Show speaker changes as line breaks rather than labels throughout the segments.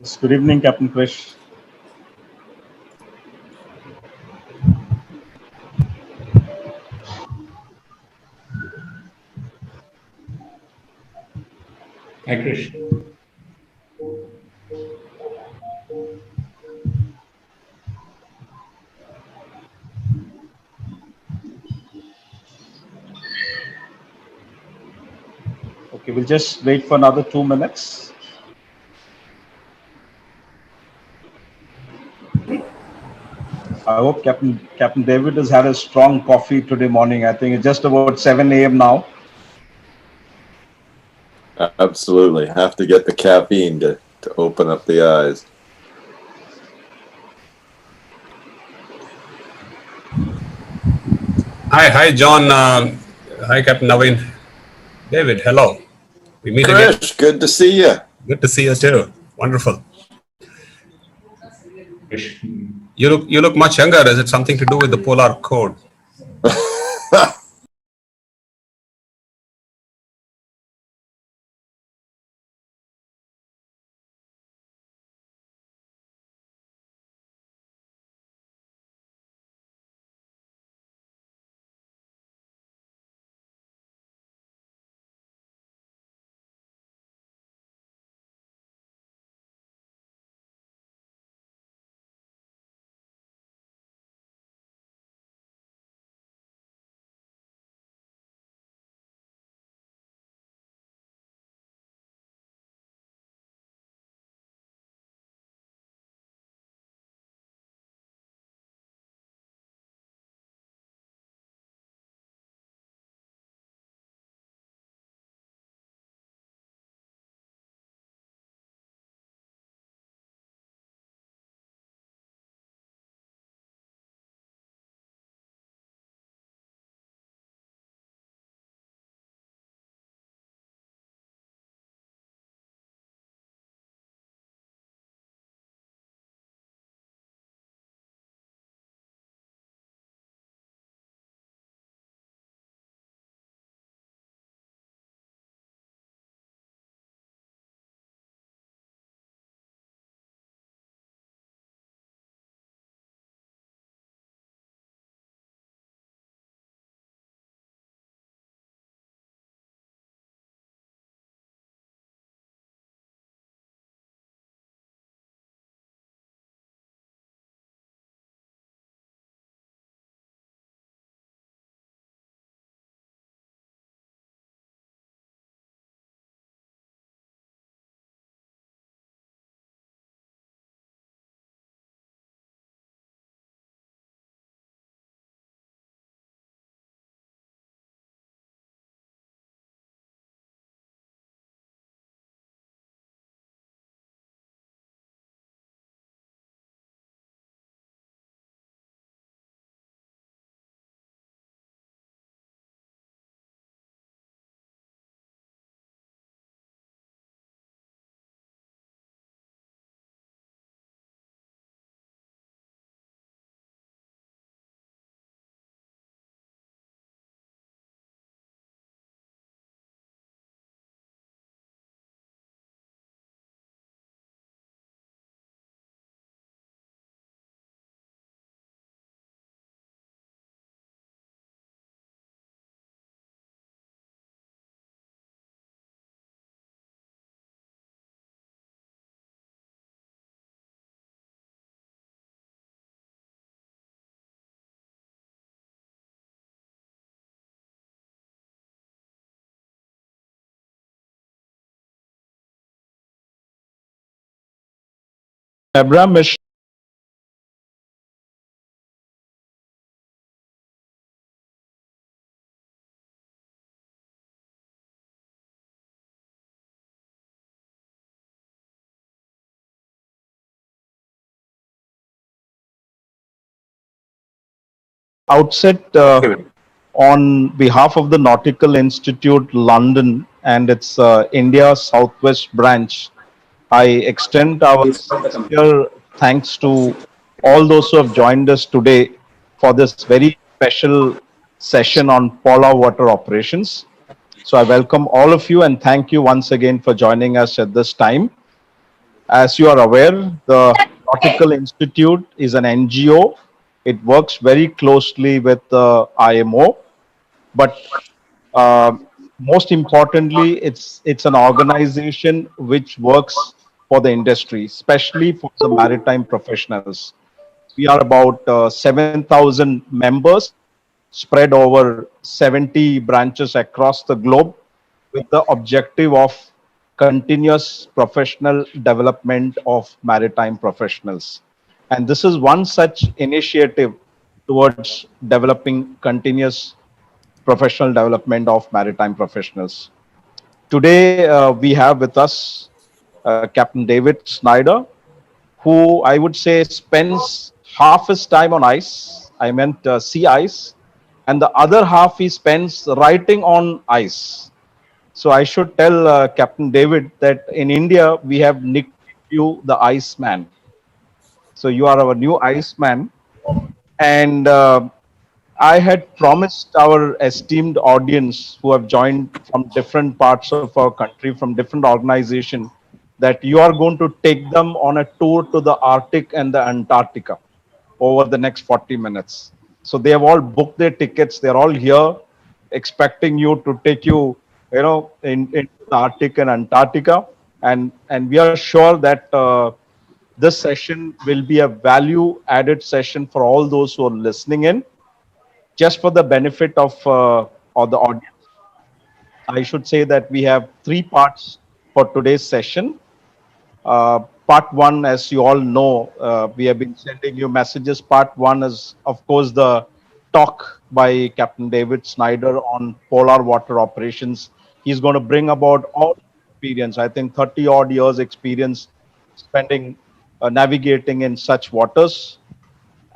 Yes, good evening, Captain Krish.
Hi, Krish.
Okay, we'll just wait for another 2 minutes. I hope Captain David has had a strong coffee today morning. I think it's just about 7 a.m. now.
Absolutely. Have to get the caffeine to open up the eyes.
Hi, John. Hi, Captain Naveen. David, hello. We meet again.
Krish, good to see you.
Good to see you too. Wonderful. You look much younger. Is it something to do with the polar code?
Abraham is outset on behalf of the Nautical Institute London and its India Southwest branch. I extend our sincere thanks to all those who have joined us today for this very special session on polar water operations. So I welcome all of you and thank you once again for joining us at this time. As you are aware, the Nautical Institute is an NGO. It works very closely with the IMO, but uh, most importantly, it's an organization which works for the industry, especially for the maritime professionals. We are about 7,000 members spread over 70 branches across the globe with the objective of continuous professional development of maritime professionals. And this is one such initiative towards developing continuous professional development of maritime professionals. Today, we have with us Captain David Snyder, who I would say spends half his time on ice. I meant sea ice, and the other half he spends writing on ice. So I should tell Captain David that in India we have nicknamed you the Iceman. So you are our new Iceman, and I had promised our esteemed audience who have joined from different parts of our country, from different organizations, that you are going to take them on a tour to the Arctic and the Antarctica over the next 40 minutes. So they have all booked their tickets. They're all here expecting you to take you, into the Arctic and Antarctica. And we are sure that this session will be a value added session for all those who are listening in. Just for the benefit of the audience, I should say that we have three parts for today's session. Part one, as you all know, we have been sending you messages. Part one is, of course, the talk by Captain David Snyder on polar water operations. He's going to bring about all experience, I think 30 odd years experience spending navigating in such waters.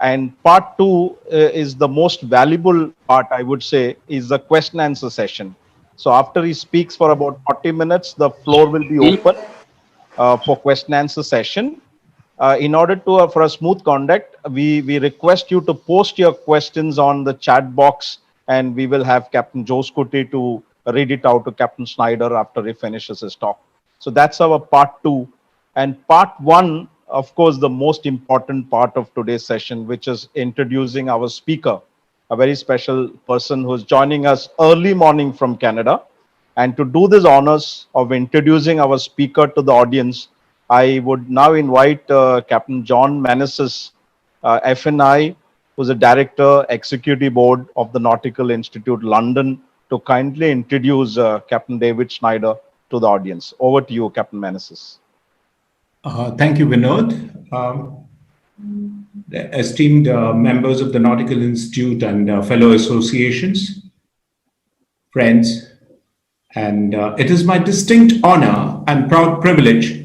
And part two is the most valuable part, I would say, is the question answer session. So after he speaks for about 40 minutes, the floor will be open for question answer session. In order to for a smooth conduct, we request you to post your questions on the chat box, and we will have Captain Joe Scotty to read it out to Captain Snyder after he finishes his talk. So that's our part two. And part one, of course, the most important part of today's session, which is introducing our speaker, a very special person who's joining us early morning from Canada. And to do this honors of introducing our speaker to the audience, I would now invite Captain John Manesis, FNI, who's a director, executive board of the Nautical Institute, London, to kindly introduce Captain David Snyder to the audience. Over to you, Captain Manesis.
Thank you, Vinod. Esteemed members of the Nautical Institute and fellow associations, friends, and it is my distinct honor and proud privilege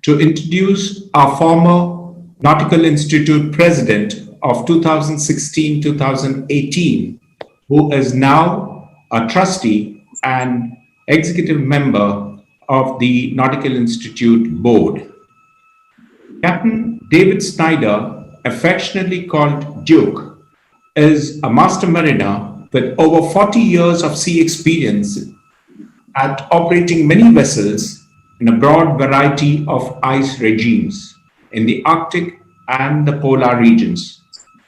to introduce our former Nautical Institute president of 2016-2018, who is now a trustee and executive member of the Nautical Institute board. Captain David Snyder, affectionately called Duke, is a master mariner with over 40 years of sea experience at operating many vessels in a broad variety of ice regimes in the Arctic and the polar regions,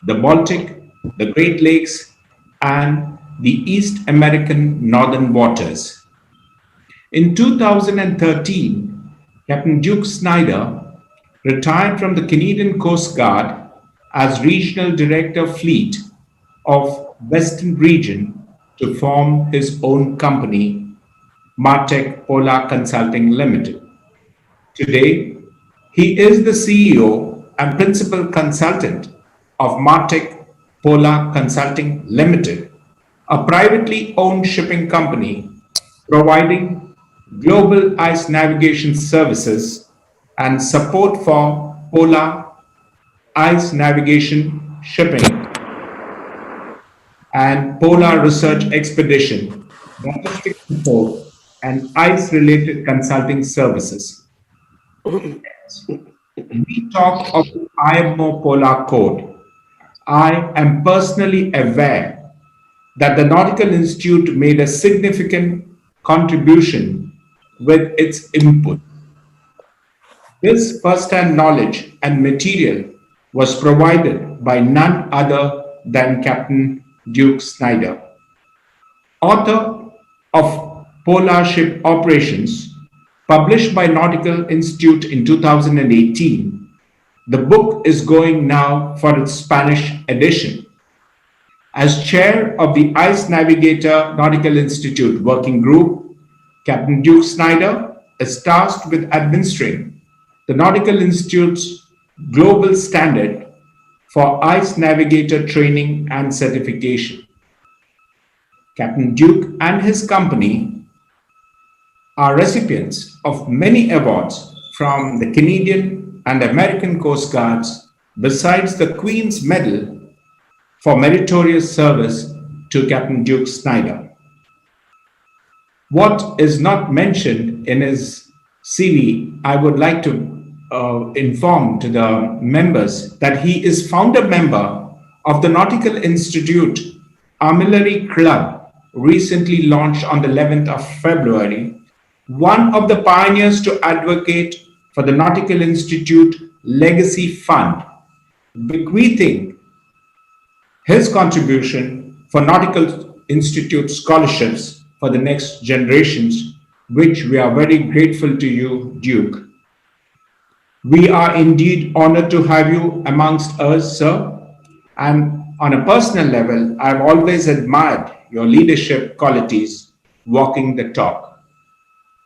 the Baltic, the Great Lakes, and the East American northern waters. In 2013, Captain Duke Snyder retired from the Canadian Coast Guard as Regional Director Fleet of Western Region to form his own company, Martech Polar Consulting Limited. Today, he is the CEO and principal consultant of Martech Polar Consulting Limited, a privately owned shipping company providing global ice navigation services and support for polar ice navigation, shipping, and polar research expedition, logistic support, and ice-related consulting services. We talk of the IMO Polar Code. I am personally aware that the Nautical Institute made a significant contribution with its input. This first-hand knowledge and material was provided by none other than Captain Duke Snyder, author of Polar Ship Operations, published by Nautical Institute in 2018. The book is going now for its Spanish edition. As chair of the Ice Navigator Nautical Institute Working Group, Captain Duke Snyder is tasked with administering the Nautical Institute's global standard for ice navigator training and certification. Captain Duke and his company are recipients of many awards from the Canadian and American Coast Guards, besides the Queen's Medal for meritorious service to Captain Duke Snyder. What is not mentioned in his CV, I would like to inform to the members that he is founder member of the Nautical Institute Armillary Club, recently launched on the 11th of February, one of the pioneers to advocate for the Nautical Institute Legacy Fund, bequeathing his contribution for Nautical Institute scholarships for the next generations, which we are very grateful to you, Duke. We are indeed honored to have you amongst us, sir. And on a personal level, I've always admired your leadership qualities, walking the talk.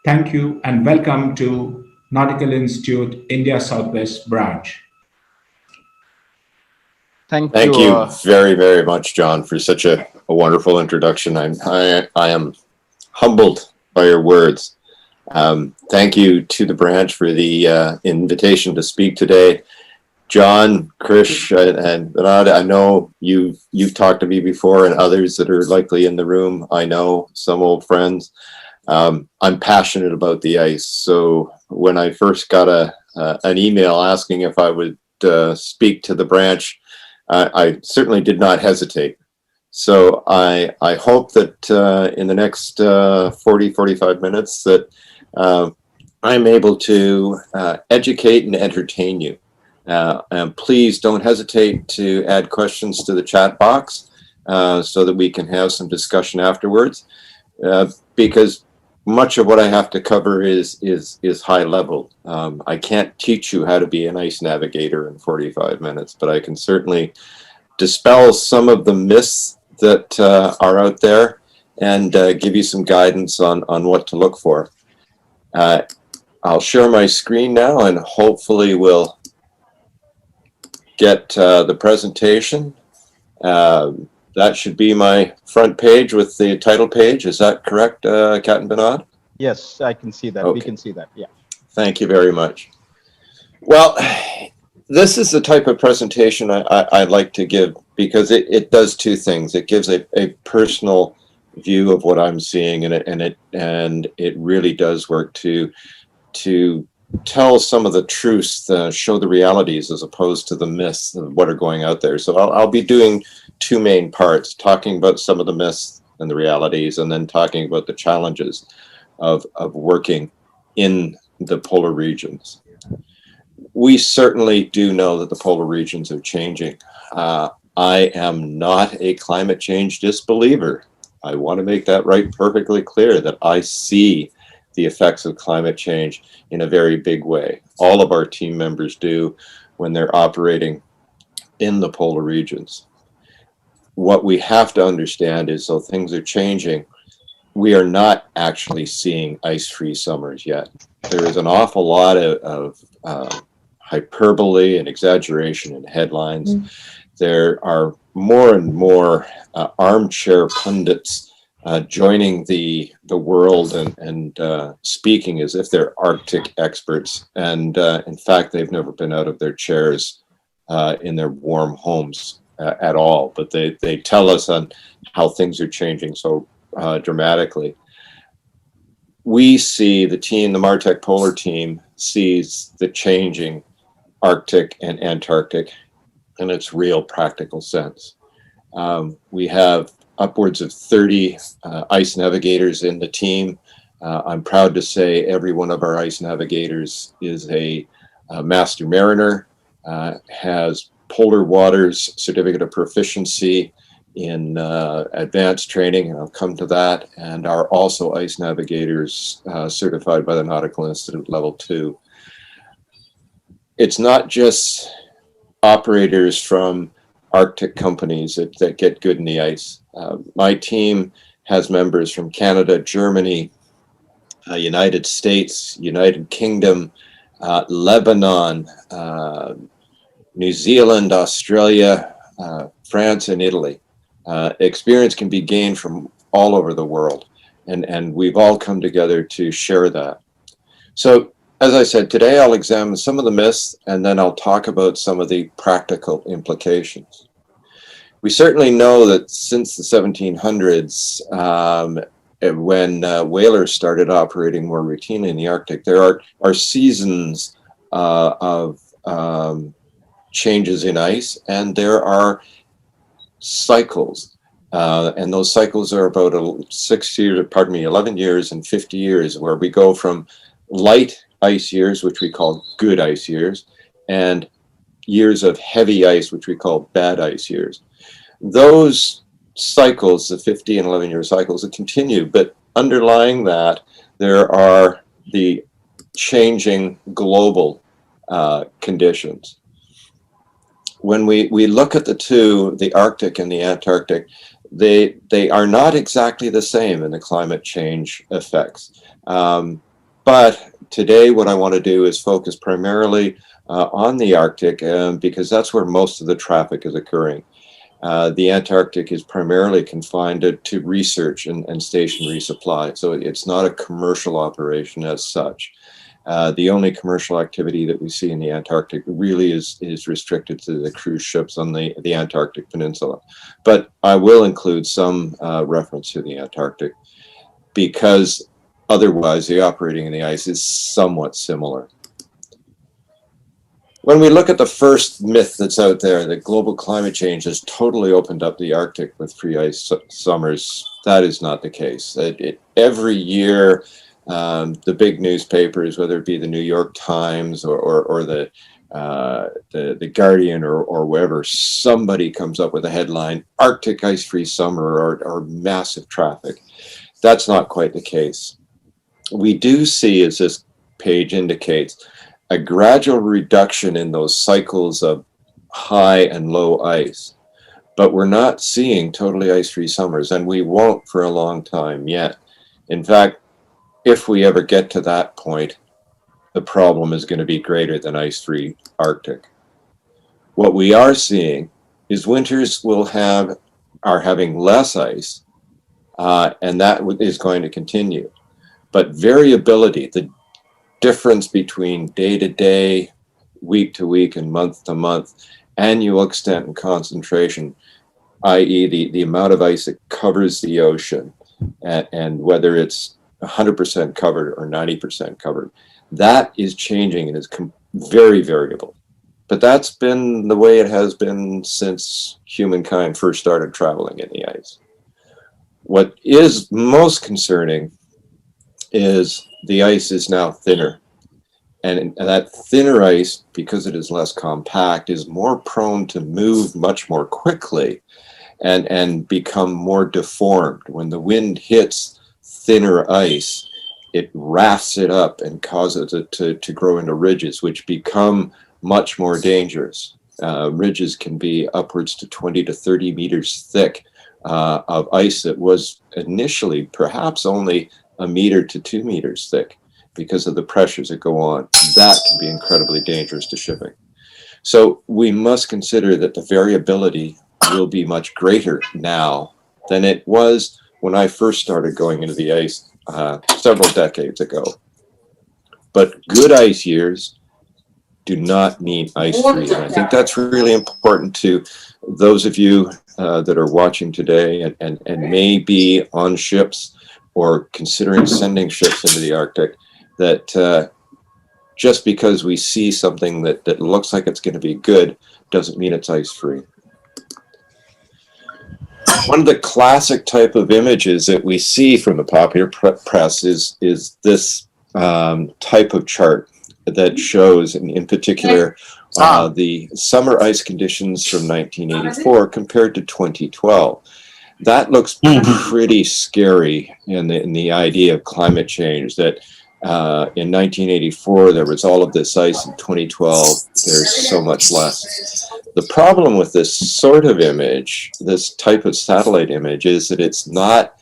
Thank you and welcome to Nautical Institute, India Southwest Branch.
Thank you very, very much, John, for such a wonderful introduction. I am humbled by your words. Thank you to the branch for the invitation to speak today. John, Krish, and Vinod, I know you've talked to me before, and others that are likely in the room. I know some old friends. I'm passionate about the ice. So when I first got an email asking if I would speak to the branch, I certainly did not hesitate. So I hope that in the next 45 minutes that I'm able to educate and entertain you. And please don't hesitate to add questions to the chat box so that we can have some discussion afterwards. Because much of what I have to cover is high level. I can't teach you how to be an ice navigator in 45 minutes, but I can certainly dispel some of the myths that are out there and give you some guidance on what to look for. I'll share my screen now and hopefully we'll get the presentation. That should be my front page with the title page. Is that correct, Captain Vinod?
Yes, I can see that.
Okay.
We can see that. Yeah.
Thank you very much. Well, this is the type of presentation I'd like to give because it does two things. It gives a personal view of what I'm seeing, and it really does work to tell some of the truths, show the realities as opposed to the myths of what are going out there. So I'll be doing two main parts, talking about some of the myths and the realities, and then talking about the challenges of working in the polar regions. We certainly do know that the polar regions are changing. I am not a climate change disbeliever. I want to make that perfectly clear that I see the effects of climate change in a very big way. All of our team members do when they're operating in the polar regions. What we have to understand is, though things are changing, we are not actually seeing ice-free summers yet. There is an awful lot of hyperbole and exaggeration in headlines. There are more and more armchair pundits joining the world and speaking as if they're Arctic experts. And in fact, they've never been out of their chairs in their warm homes at all. But they tell us on how things are changing so dramatically. We see the Martech Polar team sees the changing Arctic and Antarctic in its real practical sense. We have upwards of 30 ice navigators in the team. I'm proud to say every one of our ice navigators is a Master Mariner, has Polar Waters Certificate of Proficiency in advanced training, and I'll come to that, and are also ice navigators certified by the Nautical Institute Level 2. It's not just operators from Arctic companies that get good in the ice. My team has members from Canada, Germany, United States, United Kingdom, Lebanon, New Zealand, Australia, France, and Italy. Experience can be gained from all over the world, and we've all come together to share that. So, as I said, today I'll examine some of the myths, and then I'll talk about some of the practical implications. We certainly know that since the 1700s, when whalers started operating more routinely in the Arctic, there are seasons of changes in ice, and there are cycles, and those cycles are about 11 years and 50 years, where we go from light ice years, which we call good ice years, and years of heavy ice, which we call bad ice years. Those cycles, the 50 and 11-year cycles, that continue, but underlying that, there are the changing global conditions. When we look at the two, the Arctic and the Antarctic, they are not exactly the same in the climate change effects. But today what I want to do is focus primarily on the Arctic, because that's where most of the traffic is occurring. The Antarctic is primarily confined to research and stationary supply, so it's not a commercial operation as such. The only commercial activity that we see in the Antarctic really is restricted to the cruise ships on the Antarctic Peninsula. But I will include some reference to the Antarctic, because otherwise the operating in the ice is somewhat similar. When we look at the first myth that's out there, that global climate change has totally opened up the Arctic with free ice summers, that is not the case. Every year, the big newspapers, whether it be the New York Times or the Guardian or wherever, somebody comes up with a headline, Arctic ice-free summer or massive traffic. That's not quite the case. We do see, as this page indicates, a gradual reduction in those cycles of high and low ice. But we're not seeing totally ice-free summers, and we won't for a long time yet. In fact, if we ever get to that point, the problem is going to be greater than ice-free Arctic. What we are seeing is winters are having less ice, and that is going to continue. But variability, the difference between day to day, week to week, and month to month, annual extent and concentration, i.e. the amount of ice that covers the ocean, and whether it's 100% covered or 90% covered, that is changing and is very variable. But that's been the way it has been since humankind first started traveling in the ice. What is most concerning is the ice is now thinner. And that thinner ice, because it is less compact, is more prone to move much more quickly and become more deformed. When the wind hits thinner ice, it rafts it up and causes it to grow into ridges, which become much more dangerous. Ridges can be upwards to 20 to 30 meters thick of ice that was initially perhaps only 1 meter to 2 meters thick because of the pressures that go on. That can be incredibly dangerous to shipping. So we must consider that the variability will be much greater now than it was when I first started going into the ice several decades ago. But good ice years do not mean ice-free. And I think that's really important to those of you that are watching today and may be on ships or considering sending ships into the Arctic, that just because we see something that looks like it's going to be good doesn't mean it's ice-free. One of the classic type of images that we see from the popular press is this type of chart. that shows, in particular, the summer ice conditions from 1984 compared to 2012. That looks pretty scary in the idea of climate change, that in 1984 there was all of this ice, in 2012 there's so much less. The problem with this sort of image, this type of satellite image, is that it's not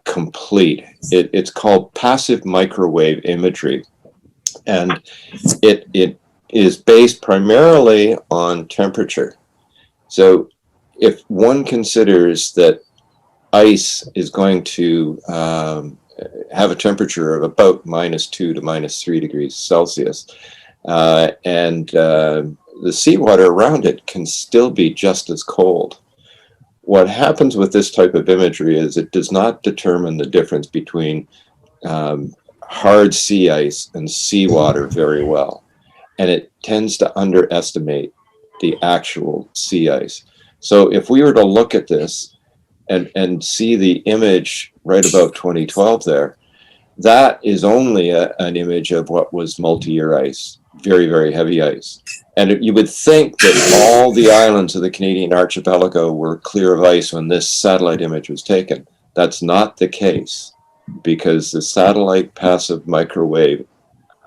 complete. It's called passive microwave imagery, and it is based primarily on temperature. So if one considers that ice is going to have a temperature of about -2 to -3 degrees Celsius, and the seawater around it can still be just as cold. What happens with this type of imagery is it does not determine the difference between hard sea ice and seawater very well, and it tends to underestimate the actual sea ice. So if we were to look at this and see the image right above 2012 there, that is only an image of what was multi-year ice, very, very heavy ice. And you would think that all the islands of the Canadian archipelago were clear of ice when this satellite image was taken. That's not the case, because the satellite passive microwave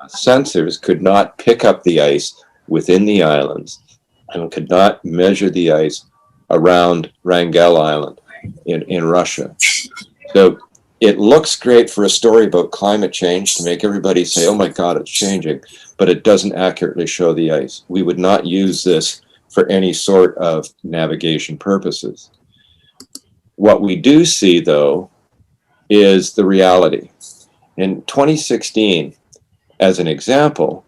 sensors could not pick up the ice within the islands and could not measure the ice around Wrangel Island in Russia. So it looks great for a story about climate change to make everybody say, oh my God, it's changing, but it doesn't accurately show the ice. We would not use this for any sort of navigation purposes. What we do see, though, is the reality. In 2016, as an example,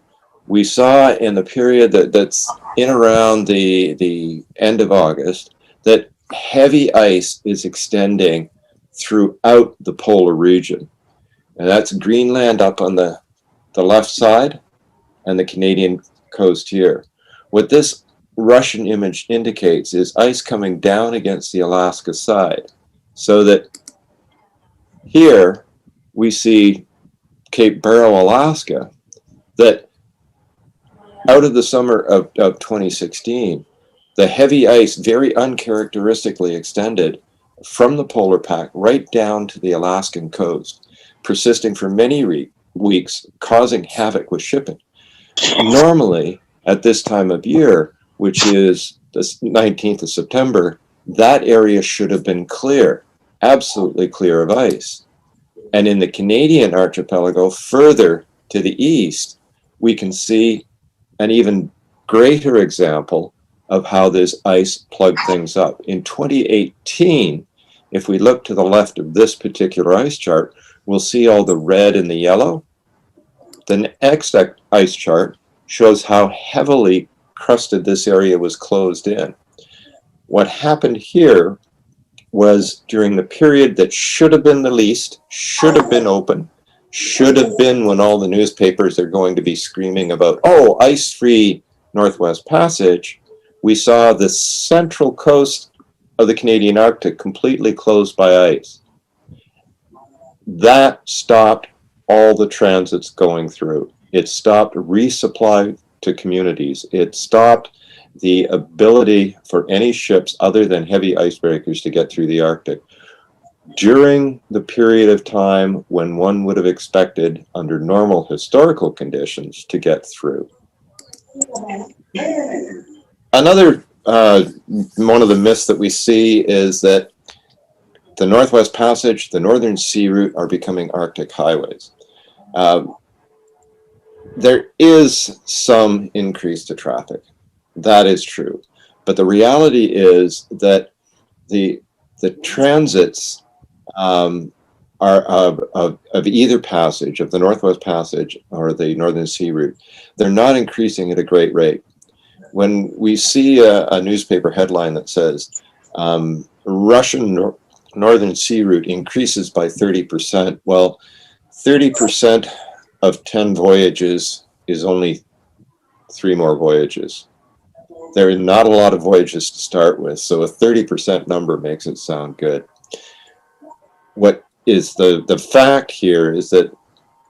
we saw in the period that's in around the end of August that heavy ice is extending throughout the polar region. And that's Greenland up on the left side and the Canadian coast here. What this Russian image indicates is ice coming down against the Alaska side, so that here we see Cape Barrow, Alaska, that out of the summer of 2016, the heavy ice very uncharacteristically extended from the polar pack right down to the Alaskan coast, persisting for many weeks, causing havoc with shipping. Normally, at this time of year, which is the 19th of September, that area should have been clear, absolutely clear of ice. And in the Canadian archipelago, further to the east, we can see an even greater example of how this ice plugged things up. In 2018, if we look to the left of this particular ice chart, we'll see all the red and the yellow. The next ice chart shows how heavily crusted this area was closed in. What happened here was during the period that should have been the least, should have been open, should have been when all the newspapers are going to be screaming about, oh, ice-free Northwest Passage, we saw the central coast of the Canadian Arctic completely closed by ice. That stopped all the transits going through. It stopped resupply to communities. It stopped the ability for any ships other than heavy icebreakers to get through the Arctic during the period of time when one would have expected, under normal historical conditions, to get through. Another one of the myths that we see is that the Northwest Passage, the Northern Sea Route are becoming Arctic highways. There is some increase to traffic. That is true. But the reality is that the transits are of either passage, of the Northwest Passage or the Northern Sea Route, they're not increasing at a great rate. When we see a newspaper headline that says Russian Northern Sea Route increases by 30%, well, 30% of 10 voyages is only 3 more voyages. There are not a lot of voyages to start with, so a 30% number makes it sound good. What is the fact here is that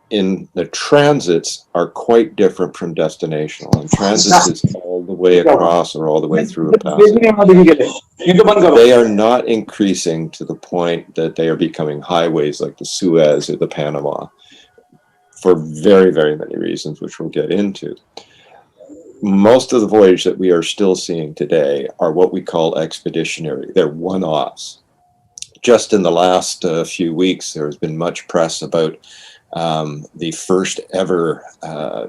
in the transits are quite different from destinational. And transits is all the way across or all the way through a passage. They are not increasing to the point that they are becoming highways like the Suez or the Panama for very, very many reasons, which we'll get into. Most of the voyages that we are still seeing today are what we call expeditionary. They're one-offs. Just in the last few weeks, there has been much press about the first ever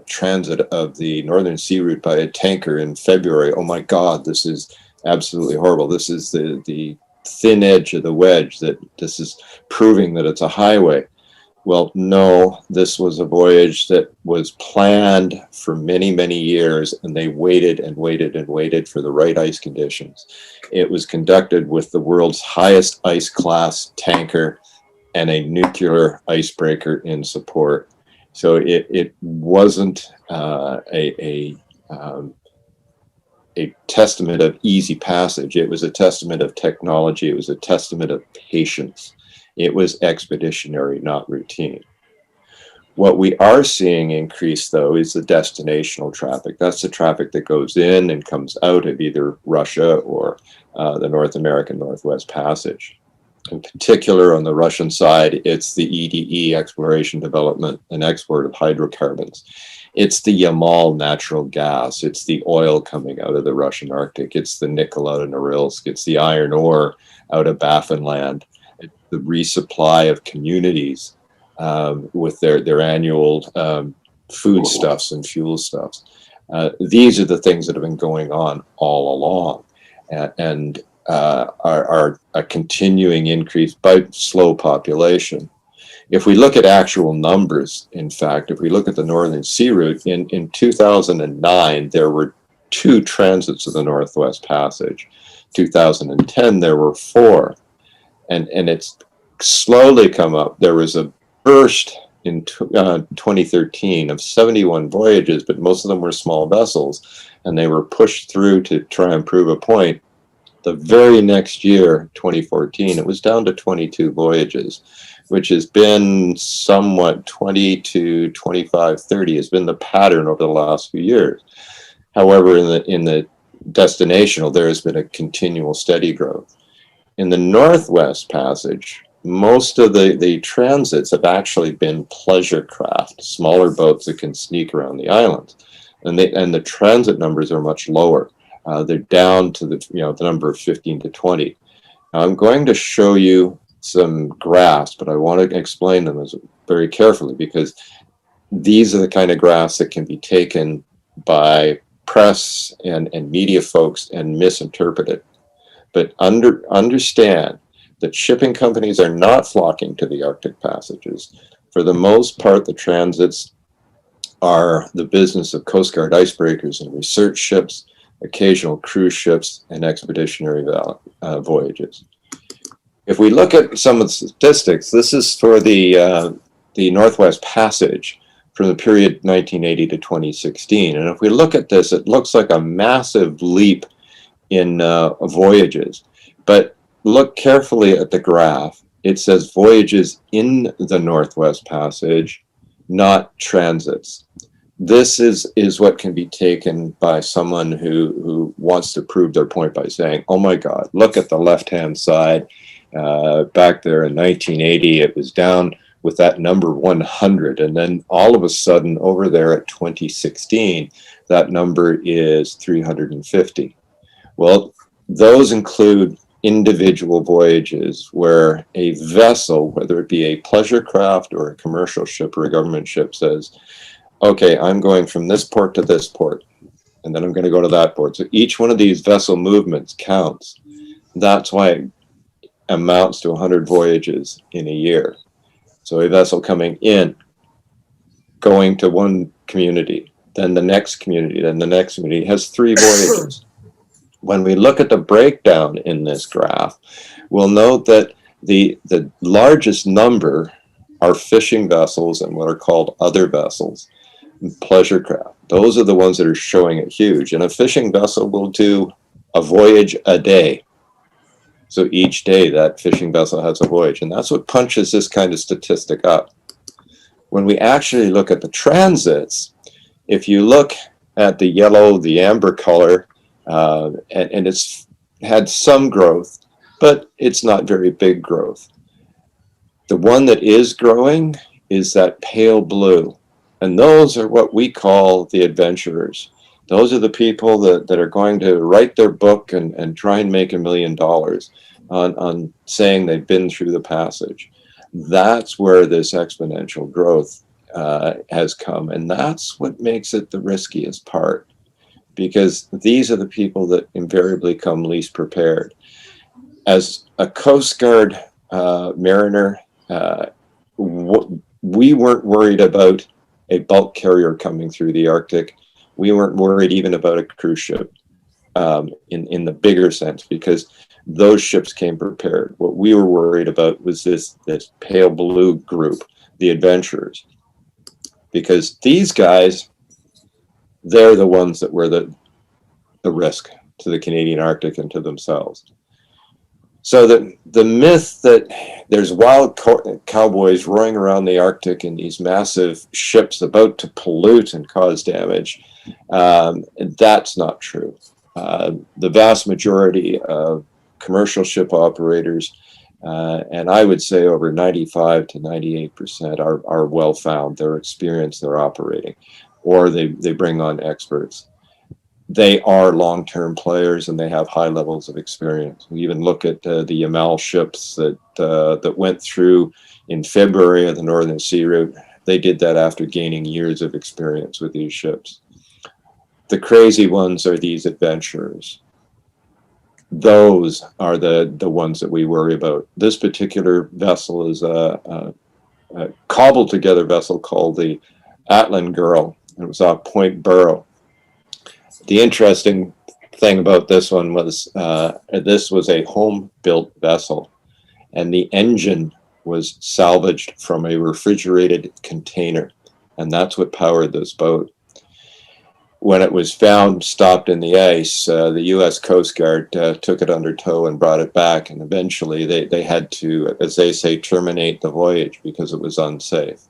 transit of the Northern Sea Route by a tanker in February. Oh my God, this is absolutely horrible. This is the thin edge of the wedge, that this is proving that it's a highway. Well, no, this was a voyage that was planned for many, many years, and they waited and waited and waited for the right ice conditions. It was conducted with the world's highest ice class tanker and a nuclear icebreaker in support. So it wasn't a testament of easy passage. It was a testament of technology. It was a testament of patience. It was expeditionary, not routine. What we are seeing increase, though, is the destinational traffic. That's the traffic that goes in and comes out of either Russia or the North American Northwest Passage. In particular, on the Russian side, it's the EDE, exploration, development, and export of hydrocarbons. It's the Yamal natural gas. It's the oil coming out of the Russian Arctic. It's the nickel out of Norilsk. It's the iron ore out of Baffinland. It's the resupply of communities with their annual foodstuffs and fuel stuffs. These are the things that have been going on all along, and are a continuing increase by slow population. If we look at actual numbers, in fact, if we look at the Northern Sea Route, in 2009, there were 2 transits of the Northwest Passage. 2010, there were 4. And it's slowly come up. There was a burst in 2013 of 71 voyages, but most of them were small vessels, and they were pushed through to try and prove a point. The very next year, 2014, it was down to 22 voyages, which has been somewhat 20 to 25, 30 has been the pattern over the last few years. However, in the destinational, there has been a continual steady growth. In the Northwest Passage, most of the transits have actually been pleasure craft, smaller boats that can sneak around the islands, and the transit numbers are much lower. They're down to the number of 15 to 20. Now, I'm going to show you some graphs, but I want to explain them very carefully, because these are the kind of graphs that can be taken by press and media folks and misinterpreted. But understand that shipping companies are not flocking to the Arctic passages. For the most part, the transits are the business of Coast Guard icebreakers and research ships, occasional cruise ships, and expeditionary voyages. If we look at some of the statistics, this is for the Northwest Passage from the period 1980 to 2016. And if we look at this, it looks like a massive leap in voyages. But look carefully at the graph. It says voyages in the Northwest Passage, not transits. This is what can be taken by someone who wants to prove their point by saying, oh my God, look at the left-hand side. Back there in 1980, it was down with that number 100. And then all of a sudden over there at 2016, that number is 350. Well, those include individual voyages where a vessel, whether it be a pleasure craft or a commercial ship or a government ship, says, okay, I'm going from this port to this port, and then I'm going to go to that port. So each one of these vessel movements counts. That's why it amounts to 100 voyages in a year. So a vessel coming in, going to one community, then the next community, then the next community, has 3 voyages. When we look at the breakdown in this graph, we'll note that the largest number are fishing vessels and what are called other vessels, pleasure craft. Those are the ones that are showing it huge. And a fishing vessel will do a voyage a day. So each day that fishing vessel has a voyage. And that's what punches this kind of statistic up. When we actually look at the transits, if you look at the yellow, the amber color, and it's had some growth, but it's not very big growth. The one that is growing is that pale blue. And those are what we call the adventurers. Those are the people that are going to write their book and try and make $1 million on saying they've been through the passage. That's where this exponential growth has come. And that's what makes it the riskiest part, because these are the people that invariably come least prepared. As a Coast Guard mariner, we weren't worried about a bulk carrier coming through the Arctic. We weren't worried even about a cruise ship in the bigger sense, because those ships came prepared. What we were worried about was this pale blue group, the adventurers, because these guys, they're the ones that were the risk to the Canadian Arctic and to themselves. So the myth that there's wild cowboys roaring around the Arctic in these massive ships about to pollute and cause damage, that's not true. The vast majority of commercial ship operators, and I would say over 95 to 98% are well found. They're experienced, they're operating, or they bring on experts. They are long-term players and they have high levels of experience. We even look at the Yamal ships that went through in February of the Northern Sea Route. They did that after gaining years of experience with these ships. The crazy ones are these adventurers. Those are the ones that we worry about. This particular vessel is a cobbled together vessel called the Atlan Girl. It was off Point Barrow. The interesting thing about this one was this was a home-built vessel, and the engine was salvaged from a refrigerated container, and that's what powered this boat. When it was found stopped in the ice, the U.S. Coast Guard took it under tow and brought it back, and eventually they had to, as they say, terminate the voyage because it was unsafe.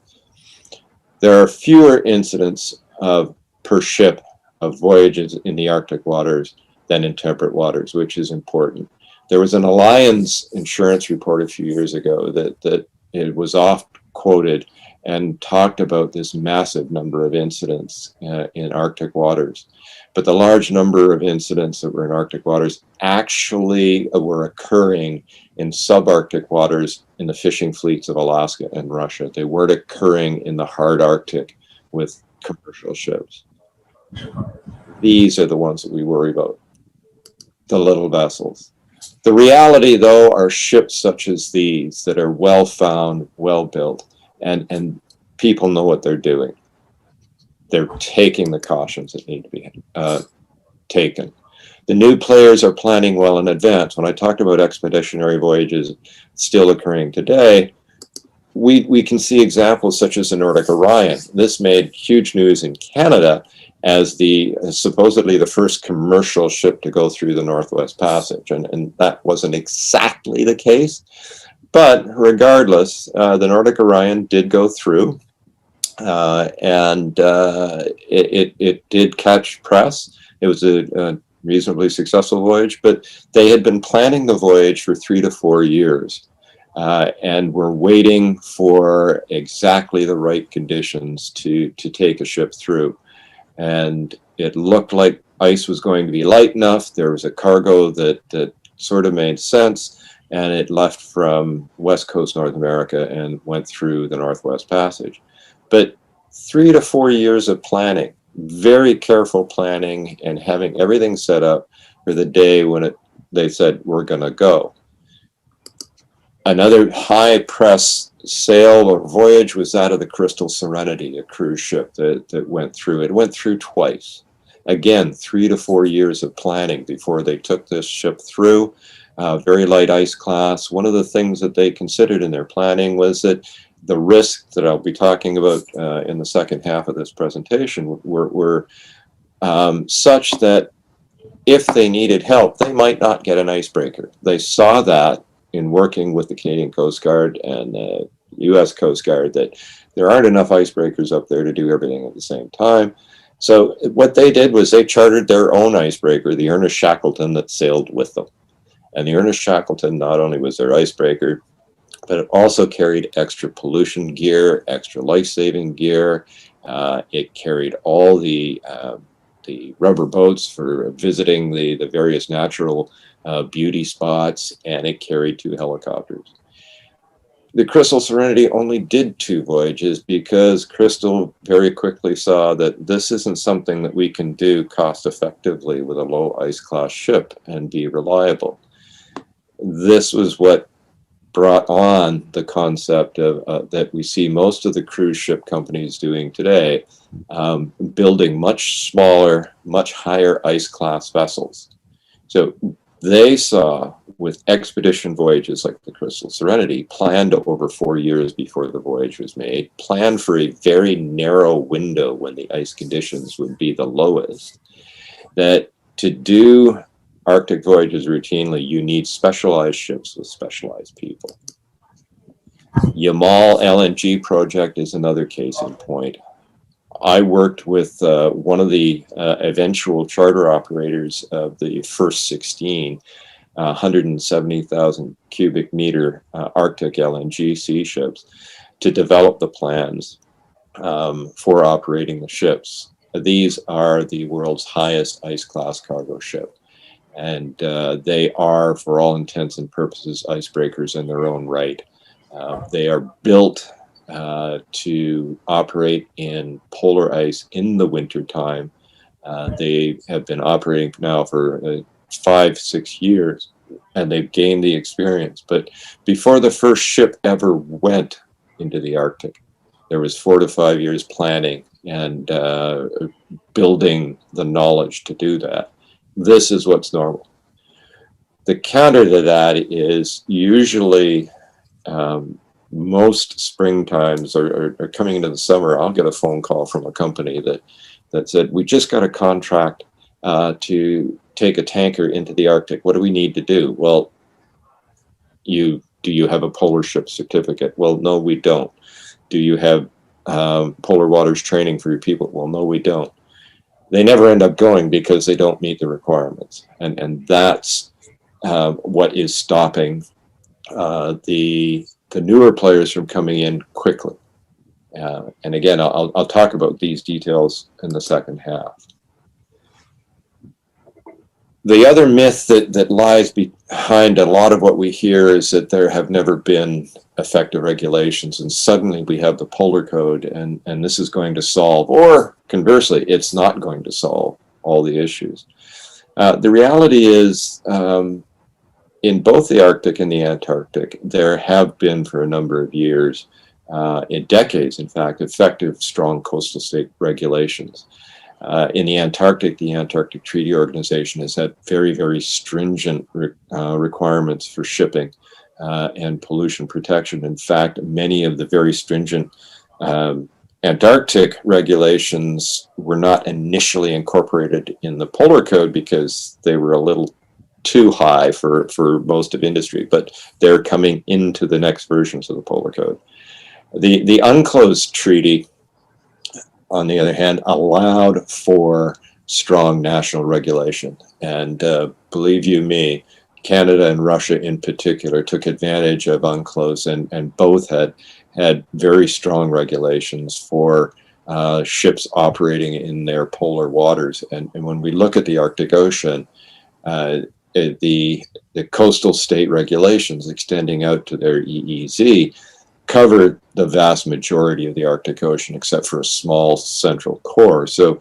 There are fewer incidents per ship of voyages in the Arctic waters than in temperate waters, which is important. There was an Alliance insurance report a few years ago that it was oft quoted and talked about this massive number of incidents in Arctic waters. But the large number of incidents that were in Arctic waters actually were occurring in subarctic waters in the fishing fleets of Alaska and Russia. They weren't occurring in the hard Arctic with commercial ships. These are the ones that we worry about, the little vessels. The reality, though, are ships such as these that are well found, well built, and people know what they're doing. They're taking the cautions that need to be taken. The new players are planning well in advance. When I talked about expeditionary voyages still occurring today, we can see examples such as the Nordic Orion. This made huge news in Canada as supposedly the first commercial ship to go through the Northwest Passage. And that wasn't exactly the case. But regardless, the Nordic Orion did go through, and it did catch press. It was a reasonably successful voyage, but they had been planning the voyage for 3 to 4 years. And were waiting for exactly the right conditions to take a ship through. And it looked like ice was going to be light enough. There was a cargo that sort of made sense, and it left from West Coast North America and went through the Northwest Passage. But 3 to 4 years of planning, very careful planning, and having everything set up for the day when they said, we're going to go. Another high press sail or voyage was that of the Crystal Serenity, a cruise ship that went through. It went through twice. Again, 3 to 4 years of planning before they took this ship through. Very light ice class. One of the things that they considered in their planning was that the risks that I'll be talking about in the second half of this presentation were such that if they needed help, they might not get an icebreaker. They saw that in working with the Canadian Coast Guard and the U.S. Coast Guard, that There aren't enough icebreakers up there to do everything at the same time. So what they did was they chartered their own icebreaker, the Ernest Shackleton, that sailed with them. And the Ernest Shackleton not only was their icebreaker, but it also carried extra pollution gear, extra life-saving gear. It carried all the rubber boats for visiting the various natural beauty spots, and it carried 2 helicopters. The Crystal Serenity only did 2 voyages because Crystal very quickly saw that this isn't something that we can do cost effectively with a low ice class ship and be reliable. This was what brought on the concept of that we see most of the cruise ship companies doing today, building much smaller, much higher ice class vessels. So they saw with expedition voyages like the Crystal Serenity, planned over 4 years before the voyage was made, planned for a very narrow window when the ice conditions would be the lowest, that to do Arctic voyages routinely, you need specialized ships with specialized people. Yamal LNG project is another case in point. I worked with one of the eventual charter operators of the first 16 170,000 cubic meter Arctic LNG sea ships to develop the plans for operating the ships. These are the world's highest ice class cargo ship. And they are, for all intents and purposes, icebreakers in their own right. They are built to operate in polar ice in the wintertime. They have been operating now for 5-6 years, and they've gained the experience. But before the first ship ever went into the Arctic, there was 4 to 5 years planning and building the knowledge to do that. This is what's normal. The counter to that is usually most springtimes or coming into the summer, I'll get a phone call from a company that said, we just got a contract to take a tanker into the Arctic. What do we need to do? Well, do you have a polar ship certificate? Well, no, we don't. Do you have polar waters training for your people? Well, no, we don't. They never end up going because they don't meet the requirements. And that's what is stopping the newer players from coming in quickly. And again, I'll talk about these details in the second half. The other myth that lies behind a lot of what we hear is that there have never been effective regulations, and suddenly we have the Polar Code, and this is going to solve, or conversely, it's not going to solve all the issues. The reality is, in both the Arctic and the Antarctic, there have been for a number of years, in decades, in fact, effective, strong coastal state regulations. In the Antarctic Treaty Organization has had very, very stringent requirements for shipping and pollution protection. In fact, many of the very stringent Antarctic regulations were not initially incorporated in the Polar Code because they were a little too high for most of industry, but they're coming into the next versions of the Polar Code. The UNCLOS treaty, on the other hand, allowed for strong national regulation. And believe you me, Canada and Russia in particular took advantage of UNCLOS, and both had very strong regulations for ships operating in their polar waters. And when we look at the Arctic Ocean, the coastal state regulations extending out to their EEZ covered the vast majority of the Arctic Ocean except for a small central core. So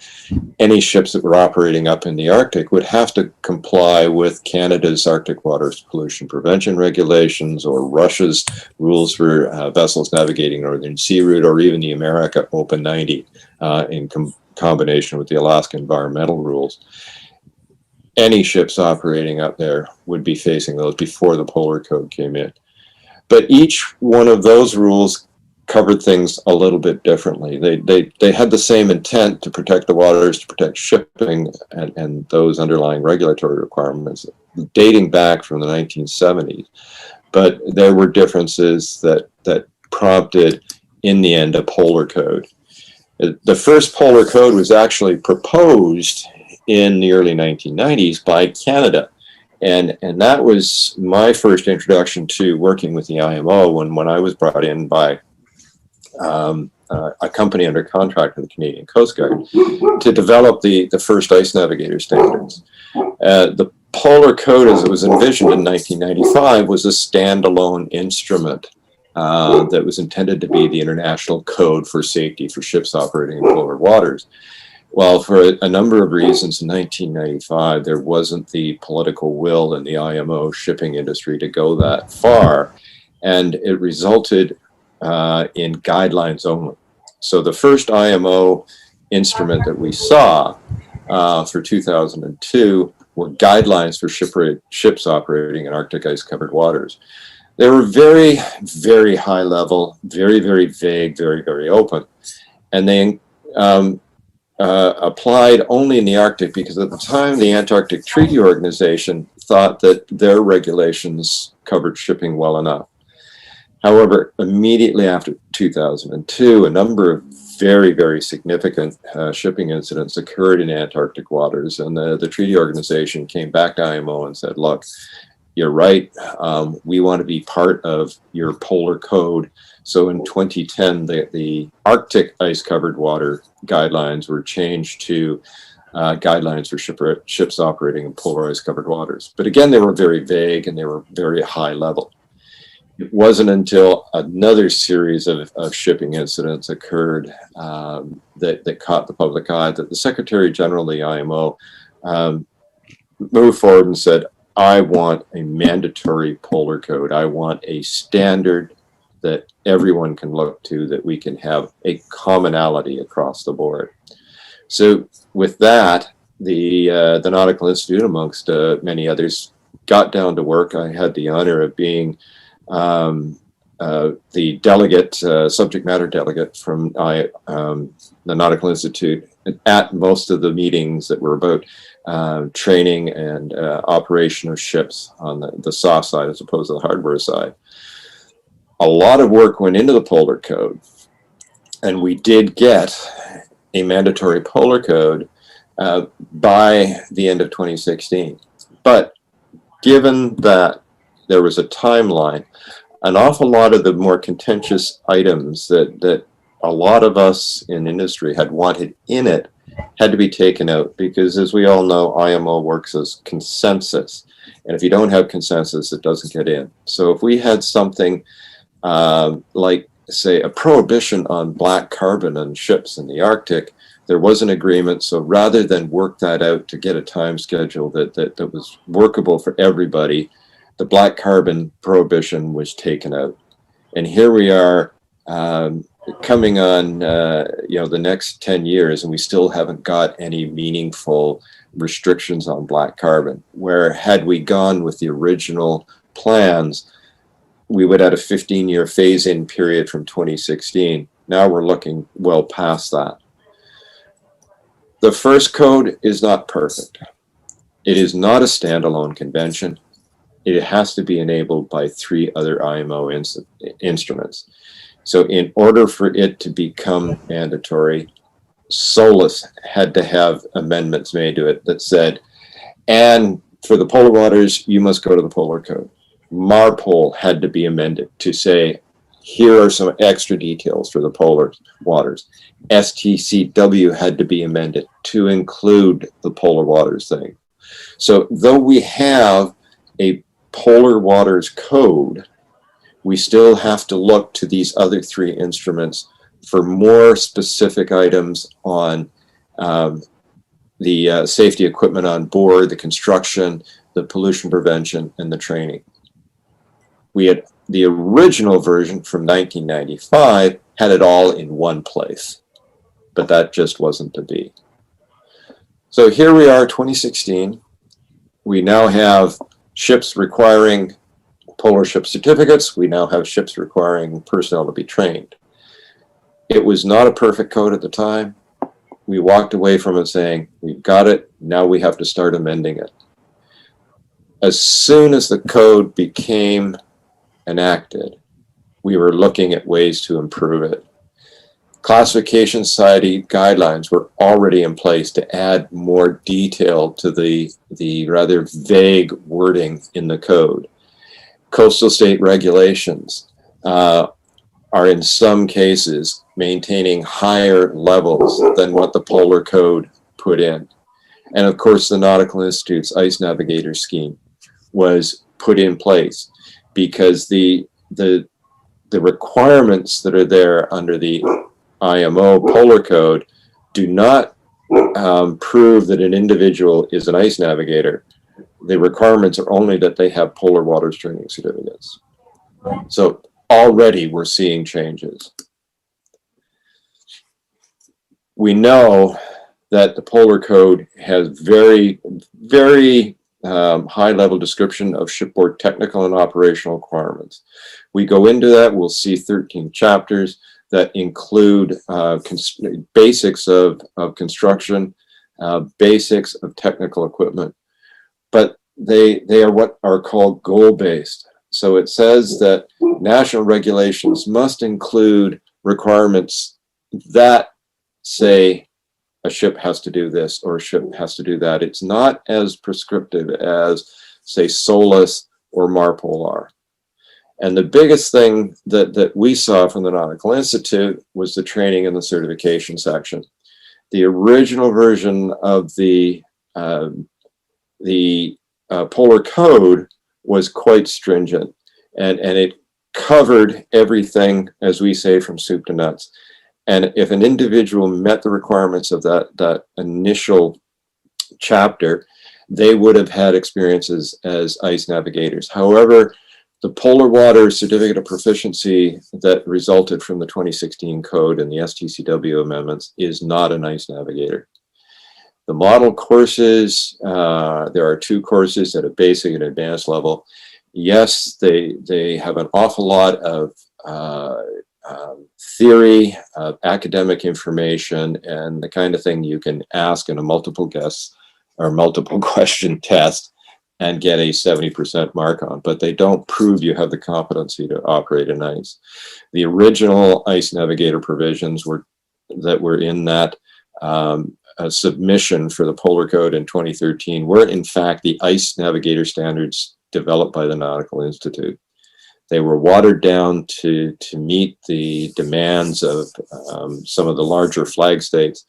any ships that were operating up in the Arctic would have to comply with Canada's Arctic Waters Pollution Prevention Regulations, or Russia's rules for vessels navigating Northern Sea Route, or even the America Open 90 in combination with the Alaska environmental rules. Any ships operating up there would be facing those before the Polar Code came in. But each one of those rules covered things a little bit differently. They had the same intent to protect the waters, to protect shipping, and those underlying regulatory requirements dating back from the 1970s. But there were differences that prompted in the end, a polar code. The first polar code was actually proposed in the early 1990s by Canada. And that was my first introduction to working with the IMO when I was brought in by a company under contract with the Canadian Coast Guard to develop the first ice navigator standards. The Polar Code, as it was envisioned in 1995, was a standalone instrument that was intended to be the international code for safety for ships operating in polar waters. Well, for a number of reasons in 1995, there wasn't the political will in the IMO shipping industry to go that far, and it resulted in guidelines only. So the first IMO instrument that we saw for 2002 were guidelines for ships operating in Arctic ice-covered waters. They were very, very high level, very, very vague, very, very open, and they applied only in the Arctic because at the time the Antarctic Treaty Organization thought that their regulations covered shipping well enough. However, immediately after 2002, a number of very, very significant shipping incidents occurred in Antarctic waters, and the treaty organization came back to IMO and said, look, you're right, we want to be part of your polar code. So in 2010, the Arctic ice-covered water guidelines were changed to guidelines for ships operating in polar ice-covered waters. But again, they were very vague and they were very high level. It wasn't until another series of shipping incidents occurred that caught the public eye that the Secretary General of the IMO moved forward and said, I want a mandatory polar code. I want a standard that everyone can look to, that we can have a commonality across the board. So with that, the Nautical Institute, amongst many others, got down to work. I had the honor of being the delegate, subject matter delegate from the Nautical Institute at most of the meetings that were about training and operation of ships on the soft side as opposed to the hardware side. A lot of work went into the Polar Code, and we did get a mandatory Polar Code by the end of 2016. But given that there was a timeline, an awful lot of the more contentious items that a lot of us in industry had wanted in it had to be taken out, because as we all know, IMO works as consensus. And if you don't have consensus, it doesn't get in. So if we had something like, say, a prohibition on black carbon on ships in the Arctic, there was an agreement. So rather than work that out to get a time schedule that was workable for everybody, the black carbon prohibition was taken out. And here we are coming on the next 10 years, and we still haven't got any meaningful restrictions on black carbon, where had we gone with the original plans, we would have a 15-year phase-in period from 2016. Now we're looking well past that. The first code is not perfect. It is not a standalone convention. It has to be enabled by 3 other IMO instruments. So in order for it to become mandatory, SOLAS had to have amendments made to it that said, and for the polar waters, you must go to the Polar Code. MARPOL had to be amended to say, here are some extra details for the polar waters. STCW had to be amended to include the polar waters thing. So though we have a polar waters code, we still have to look to these other 3 instruments for more specific items on the safety equipment on board, the construction, the pollution prevention, and the training. We had the original version from 1995 had it all in one place, but that just wasn't to be. So here we are, 2016. We now have ships requiring polar ship certificates. We now have ships requiring personnel to be trained. It was not a perfect code at the time. We walked away from it saying, we've got it, now we have to start amending it. As soon as the code became enacted, we were looking at ways to improve it. Classification Society guidelines were already in place to add more detail to the rather vague wording in the code. Coastal state regulations are in some cases maintaining higher levels than what the Polar Code put in. And of course, the Nautical Institute's Ice Navigator scheme was put in place because the requirements that are there under the IMO Polar Code do not prove that an individual is an ice navigator. The requirements are only that they have polar waters training certificates. So already we're seeing changes. We know that the Polar Code has very, very high-level description of shipboard technical and operational requirements. We go into that, we'll see 13 chapters that include basics of construction, basics of technical equipment, but they are what are called goal-based. So it says that national regulations must include requirements that say a ship has to do this or a ship has to do that. It's not as prescriptive as, say, SOLAS or MARPOL are. And the biggest thing that we saw from the Nautical Institute was the training and the certification section. The original version of the Polar Code was quite stringent, and it covered everything, as we say, from soup to nuts. And if an individual met the requirements of that initial chapter, they would have had experiences as ice navigators. However, the Polar Water Certificate of Proficiency that resulted from the 2016 code and the STCW amendments is not an ice navigator. The model courses, there are 2 courses at a basic and advanced level. Yes, they have an awful lot of theory, academic information, and the kind of thing you can ask in a multiple guess or multiple question test and get a 70% mark on, but they don't prove you have the competency to operate in ice. The original Ice Navigator provisions that were in that submission for the Polar Code in 2013 were in fact the Ice Navigator Standards developed by the Nautical Institute. They were watered down to meet the demands of some of the larger flag states.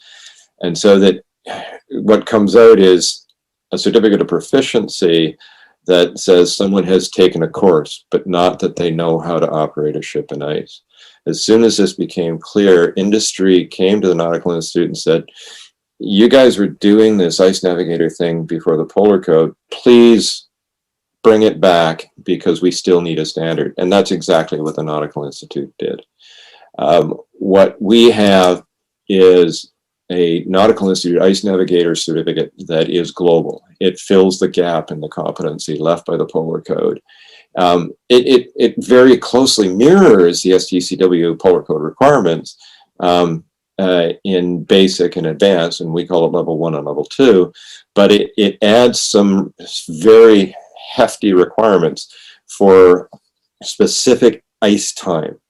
And so that what comes out is a certificate of proficiency that says someone has taken a course, but not that they know how to operate a ship in ice. As soon as this became clear, industry came to the Nautical Institute and said, you guys were doing this Ice Navigator thing before the Polar Code, please bring it back because we still need a standard. And that's exactly what the Nautical Institute did. What we have is a Nautical Institute Ice Navigator certificate that is global. It fills the gap in the competency left by the Polar Code. It very closely mirrors the STCW Polar Code requirements in basic and advanced, and we call it level 1 and level 2, but it adds some very hefty requirements for specific ice time,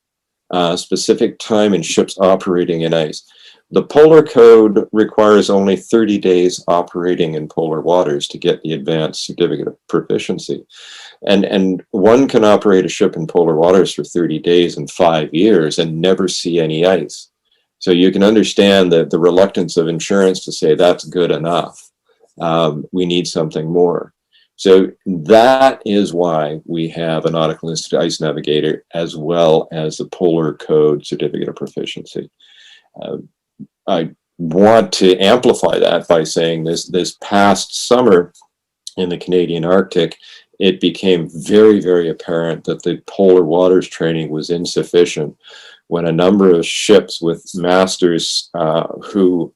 specific time in ships operating in ice. The Polar Code requires only 30 days operating in polar waters to get the advanced certificate of proficiency. And one can operate a ship in polar waters for 30 days and 5 years and never see any ice. So you can understand the reluctance of insurance to say that's good enough. We need something more. So that is why we have a Nautical Institute Ice Navigator as well as the Polar Code Certificate of Proficiency. I want to amplify that by saying this past summer in the Canadian Arctic, it became very, very apparent that the polar waters training was insufficient when a number of ships with masters who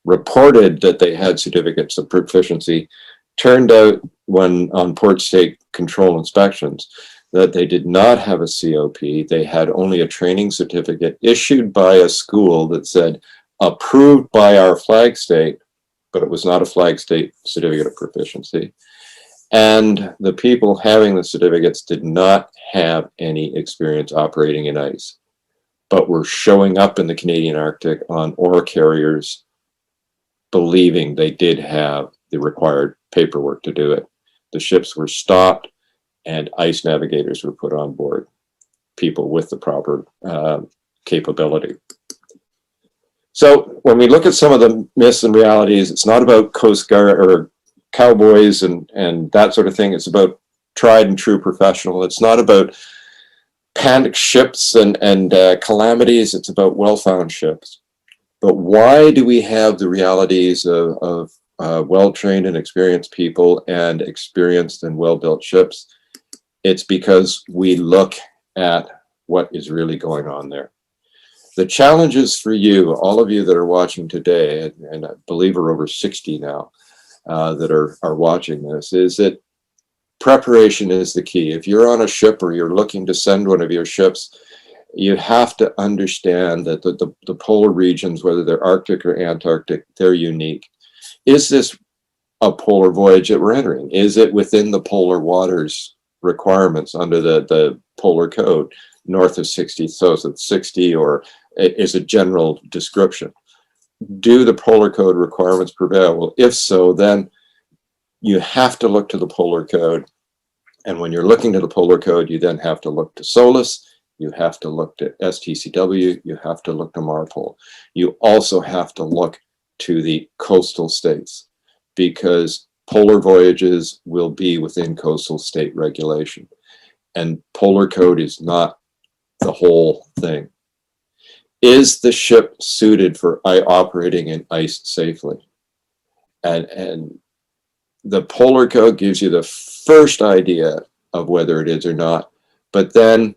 reported that they had certificates of proficiency turned out when on port state control inspections that they did not have a COP. They had only a training certificate issued by a school that said approved by our flag state, but it was not a flag state certificate of proficiency. And the people having the certificates did not have any experience operating in ice. but were showing up in the Canadian Arctic on ore carriers, believing they did have the required paperwork to do it. The ships were stopped and ice navigators were put on board, people with the proper capability. So when we look at some of the myths and realities, it's not about Coast Guard or cowboys and that sort of thing. It's about tried and true professional. It's not about panicked ships and calamities. It's about well-found ships. But why do we have the realities of well-trained and experienced people and experienced and well-built ships? It's because we look at what is really going on there. The challenges for you, all of you that are watching today, and I believe we're over 60 now that are watching this, is that preparation is the key. If you're on a ship or you're looking to send one of your ships, you have to understand that the polar regions, whether they're Arctic or Antarctic, they're unique. Is this a polar voyage that we're entering? Is it within the polar waters requirements under the polar code, north of 60, south of 60, or is a general description? Do the polar code requirements prevail? Well, if so, then you have to look to the polar code. And when you're looking to the polar code, you then have to look to SOLAS, you have to look to STCW, you have to look to MARPOL. You also have to look to the coastal states, because polar voyages will be within coastal state regulation. And polar code is not the whole thing. Is the ship suited for operating in ice safely? And the polar code gives you the first idea of whether it is or not, but then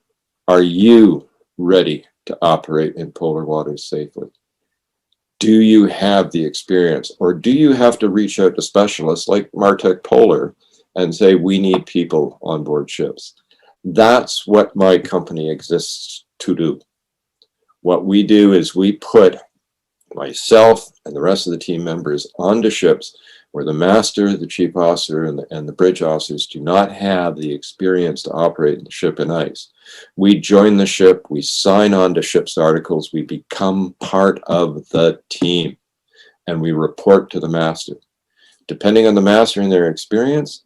are you ready to operate in polar waters safely? Do you have the experience, or do you have to reach out to specialists like Martech Polar and say, we need people on board ships? That's what my company exists to do. What we do is we put myself and the rest of the team members onto ships where the master, the chief officer, and the bridge officers do not have the experience to operate the ship in ice. We join the ship, we sign on to ship's articles, we become part of the team, and we report to the master. Depending on the master and their experience,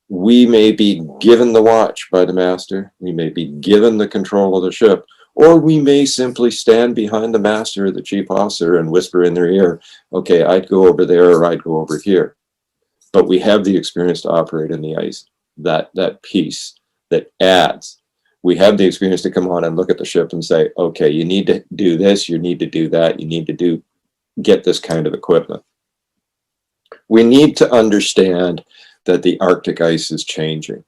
we may be given the watch by the master, we may be given the control of the ship, or we may simply stand behind the master or the chief officer and whisper in their ear, okay, I'd go over there or I'd go over here. But we have the experience to operate in the ice, that piece that adds. We have the experience to come on and look at the ship and say, okay, you need to do this, you need to do that, you need to get this kind of equipment. We need to understand that the Arctic ice is changing.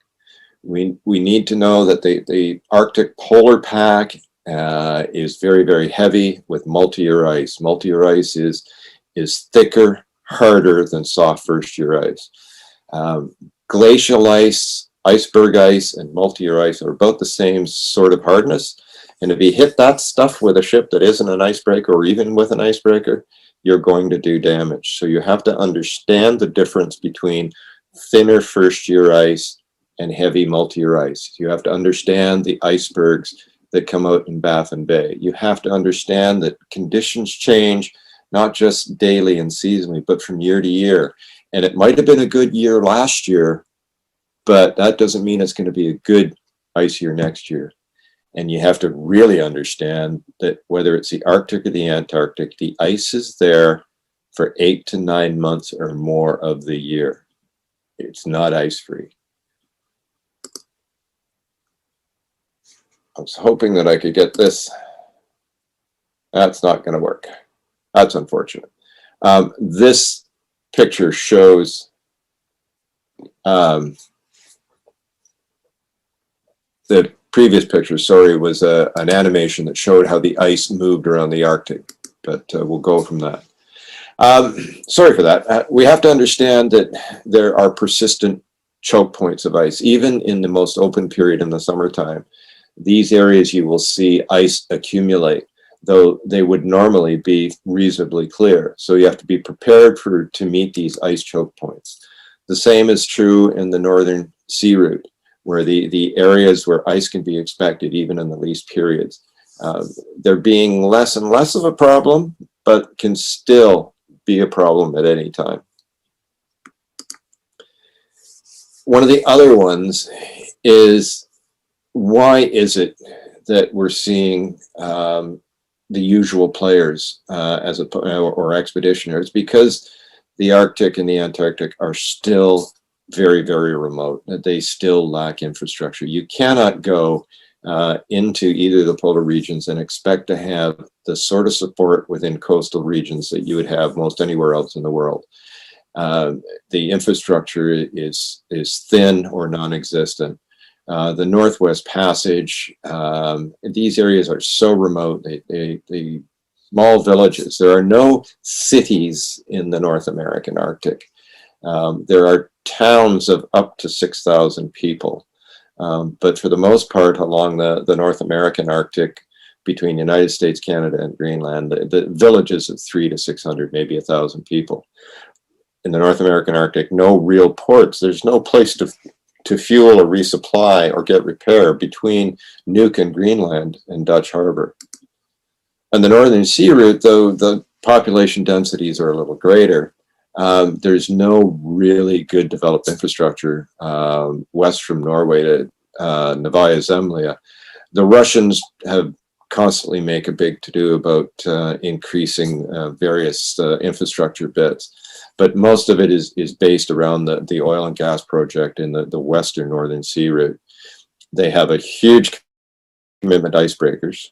We need to know that the Arctic polar pack is very, very heavy with multi-year ice. Multi-year ice is thicker, harder than soft first-year ice. Glacial ice, iceberg ice, and multi-year ice are about the same sort of hardness. And if you hit that stuff with a ship that isn't an icebreaker, or even with an icebreaker, you're going to do damage. So you have to understand the difference between thinner first-year ice and heavy multi-year ice. You have to understand the icebergs that come out in Baffin Bay. You have to understand that conditions change, not just daily and seasonally, but from year to year. And it might have been a good year last year, but that doesn't mean it's going to be a good ice year next year. And you have to really understand that whether it's the Arctic or the Antarctic, the ice is there for 8 to 9 months or more of the year. It's not ice-free. I was hoping that I could get this. That's not going to work. That's unfortunate. This picture shows the previous picture, sorry, was an animation that showed how the ice moved around the Arctic, but we'll go from that. Sorry for that. We have to understand that there are persistent choke points of ice, even in the most open period in the summertime. These areas you will see ice accumulate, though they would normally be reasonably clear. So you have to be prepared to meet these ice choke points. The same is true in the northern sea route, where the areas where ice can be expected even in the least periods. They're being less and less of a problem, but can still be a problem at any time. One of the other ones is, why is it that we're seeing the usual players or expeditioners? Because the Arctic and the Antarctic are still very, very remote. They still lack infrastructure. You cannot go into either of the polar regions and expect to have the sort of support within coastal regions that you would have most anywhere else in the world. The infrastructure is thin or non-existent. The Northwest Passage, these areas are so remote. They small villages. There are no cities in the North American Arctic. There are towns of up to 6,000 people. But for the most part, along the North American Arctic, between the United States, Canada, and Greenland, the villages of 300 to 600, maybe 1,000 people. In the North American Arctic, no real ports. There's no place to fuel or resupply or get repair between Nuuk and Greenland and Dutch Harbor. On the Northern Sea route, though, the population densities are a little greater. There's no really good developed infrastructure west from Norway to Novaya Zemlya. The Russians have constantly make a big to-do about increasing various infrastructure bits, but most of it is based around the oil and gas project in the western Northern Sea route. They have a huge commitment to icebreakers,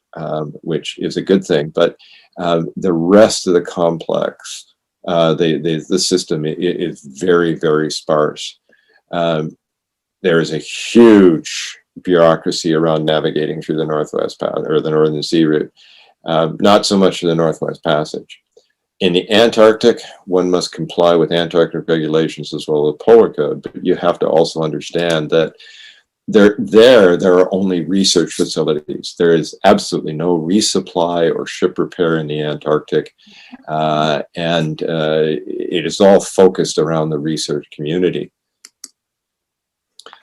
which is a good thing, but the rest of the complex, the system is very, very sparse. There is a huge bureaucracy around navigating through the Northwest Passage or the Northern Sea route, not so much for the Northwest Passage. In the Antarctic, one must comply with Antarctic regulations as well as the Polar Code, but you have to also understand that there are only research facilities. There is absolutely no resupply or ship repair in the Antarctic, and it is all focused around the research community.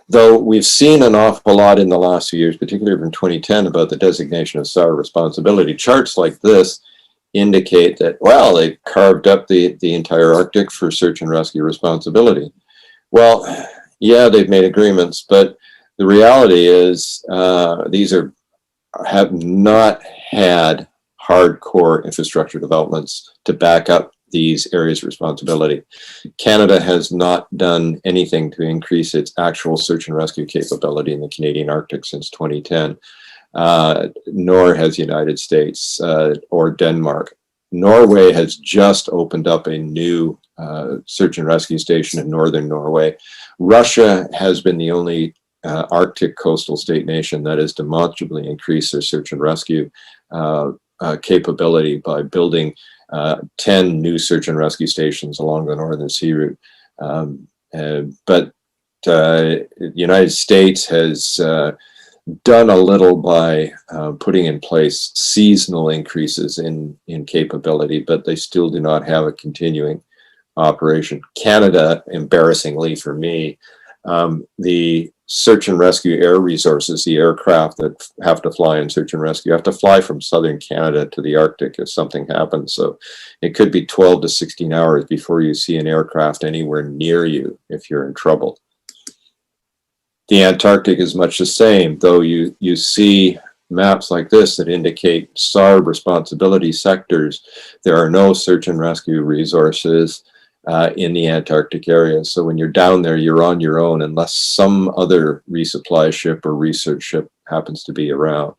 Though we've seen an awful lot in the last few years, particularly from 2010, about the designation of SAR responsibility. Charts like this indicate that, well, they've carved up the entire Arctic for search and rescue responsibility. Well, yeah, they've made agreements, but the reality is these have not had hardcore infrastructure developments to back up these areas of responsibility. Canada has not done anything to increase its actual search and rescue capability in the Canadian Arctic since 2010, nor has the United States or Denmark. Norway has just opened up a new search and rescue station in northern Norway. Russia has been the only Arctic coastal state nation that has demonstrably increased their search and rescue capability by building 10 new search and rescue stations along the Northern Sea route. But the United States has done a little by putting in place seasonal increases in capability, but they still do not have a continuing operation. Canada, embarrassingly for me, the search and rescue air resources, the aircraft that have to fly in search and rescue, have to fly from southern Canada to the Arctic if something happens. So it could be 12 to 16 hours before you see an aircraft anywhere near you if you're in trouble. The Antarctic is much the same, though you see maps like this that indicate SAR responsibility sectors. There are no search and rescue resources in the Antarctic area. So when you're down there, you're on your own unless some other resupply ship or research ship happens to be around.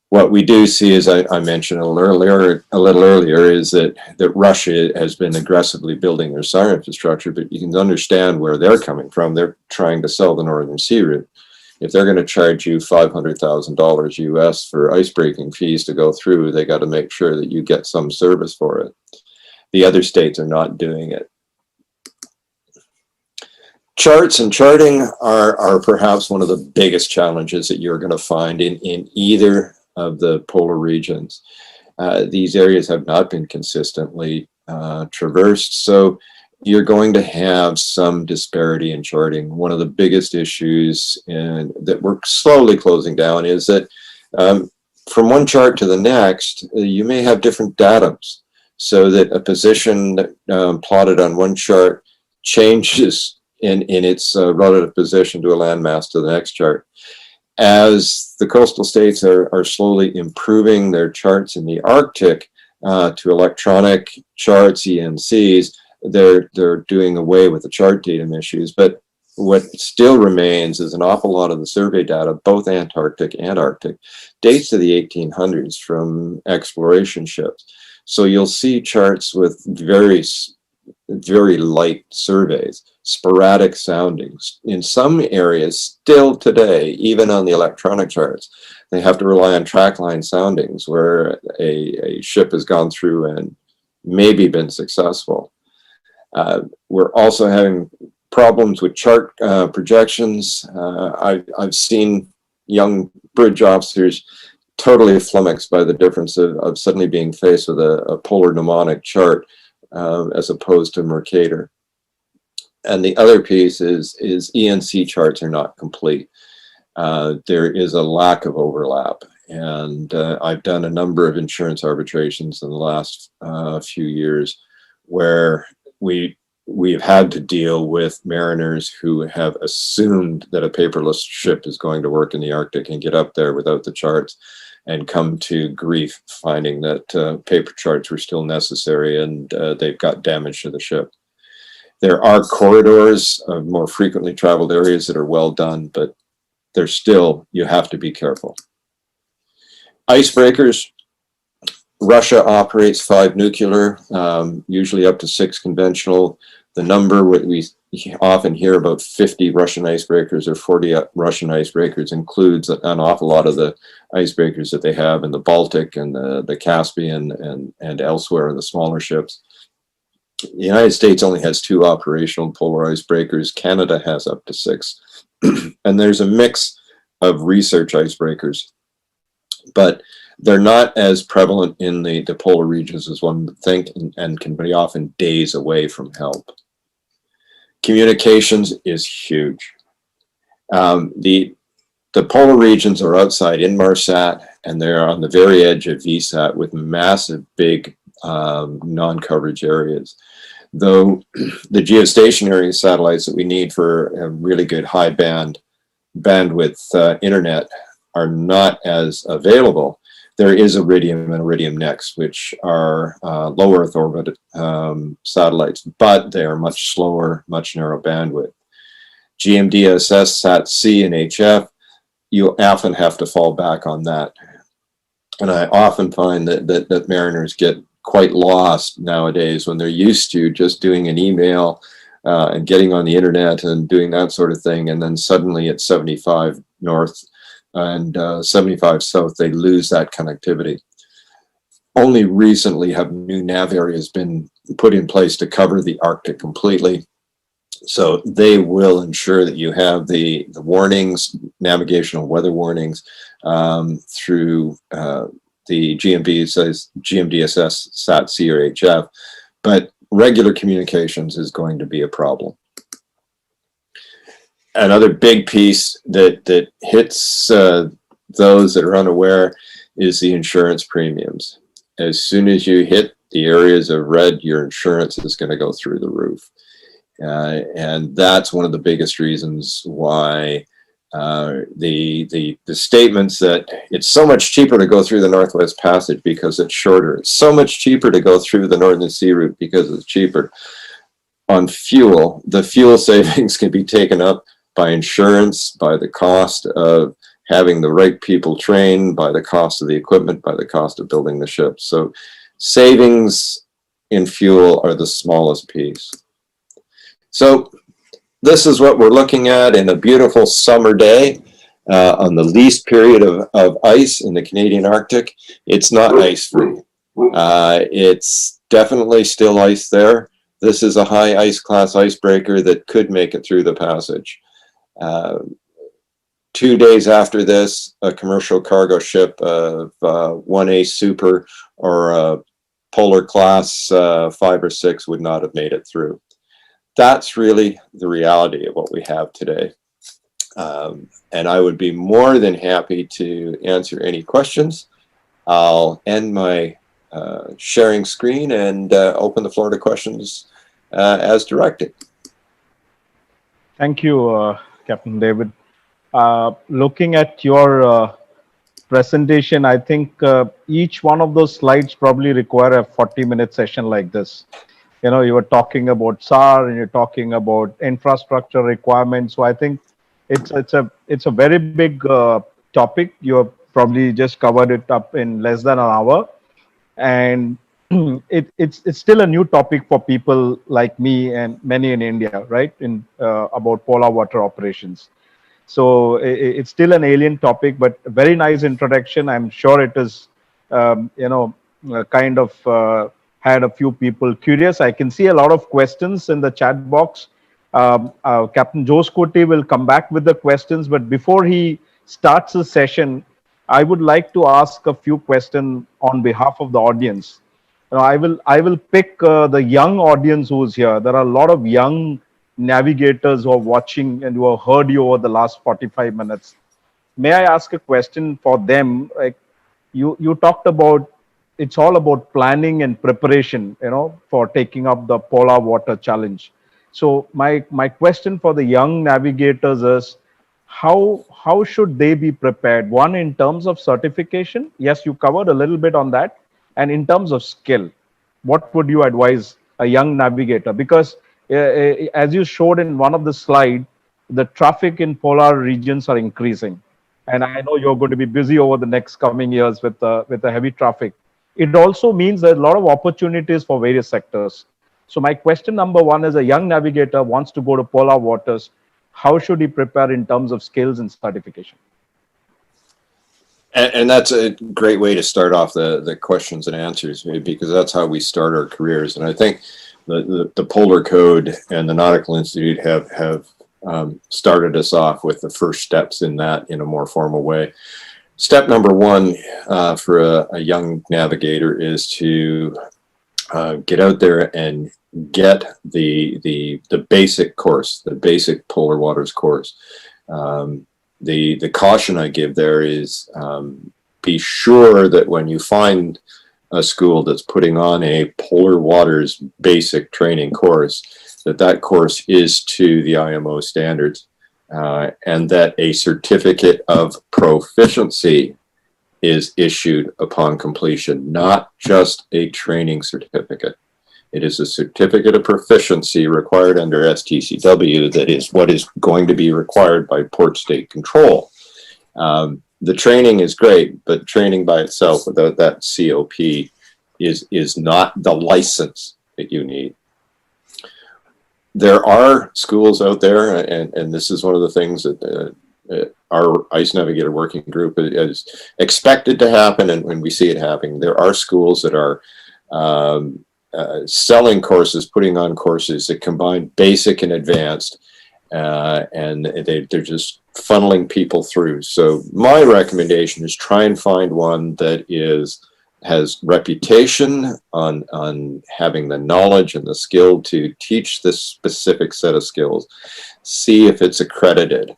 What we do see, as I mentioned a little earlier, is that Russia has been aggressively building their SAR infrastructure, but you can understand where they're coming from. They're trying to sell the Northern Sea route. If they're going to charge you $500,000 US for icebreaking fees to go through, they got to make sure that you get some service for it. The other states are not doing it. Charts and charting are perhaps one of the biggest challenges that you're going to find in either of the polar regions. These areas have not been consistently traversed, so you're going to have some disparity in charting. One of the biggest issues that we're slowly closing down is that from one chart to the next, you may have different datums, so that a position plotted on one chart changes in its relative position to a landmass to the next chart. As the coastal states are slowly improving their charts in the Arctic to electronic charts, ENCs, they're doing away with the chart datum issues. But what still remains is an awful lot of the survey data, both Antarctic and Arctic, dates to the 1800s from exploration ships. So you'll see charts with very light surveys, sporadic soundings. In some areas, still today, even on the electronic charts, they have to rely on trackline soundings where a ship has gone through and maybe been successful. We're also having problems with chart projections. I've seen young bridge officers totally flummoxed by the difference of suddenly being faced with a polar mnemonic chart as opposed to Mercator. And the other piece is ENC charts are not complete. There is a lack of overlap. And I've done a number of insurance arbitrations in the last few years where we've had to deal with mariners who have assumed that a paperless ship is going to work in the Arctic and get up there without the charts, and come to grief finding that paper charts were still necessary, and they've got damage to the ship. There are corridors of more frequently traveled areas that are well done, but there's still, you have to be careful. Icebreakers. Russia operates 5 nuclear, usually up to 6 conventional. The number we often hear about 50 Russian icebreakers or 40 Russian icebreakers includes an awful lot of the icebreakers that they have in the Baltic and the Caspian and elsewhere in the smaller ships. The United States only has 2 operational polar icebreakers. Canada has up to 6. And there's a mix of research icebreakers, but they're not as prevalent in the polar regions as one would think, and can be often days away from help. Communications is huge. The polar regions are outside Inmarsat, and they're on the very edge of VSAT with massive, big non-coverage areas. Though the geostationary satellites that we need for a really good high bandwidth internet are not as available, there is Iridium and Iridium NEXT, which are low Earth orbit satellites, but they are much slower, much narrow bandwidth. GMDSS, SAT-C, and HF, you often have to fall back on that. And I often find that mariners get quite lost nowadays when they're used to just doing an email and getting on the internet and doing that sort of thing, and then suddenly at 75 north and 75 south, they lose that connectivity. Only recently have new nav areas been put in place to cover the Arctic completely. So they will ensure that you have the warnings, navigational weather warnings through the GMDSS, SAT-C, or HF, but regular communications is going to be a problem. Another big piece that hits those that are unaware is the insurance premiums. As soon as you hit the areas of red, your insurance is going to go through the roof. And that's one of the biggest reasons why the statements that it's so much cheaper to go through the Northwest Passage because it's shorter. It's so much cheaper to go through the Northern Sea Route because it's cheaper. On fuel, the fuel savings can be taken up by insurance, by the cost of having the right people trained, by the cost of the equipment, by the cost of building the ship. So savings in fuel are the smallest piece. So this is what we're looking at in a beautiful summer day on the least period of ice in the Canadian Arctic. It's not ice-free. It's definitely still ice there. This is a high ice class icebreaker that could make it through the passage. 2 days after this, a commercial cargo ship of 1A Super or a polar class 5 or 6 would not have made it through. That's really the reality of what we have today. And I would be more than happy to answer any questions I'll end my sharing screen and open the floor to questions as directed.
Thank you, Captain David. Looking at your presentation, I think each one of those slides probably require a 40-minute session like this. You know, you were talking about SAR and you're talking about infrastructure requirements. So I think it's a very big topic. You have probably just covered it up in less than an hour, and it's still a new topic for people like me and many in India, right? In about polar water operations. So it's still an alien topic, but a very nice introduction. I'm sure it is, kind of had a few people curious. I can see a lot of questions in the chat box. Captain Joe Scotty will come back with the questions, but before he starts the session, I would like to ask a few questions on behalf of the audience. I will pick the young audience who's here. There are a lot of young navigators who are watching and who have heard you over the last 45 minutes. May I ask a question for them? Like you talked about, it's all about planning and preparation, for taking up the polar water challenge. So my question for the young navigators is, how should they be prepared? One, in terms of certification, yes, you covered a little bit on that, and in terms of skill, what would you advise a young navigator? Because as you showed in one of the slide, the traffic in polar regions are increasing, and I know you're going to be busy over the next coming years with the heavy traffic. It also means there's a lot of opportunities for various sectors. So my question number one is, a young navigator wants to go to polar waters. How should he prepare in terms of skills and certification?
And that's a great way to start off the questions and answers, because that's how we start our careers. And I think the Polar Code and the Nautical Institute have started us off with the first steps in that in a more formal way. Step number one for a young navigator is to get out there and get the basic course, the basic polar waters course. The caution I give there is be sure that when you find a school that's putting on a polar waters basic training course, that course is to the IMO standards, and that a certificate of proficiency is issued upon completion, not just a training certificate. It is a certificate of proficiency required under STCW that is what is going to be required by port state control. The training is great, but training by itself without that COP is not the license that you need. There are schools out there, and this is one of the things that our Ice Navigator Working Group is expected to happen, and when we see it happening, there are schools that are selling courses, putting on courses that combine basic and advanced, and they're just funneling people through. So my recommendation is try and find one that has reputation on having the knowledge and the skill to teach this specific set of skills. See if it's accredited.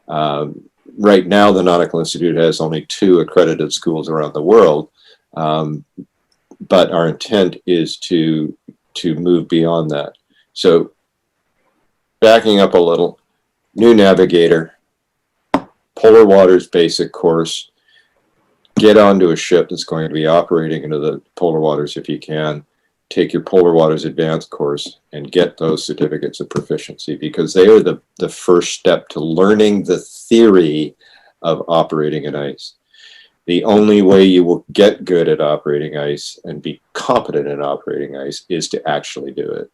Right now, the Nautical Institute has only 2 accredited schools around the world, but our intent is to move beyond that. So backing up a little, new navigator, polar waters basic course, get onto a ship that's going to be operating into the polar waters if you can. Take your polar waters advanced course and get those certificates of proficiency, because they are the first step to learning the theory of operating in ice. The only way you will get good at operating ice and be competent in operating ice is to actually do it.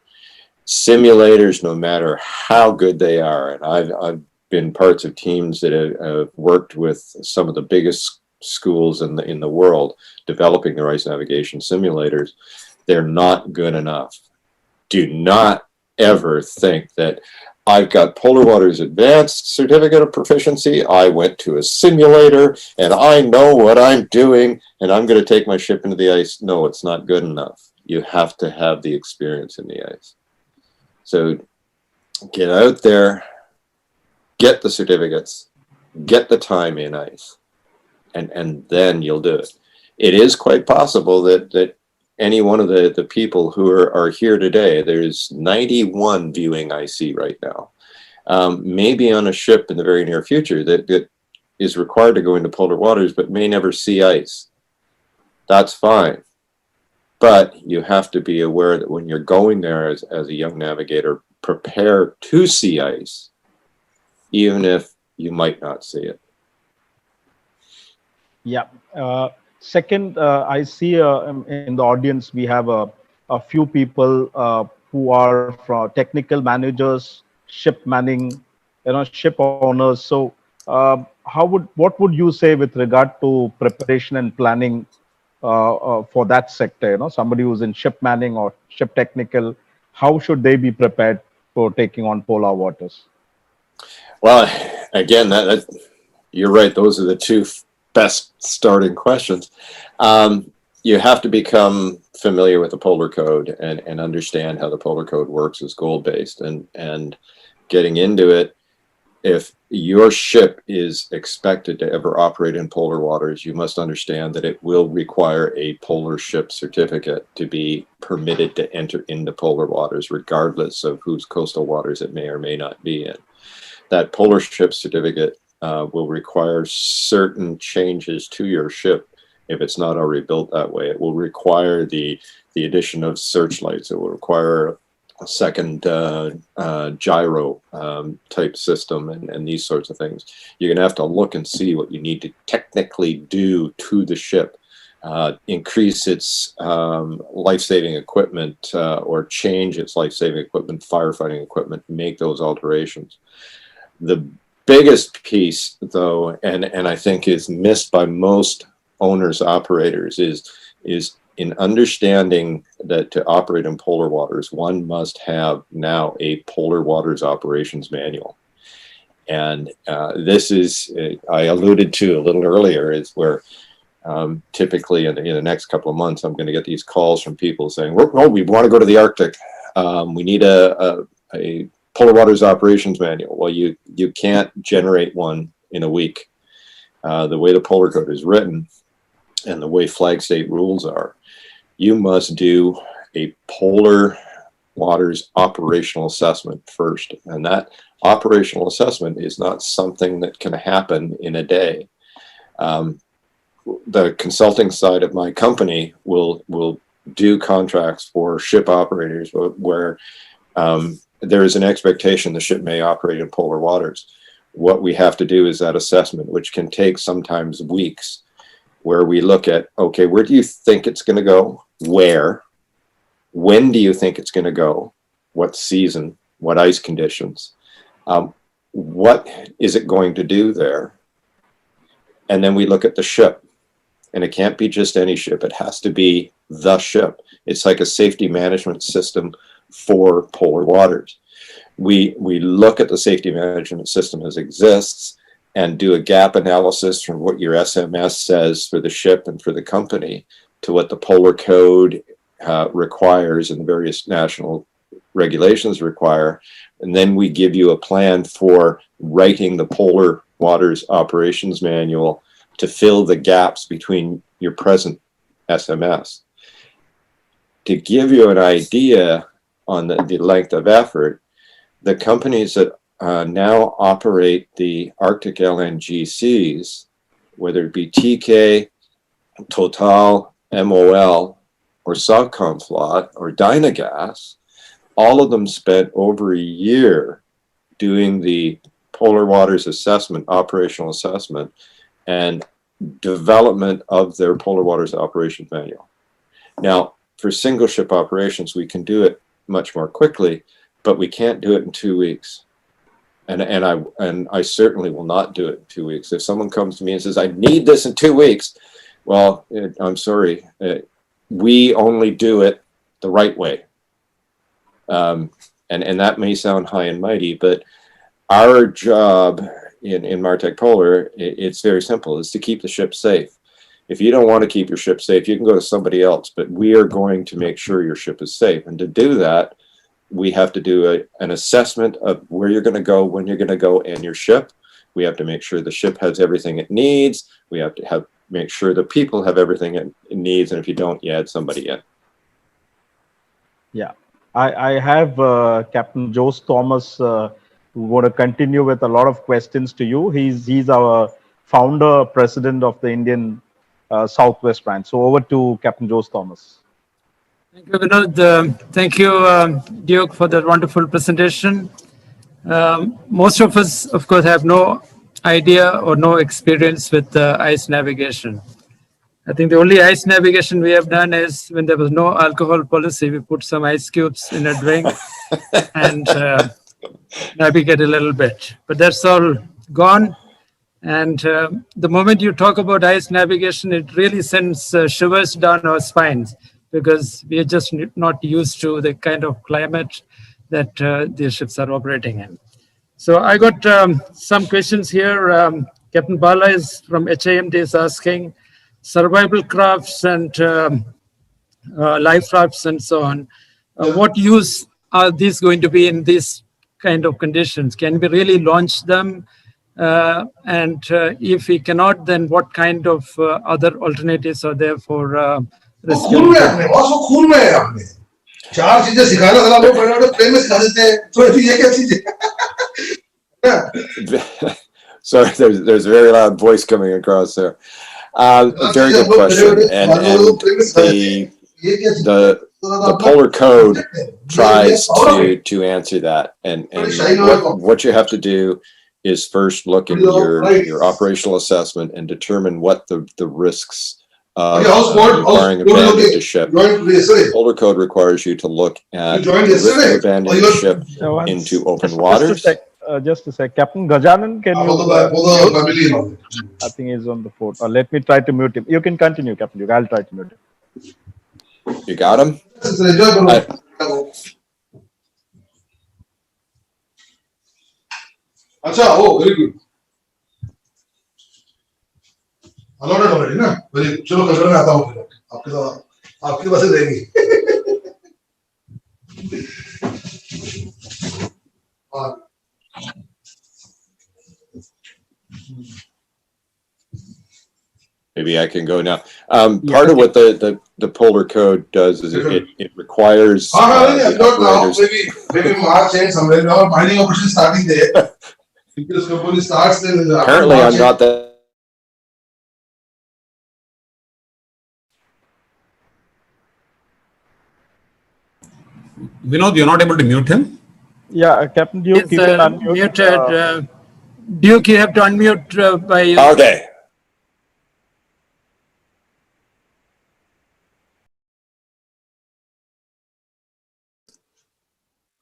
Simulators, no matter how good they are, and I've been parts of teams that have worked with some of the biggest schools in the world developing their ice navigation simulators, they're not good enough. Do not ever think that I've got Polar Waters Advanced Certificate of Proficiency, I went to a simulator, and I know what I'm doing, and I'm going to take my ship into the ice. No, it's not good enough. You have to have the experience in the ice. So get out there, get the certificates, get the time in ice, and then you'll do it. it is quite possible that any one of the people who are here today, there's 91 viewing I see right now, maybe on a ship in the very near future that is required to go into polar waters but may never see ice. That's fine. But you have to be aware that when you're going there as a young navigator, prepare to see ice, even if you might not see it.
Yeah. Second, I see in the audience we have a few people who are from technical managers, ship manning, ship owners. So, what would you say with regard to preparation and planning for that sector? Somebody who's in ship manning or ship technical, how should they be prepared for taking on polar waters?
Well, again, that you're right. Those are the two best starting questions. You have to become familiar with the polar code and understand how the polar code works as goal-based, and getting into it. If your ship is expected to ever operate in polar waters, you must understand that it will require a polar ship certificate to be permitted to enter into polar waters, regardless of whose coastal waters it may or may not be in. That polar ship certificate will require certain changes to your ship if it's not already built that way. It will require the addition of searchlights. It will require a second gyro type system and these sorts of things. You're going to have to look and see what you need to technically do to the ship. Increase its life-saving equipment or change its life-saving equipment, firefighting equipment, make those alterations. The biggest piece, though, and I think is missed by most owners, operators, is in understanding that to operate in polar waters, one must have now a polar waters operations manual. And this is, I alluded to a little earlier, is where typically in the next couple of months, I'm going to get these calls from people saying, well, we want to go to the Arctic. We need a polar waters operations manual. Well, you can't generate one in a week. The way the polar code is written and the way flag state rules are, you must do a polar waters operational assessment first. And that operational assessment is not something that can happen in a day. The consulting side of my company will do contracts for ship operators where there is an expectation the ship may operate in polar waters. What we have to do is that assessment, which can take sometimes weeks, where we look at, okay, where do you think it's going to go? Where? When do you think it's going to go? What season? What ice conditions? What is it going to do there? And then we look at the ship. And it can't be just any ship. It has to be the ship. It's like a safety management system for polar waters. We look at the safety management system as exists and do a gap analysis from what your SMS says for the ship and for the company to what the polar code requires and the various national regulations require. And then we give you a plan for writing the polar waters operations manual to fill the gaps between your present SMS. To give you an idea on the length of effort, the companies that now operate the Arctic LNGCs, whether it be TK, Total, MOL, or Sovcomflot, or Dynagas, all of them spent over a year doing the polar waters assessment, operational assessment, and development of their polar waters operations manual. Now, for single ship operations, we can do it much more quickly, but we can't do it in 2 weeks. And I certainly will not do it in 2 weeks. If someone comes to me and says, I need this in 2 weeks, well, I'm sorry. We only do it the right way. And that may sound high and mighty, but our job in Martech Polar, it's very simple. It's to keep the ship safe. If you don't want to keep your ship safe, you can go to somebody else, but we are going to make sure your ship is safe. And to do that, we have to do an assessment of where you're going to go, when you're going to go, and your ship. We have to make sure the ship has everything it needs. We have to have make sure the people have everything it needs, and if you don't, you add somebody in.
Yeah, I have Captain Jose Thomas who going to continue with a lot of questions to you. He's our founder, president of the Indian Southwest branch. So over to Captain Jose Thomas.
Thank you, Vinod. Thank you, Duke, for that wonderful presentation. Most of us, of course, have no idea or no experience with ice navigation. I think the only ice navigation we have done is when there was no alcohol policy, we put some ice cubes in a drink and navigate a little bit. But that's all gone. And the moment you talk about ice navigation, it really sends shivers down our spines because we are just not used to the kind of climate that these ships are operating in. So I got some questions here. Captain Bala is from HIMD is asking, survival crafts and life rafts and so on, what use are these going to be in these kind of conditions? Can we really launch them? And if we cannot, then what kind of other alternatives are there for rescue?
चार चीजें सिखाना था वो बड़े-बड़े plane में सिखा देते हैं तो ये क्या चीज है
Sorry, there's a very loud voice coming across there. Very good question, and the Polar Code tries to answer that, and what you have to do is first look at your operational assessment and determine what the risks requiring abandoning the ship. Polar Code requires you to look at the risk of abandoning the ship into open waters.
Just a sec. Captain Gajanan, can you? I think he's on the phone. Let me try to mute him. You can continue, Captain Duke. I'll try to mute him.
You got him?
अच्छा ओ very good allotted already ना very good चलो कल मैं आता हूँ फिर आपके पास रहेगी
Maybe I can go now. Part of what the Polar Code does is it requires operators.
Maybe March end somewhere. Now mining operation starting there. Because company starts then.
Apparently, I'm not that.
Vinod, you're not able to mute him?
Yeah, Captain Duke, you can unmute.
Muted. Duke, you have to unmute by you.
Okay.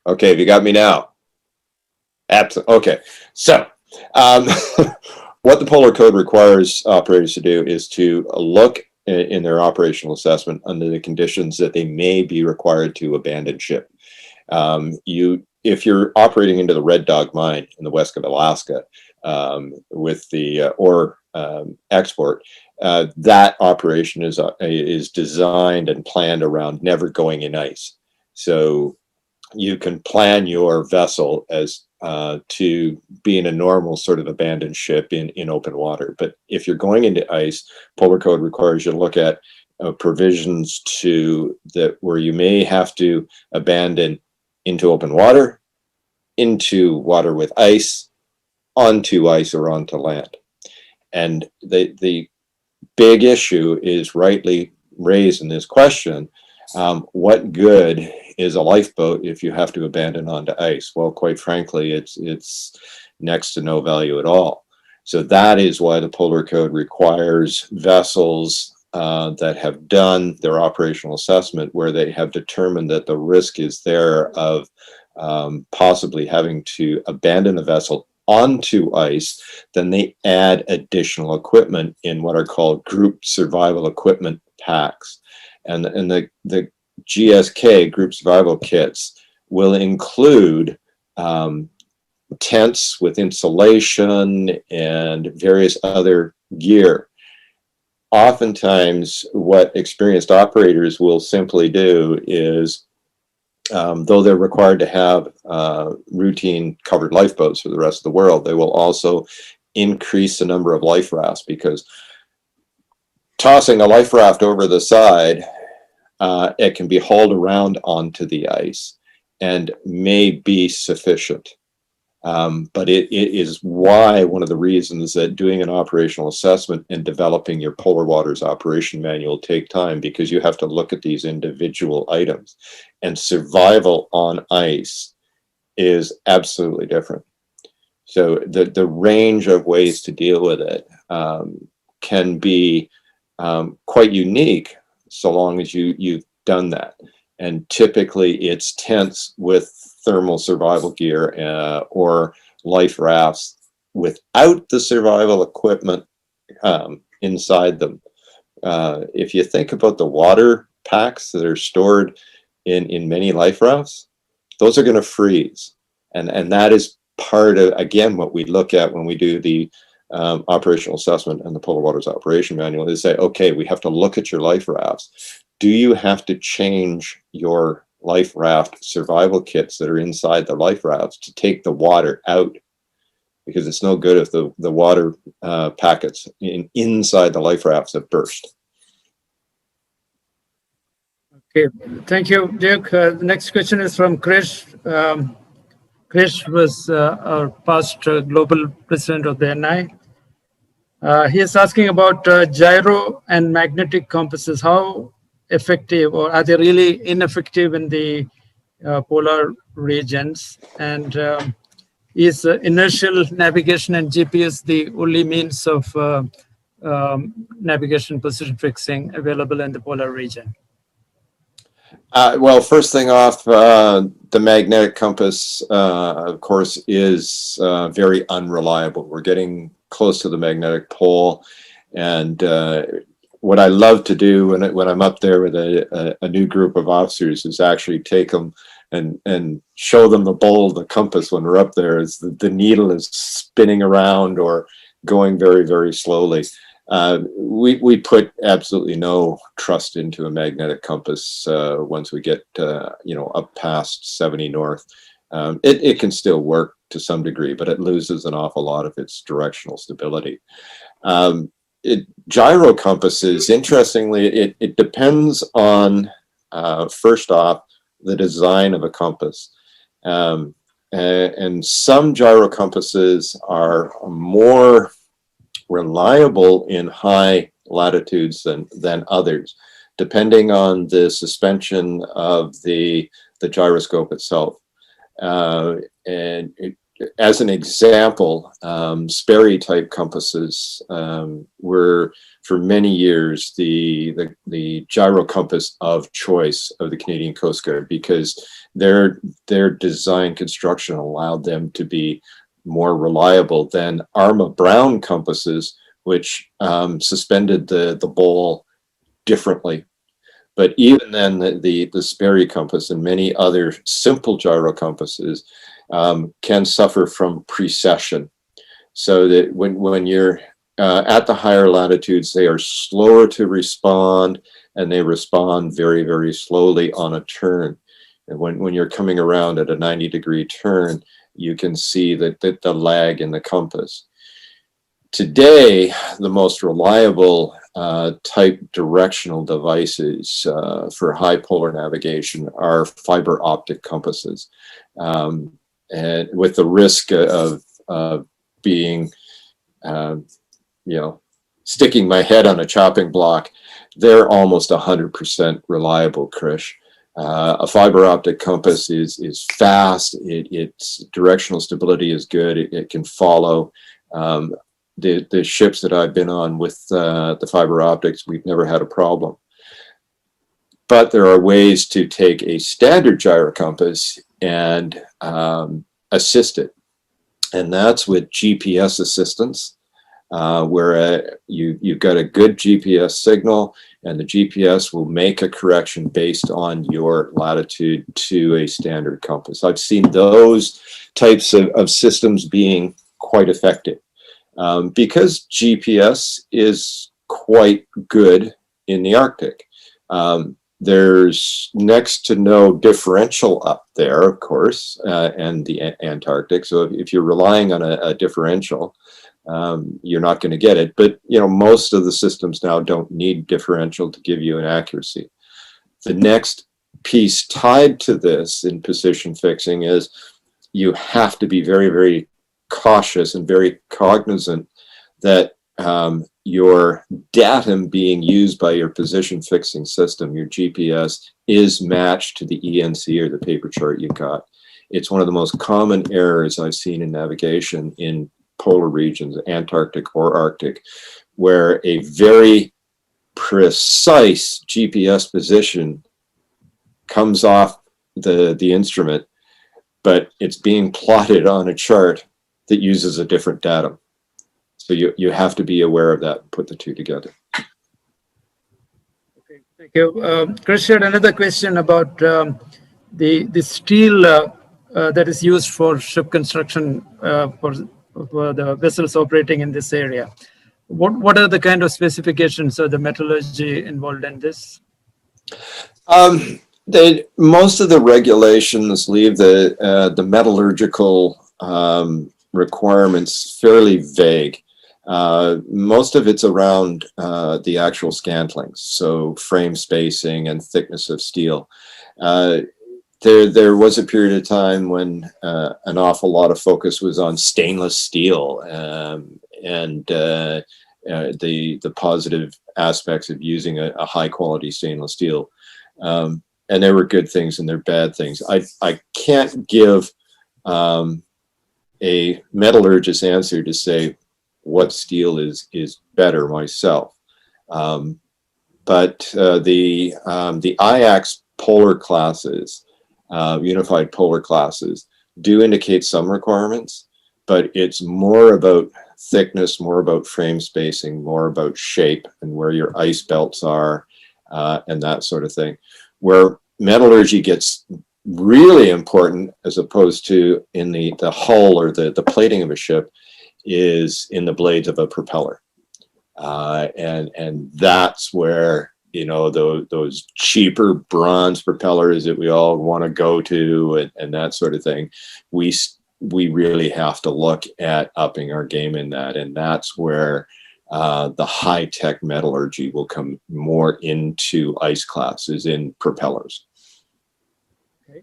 Okay, have you got me now? Absolutely. Okay, so what the Polar Code requires operators to do is to look in their operational assessment under the conditions that they may be required to abandon ship. If you're operating into the Red Dog mine in the west of Alaska with the ore export, that operation is designed and planned around never going in ice. So you can plan your vessel as to be in a normal sort of abandoned ship in open water. But if you're going into ice, Polar Code requires you to look at provisions to that where you may have to abandon into open water, into water with ice, onto ice or onto land. And the big issue is rightly raised in this question. What good is a lifeboat if you have to abandon onto ice? Well, quite frankly, it's next to no value at all. So that is why the Polar Code requires vessels that have done their operational assessment where they have determined that the risk is there of possibly having to abandon a vessel onto ice. Then they add additional equipment in what are called group survival equipment packs. And the GSK group survival kits will include tents with insulation and various other gear. Oftentimes, what experienced operators will simply do is, though they're required to have routine covered lifeboats for the rest of the world, they will also increase the number of life rafts because tossing a life raft over the side, it can be hauled around onto the ice and may be sufficient. But it is why one of the reasons that doing an operational assessment and developing your polar waters operation manual take time, because you have to look at these individual items, and survival on ice is absolutely different. So the range of ways to deal with it can be quite unique, so long as you've done that. And typically it's tents with thermal survival gear or life rafts without the survival equipment inside them. If you think about the water packs that are stored in many life rafts, those are going to freeze. And that is part of, again, what we look at when we do the operational assessment and the Polar Waters Operation Manual, is say, okay, we have to look at your life rafts. Do you have to change your life raft survival kits that are inside the life rafts to take the water out? Because it's no good if the water packets inside the life rafts have burst.
Okay, thank you, Duke. The next question is from Krish. Krish was our past global president of the NI. He is asking about gyro and magnetic compasses. How effective, or are they really ineffective in the polar regions? And is inertial navigation and GPS the only means of navigation position fixing available in the polar region?
Well, first thing off, the magnetic compass, of course, is very unreliable. We're getting close to the magnetic pole, and what I love to do when I'm up there with a new group of officers is actually take them and show them the bowl of the compass when we're up there. Is the needle is spinning around or going very, very slowly. We put absolutely no trust into a magnetic compass once we get up past 70 north. It can still work to some degree, but it loses an awful lot of its directional stability. Gyro compasses, interestingly, it depends on, first off, the design of a compass. And some gyro compasses are more reliable in high latitudes than others, depending on the suspension of the gyroscope itself. As an example, Sperry type compasses were for many years the gyro compass of choice of the Canadian Coast Guard, because their design construction allowed them to be more reliable than Arma Brown compasses, which suspended the bowl differently. But even then, the Sperry compass and many other simple gyro compasses can suffer from precession, so that when you're at the higher latitudes, they are slower to respond, and they respond very, very slowly on a turn. And when you're coming around at a 90-degree turn, you can see that the lag in the compass. Today, the most reliable type directional devices for high polar navigation are fiber optic compasses. And with the risk of being, sticking my head on a chopping block, they're almost 100% reliable, Krish. A fiber optic compass is fast. Its directional stability is good. It can follow. The ships that I've been on with the fiber optics, we've never had a problem. But there are ways to take a standard gyro compass and assist it. And that's with GPS assistance, where you've got a good GPS signal, and the GPS will make a correction based on your latitude to a standard compass. I've seen those types of systems being quite effective, because GPS is quite good in the Arctic. There's next to no differential up there, of course, and the Antarctic. So if you're relying on a differential, you're not going to get it. But, you know, most of the systems now don't need differential to give you an accuracy. The next piece tied to this in position fixing is you have to be very, very cautious and very cognizant that your datum being used by your position fixing system, your GPS, is matched to the ENC or the paper chart you got. It's one of the most common errors I've seen in navigation in polar regions, Antarctic or Arctic, where a very precise GPS position comes off the instrument, but it's being plotted on a chart that uses a different datum. So you have to be aware of that and put the two together.
Okay, thank you. Chris had another question about the steel that is used for ship construction for the vessels operating in this area. What are the kind of specifications or the metallurgy involved in this?
Most of the regulations leave the metallurgical requirements fairly vague. Most of it's around the actual scantlings, so frame spacing and thickness of steel. There was a period of time when an awful lot of focus was on stainless steel and the positive aspects of using a high quality stainless steel. And there were good things and there were bad things. I can't give a metallurgist's answer to say what steel is better myself. But the IAX polar classes, unified polar classes, do indicate some requirements, but it's more about thickness, more about frame spacing, more about shape and where your ice belts are and that sort of thing. Where metallurgy gets really important, as opposed to in the hull or the plating of a ship, is in the blades of a propeller. And that's where, you know, those cheaper bronze propellers that we all want to go to and that sort of thing, we really have to look at upping our game in that. And that's where the high-tech metallurgy will come more into ice classes in propellers.
Okay.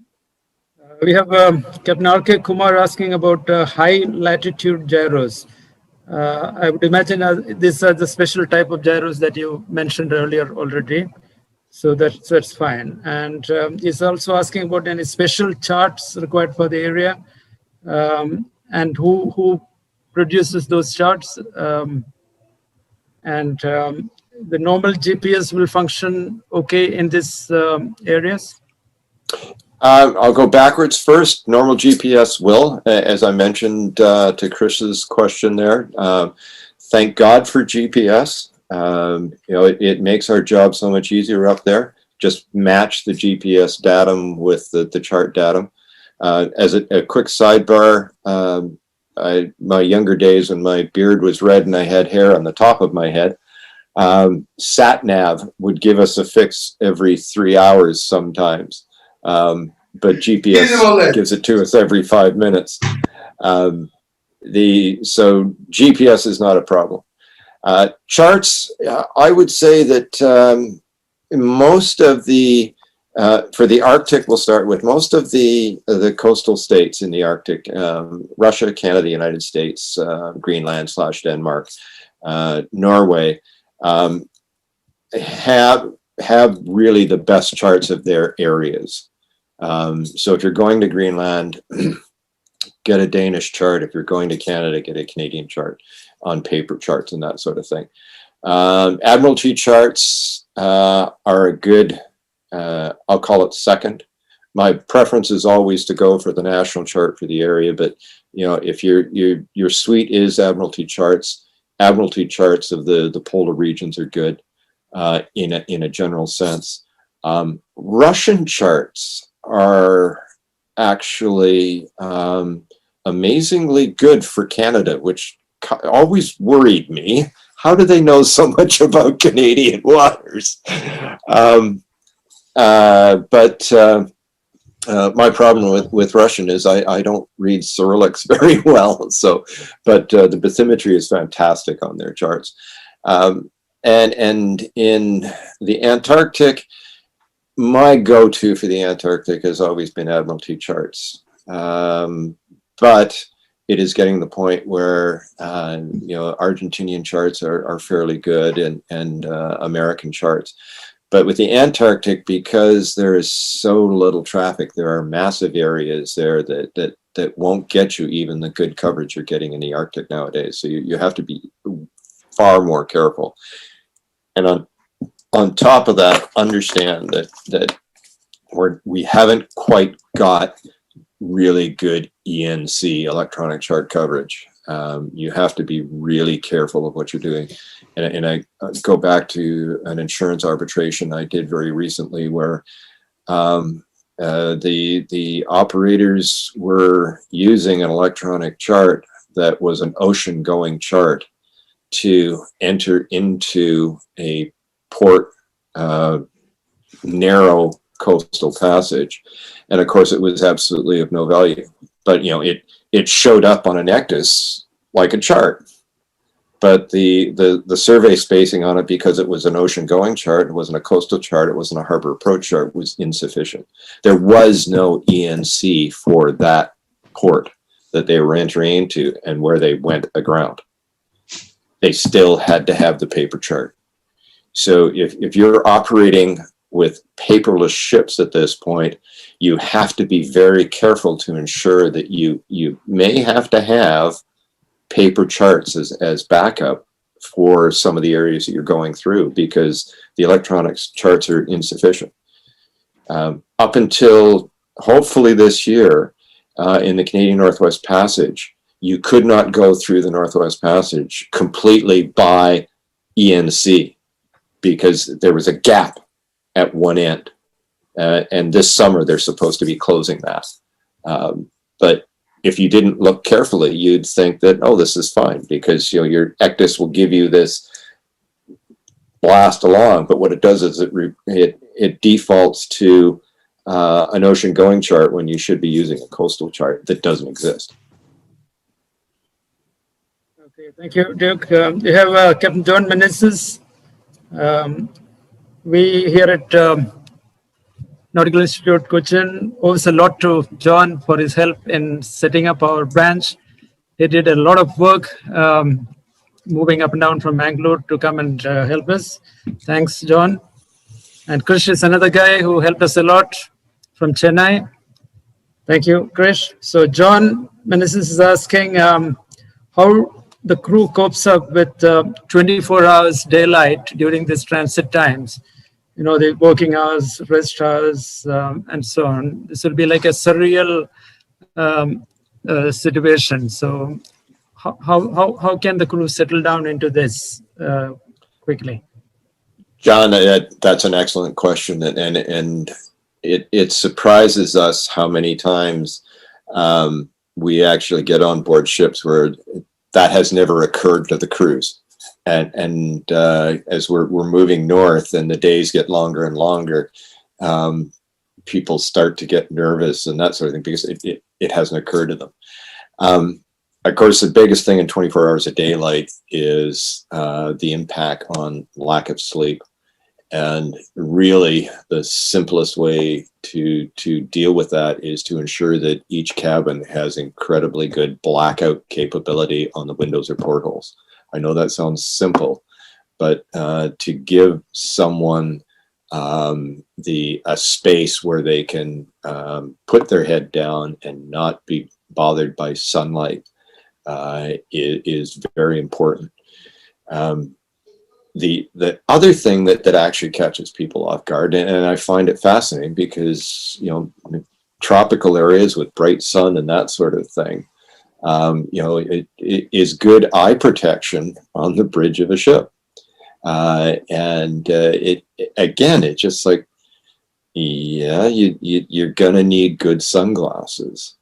We have Captain R.K. Kumar asking about high latitude gyros. I would imagine these are the special type of gyros that you mentioned earlier already. So that's fine. And he's also asking about any special charts required for the area and who produces those charts. And the normal GPS will function okay in these areas?
I'll go backwards first. Normal GPS will, as I mentioned to Chris's question there. Thank God for GPS. You know, it makes our job so much easier up there. Just match the GPS datum with the chart datum. As a quick sidebar, my younger days when my beard was red and I had hair on the top of my head, SatNav would give us a fix every 3 hours sometimes. But GPS gives it to us every 5 minutes. So GPS is not a problem. Charts, I would say that most of the, for the Arctic, we'll start with most of the coastal states in the Arctic, Russia, Canada, United States, Greenland / Denmark, Norway, have really the best charts of their areas. So if you're going to Greenland, get a Danish chart. If you're going to Canada, get a Canadian chart on paper charts and that sort of thing. Admiralty charts are a good, I'll call it second. My preference is always to go for the national chart for the area, but you know, if your suite is Admiralty charts of the polar regions are good in a general sense. Russian charts are actually amazingly good for Canada, which always worried me. How do they know so much about Canadian waters? But My problem with Russian is I don't read Cyrillics very well. So, but the bathymetry is fantastic on their charts. And in the Antarctic, my go-to for the Antarctic has always been Admiralty charts. But it is getting the point where Argentinian charts are fairly good, and American charts. But with the Antarctic, because there is so little traffic, there are massive areas there that won't get you even the good coverage you're getting in the Arctic nowadays. So you have to be far more careful. And on top of that, understand that we haven't quite got really good ENC, electronic chart coverage. You have to be really careful of what you're doing. And I go back to an insurance arbitration I did very recently where the operators were using an electronic chart that was an ocean going chart to enter into a port narrow coastal passage. And of course it was absolutely of no value, but it showed up on an ectus like a chart. But the survey spacing on it, because it was an ocean going chart, it wasn't a coastal chart, it wasn't a harbor approach chart, was insufficient. There was no ENC for that port that they were entering into and where they went aground. They still had to have the paper chart. So if you're operating with paperless ships at this point, you have to be very careful to ensure that you may have to have paper charts as backup for some of the areas that you're going through, because the electronics charts are insufficient. Up until hopefully this year, in the Canadian Northwest Passage, you could not go through the Northwest Passage completely by ENC because there was a gap at one end. And this summer, they're supposed to be closing that. But if you didn't look carefully, you'd think that, oh, this is fine because your ectus will give you this blast along. But what it does is it defaults to an ocean going chart when you should be using a coastal chart that doesn't exist.
Okay, thank you, Duke. You have Captain John Menezes. We here at Nautical Institute Cochin owes a lot to John for his help in setting up our branch. He did a lot of work moving up and down from Mangalore to come and help us. Thanks, John. And Krish is another guy who helped us a lot from Chennai. Thank you, Krish. So John Menezes is asking how the crew copes up with 24 hours daylight during these transit times. The working hours, rest hours, and so on. This will be like a surreal situation. So how can the crew settle down into this quickly?
John, that's an excellent question. And it surprises us how many times we actually get on board ships where that has never occurred to the crews. And as we're moving north and the days get longer and longer, people start to get nervous and that sort of thing because it hasn't occurred to them. Of course, the biggest thing in 24 hours of daylight is the impact on lack of sleep. And really, the simplest way to deal with that is to ensure that each cabin has incredibly good blackout capability on the windows or portholes. I know that sounds simple, but to give someone a space where they can put their head down and not be bothered by sunlight is very important. The other thing that actually catches people off guard, and I find it fascinating because tropical areas with bright sun and that sort of thing, it is good eye protection on the bridge of a ship. It's just like, yeah, you're gonna need good sunglasses,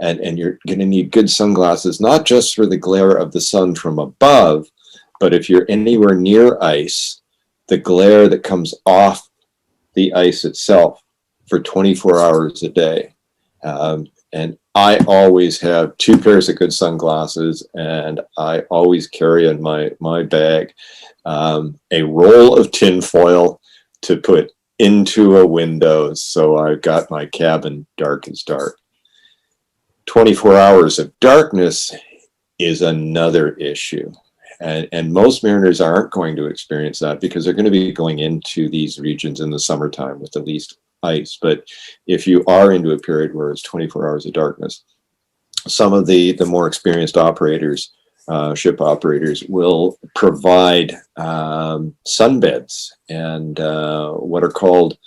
and you're gonna need good sunglasses not just for the glare of the sun from above, but if you're anywhere near ice, the glare that comes off the ice itself for 24 hours a day. And I always have 2 pairs of good sunglasses, and I always carry in my bag a roll of tin foil to put into a window, so I've got my cabin dark as dark. 24 hours of darkness is another issue. And most mariners aren't going to experience that because they're going to be going into these regions in the summertime with the least ice. But if you are into a period where it's 24 hours of darkness, some of the more experienced operators, ship operators, will provide sunbeds and what are called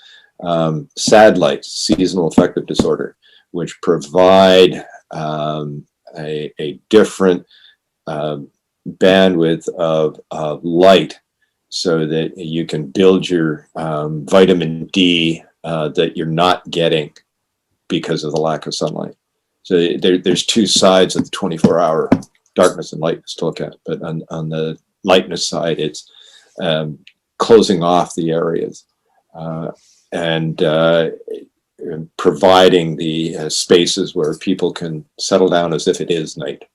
SAD lights, seasonal affective disorder, which provide a different bandwidth of light so that you can build your vitamin D that you're not getting because of the lack of sunlight. So there's 2 sides of the 24-hour darkness and lightness to look at. But on the lightness side, it's closing off the areas and providing the spaces where people can settle down as if it is night.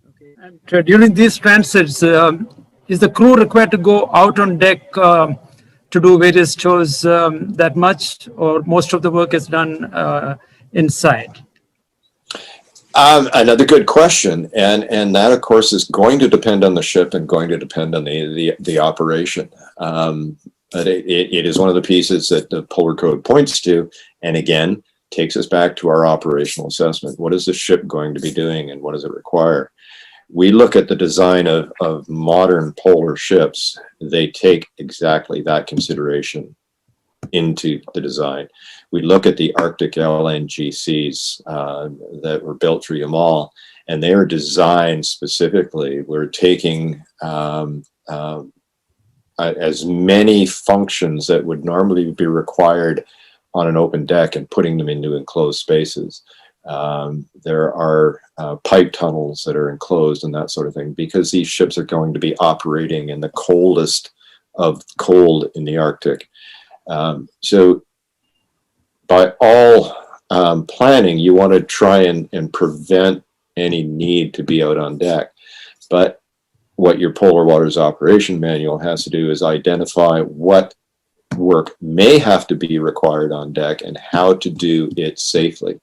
Okay. And during these transits, is the crew required to go out on deck to do various chores that much, or most of the work is done inside?
Another good question, and that of course is going to depend on the ship and going to depend on the operation. But it is one of the pieces that the Polar Code points to, and again takes us back to our operational assessment. What is the ship going to be doing, and what does it require? We look at the design of modern polar ships. They take exactly that consideration into the design. We look at the Arctic LNGCs that were built for Yamal, and they are designed specifically. We're taking as many functions that would normally be required on an open deck and putting them into enclosed spaces. There are pipe tunnels that are enclosed and that sort of thing, because these ships are going to be operating in the coldest of cold in the Arctic. So by all planning, you want to try and prevent any need to be out on deck. But what your Polar Waters Operation Manual has to do is identify what work may have to be required on deck and how to do it safely.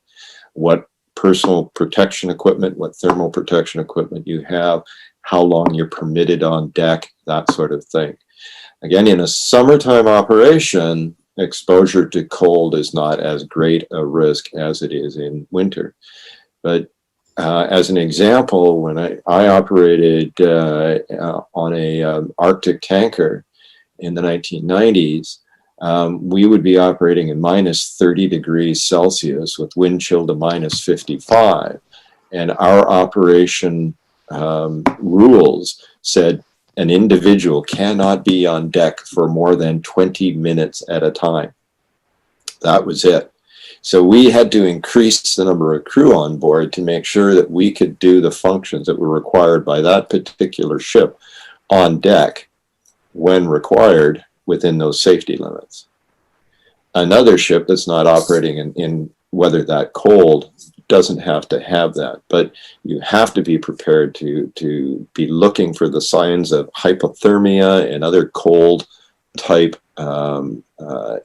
What personal protection equipment, what thermal protection equipment you have, how long you're permitted on deck, that sort of thing. Again, in a summertime operation, exposure to cold is not as great a risk as it is in winter. But as an example, when I operated on a Arctic tanker in the 1990s, we would be operating in minus 30 degrees Celsius with wind chill to minus 55. And our operation rules said an individual cannot be on deck for more than 20 minutes at a time. That was it. So we had to increase the number of crew on board to make sure that we could do the functions that were required by that particular ship on deck when required within those safety limits. Another ship that's not operating in weather that cold doesn't have to have that, but you have to be prepared to be looking for the signs of hypothermia and other cold type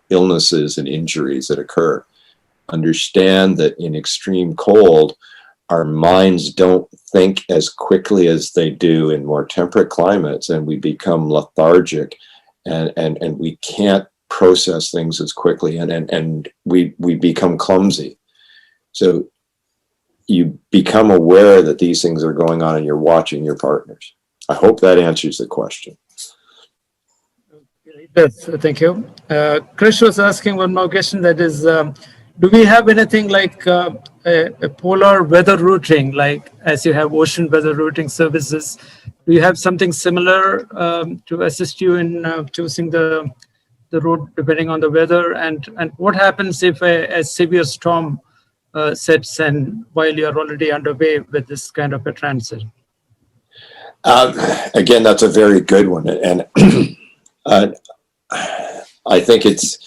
illnesses and injuries that occur. Understand that in extreme cold, our minds don't think as quickly as they do in more temperate climates, and we become lethargic and we can't process things as quickly, and we become clumsy. So you become aware that these things are going on and you're watching your partners. I hope that answers the question.
Yes, thank you. Krish was asking one more question, that is, do we have anything like a polar weather routing, like as you have ocean weather routing services? Do you have something similar to assist you in choosing the route depending on the weather? And what happens if a severe storm sets in while you're already underway with this kind of a transit?
Again, that's a very good one. And I think it's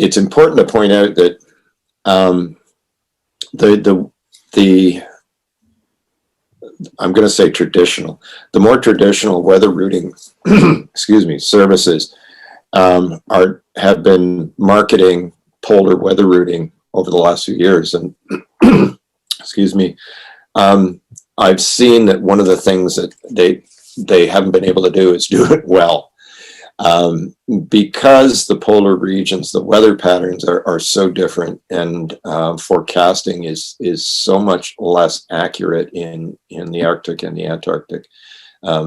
it's important to point out that the I'm going to say traditional, the more traditional weather routing, excuse me, services have been marketing polar weather routing over the last few years, and excuse me, I've seen that one of the things that they haven't been able to do is do it well. Because the polar regions, the weather patterns are so different, and forecasting is so much less accurate in the Arctic and the Antarctic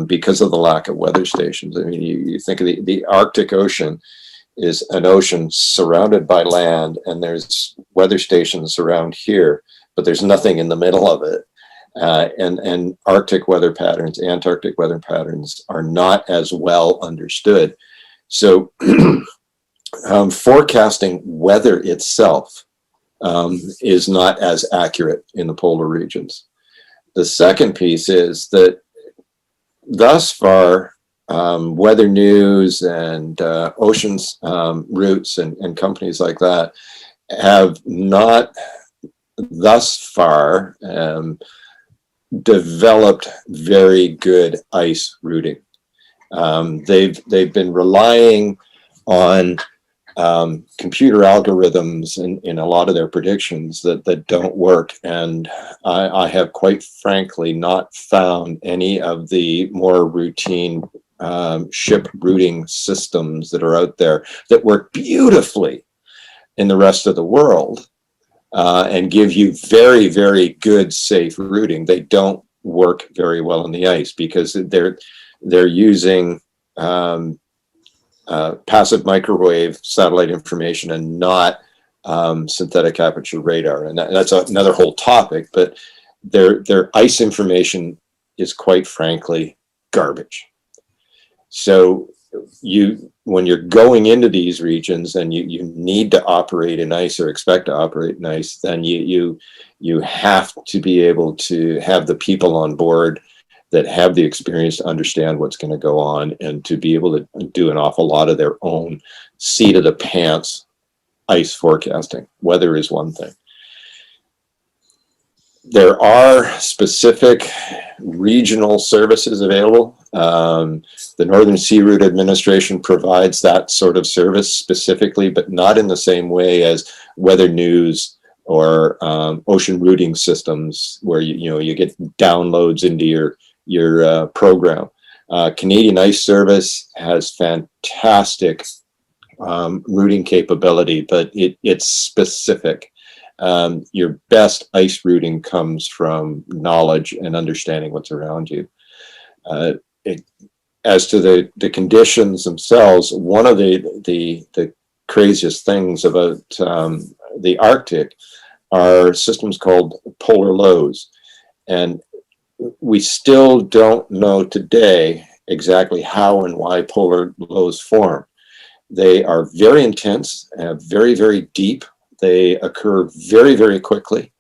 because of the lack of weather stations. I mean, you think of the Arctic Ocean is an ocean surrounded by land, and there's weather stations around here, but there's nothing in the middle of it. And Arctic weather patterns, Antarctic weather patterns are not as well understood. So forecasting weather itself is not as accurate in the polar regions. The second piece is that thus far, Weather News and Oceans Routes and companies like that have not thus far developed very good ice routing. They've been relying on computer algorithms in a lot of their predictions that don't work, and I have quite frankly not found any of the more routine ship routing systems that are out there that work beautifully in the rest of the world and give you very, very good, safe routing. They don't work very well on the ice because they're using passive microwave satellite information and not synthetic aperture radar. And that's another whole topic, but their ice information is quite frankly garbage. So when you're going into these regions and you need to operate in ice or expect to operate in ice, then you have to be able to have the people on board that have the experience to understand what's going to go on and to be able to do an awful lot of their own seat of the pants ice forecasting. Weather is one thing. There are specific regional services available. The Northern Sea Route Administration provides that sort of service specifically, but not in the same way as Weather News or ocean routing systems, where you get downloads into your program. Canadian Ice Service has fantastic routing capability, but it's specific. Your best ice routing comes from knowledge and understanding what's around you. As to the conditions themselves, one of the craziest things about the Arctic are systems called polar lows, and we still don't know today exactly how and why polar lows form. They are very intense, very, very deep. They occur very, very quickly.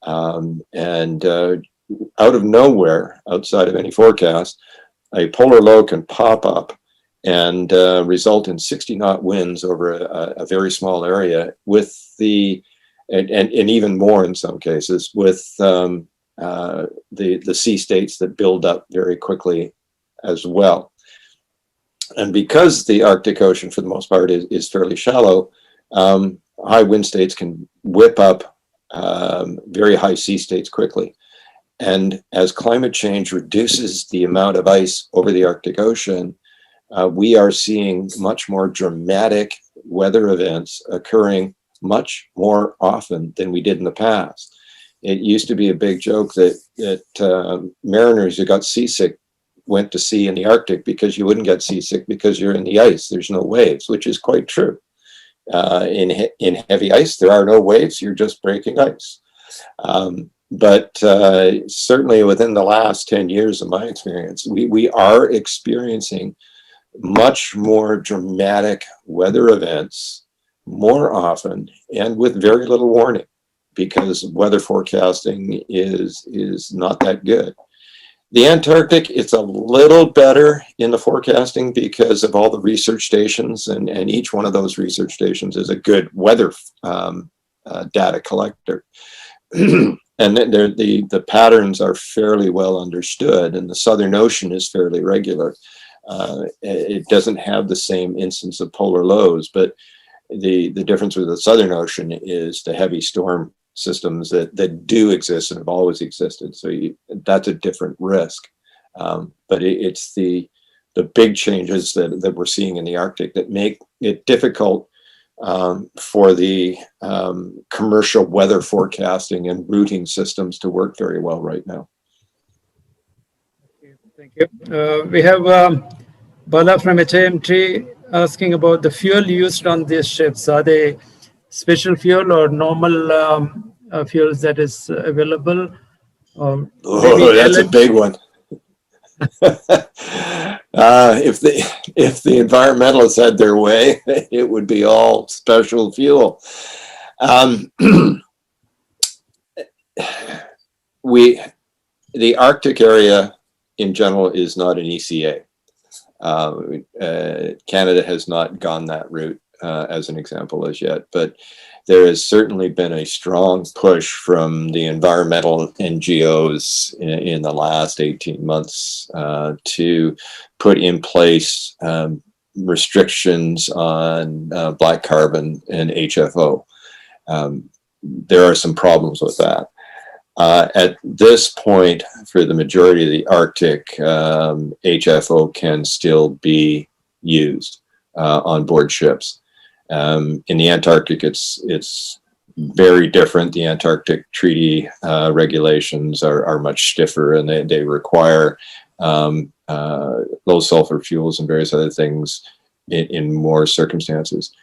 And out of nowhere, outside of any forecast, a polar low can pop up and result in 60-knot winds over a very small area with and even more in some cases with the sea states that build up very quickly as well. And because the Arctic Ocean, for the most part, is fairly shallow, high wind states can whip up very high sea states quickly. And as climate change reduces the amount of ice over the Arctic Ocean, we are seeing much more dramatic weather events occurring much more often than we did in the past. It used to be a big joke that mariners who got seasick went to sea in the Arctic because you wouldn't get seasick because you're in the ice. There's no waves, which is quite true. In heavy ice, there are no waves. You're just breaking ice. But certainly within the last 10 years of my experience, we are experiencing much more dramatic weather events more often and with very little warning, because weather forecasting is not that good. The Antarctic, it's a little better in the forecasting because of all the research stations, and each one of those research stations is a good weather data collector. And the patterns are fairly well understood, and the Southern Ocean is fairly regular. It doesn't have the same instance of polar lows, but the difference with the Southern Ocean is the heavy storm systems that do exist and have always existed. So that's a different risk. But it's the big changes that we're seeing in the Arctic that make it difficult for the commercial weather forecasting and routing systems to work very well right now.
Thank you. We have Bala from HAMT asking about the fuel used on these ships. Are they special fuel or normal fuels that is available?
Oh, that's a big one. If the environmentalists had their way, it would be all special fuel. The Arctic area in general is not an ECA. Canada has not gone that route as an example as yet, but there has certainly been a strong push from the environmental NGOs in the last 18 months to put in place restrictions on black carbon and HFO. There are some problems with that. At this point, for the majority of the Arctic, HFO can still be used on board ships. In the Antarctic, it's very different. The Antarctic Treaty regulations are much stiffer, and they require low sulfur fuels and various other things in more circumstances.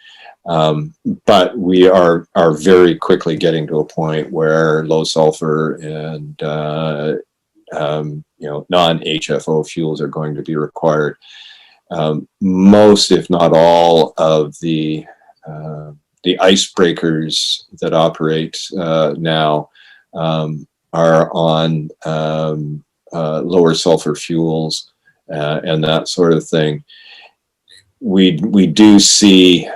But we are very quickly getting to a point where low sulfur and non-HFO fuels are going to be required. Most, if not all, of the icebreakers that operate now are on lower sulfur fuels and that sort of thing. We do see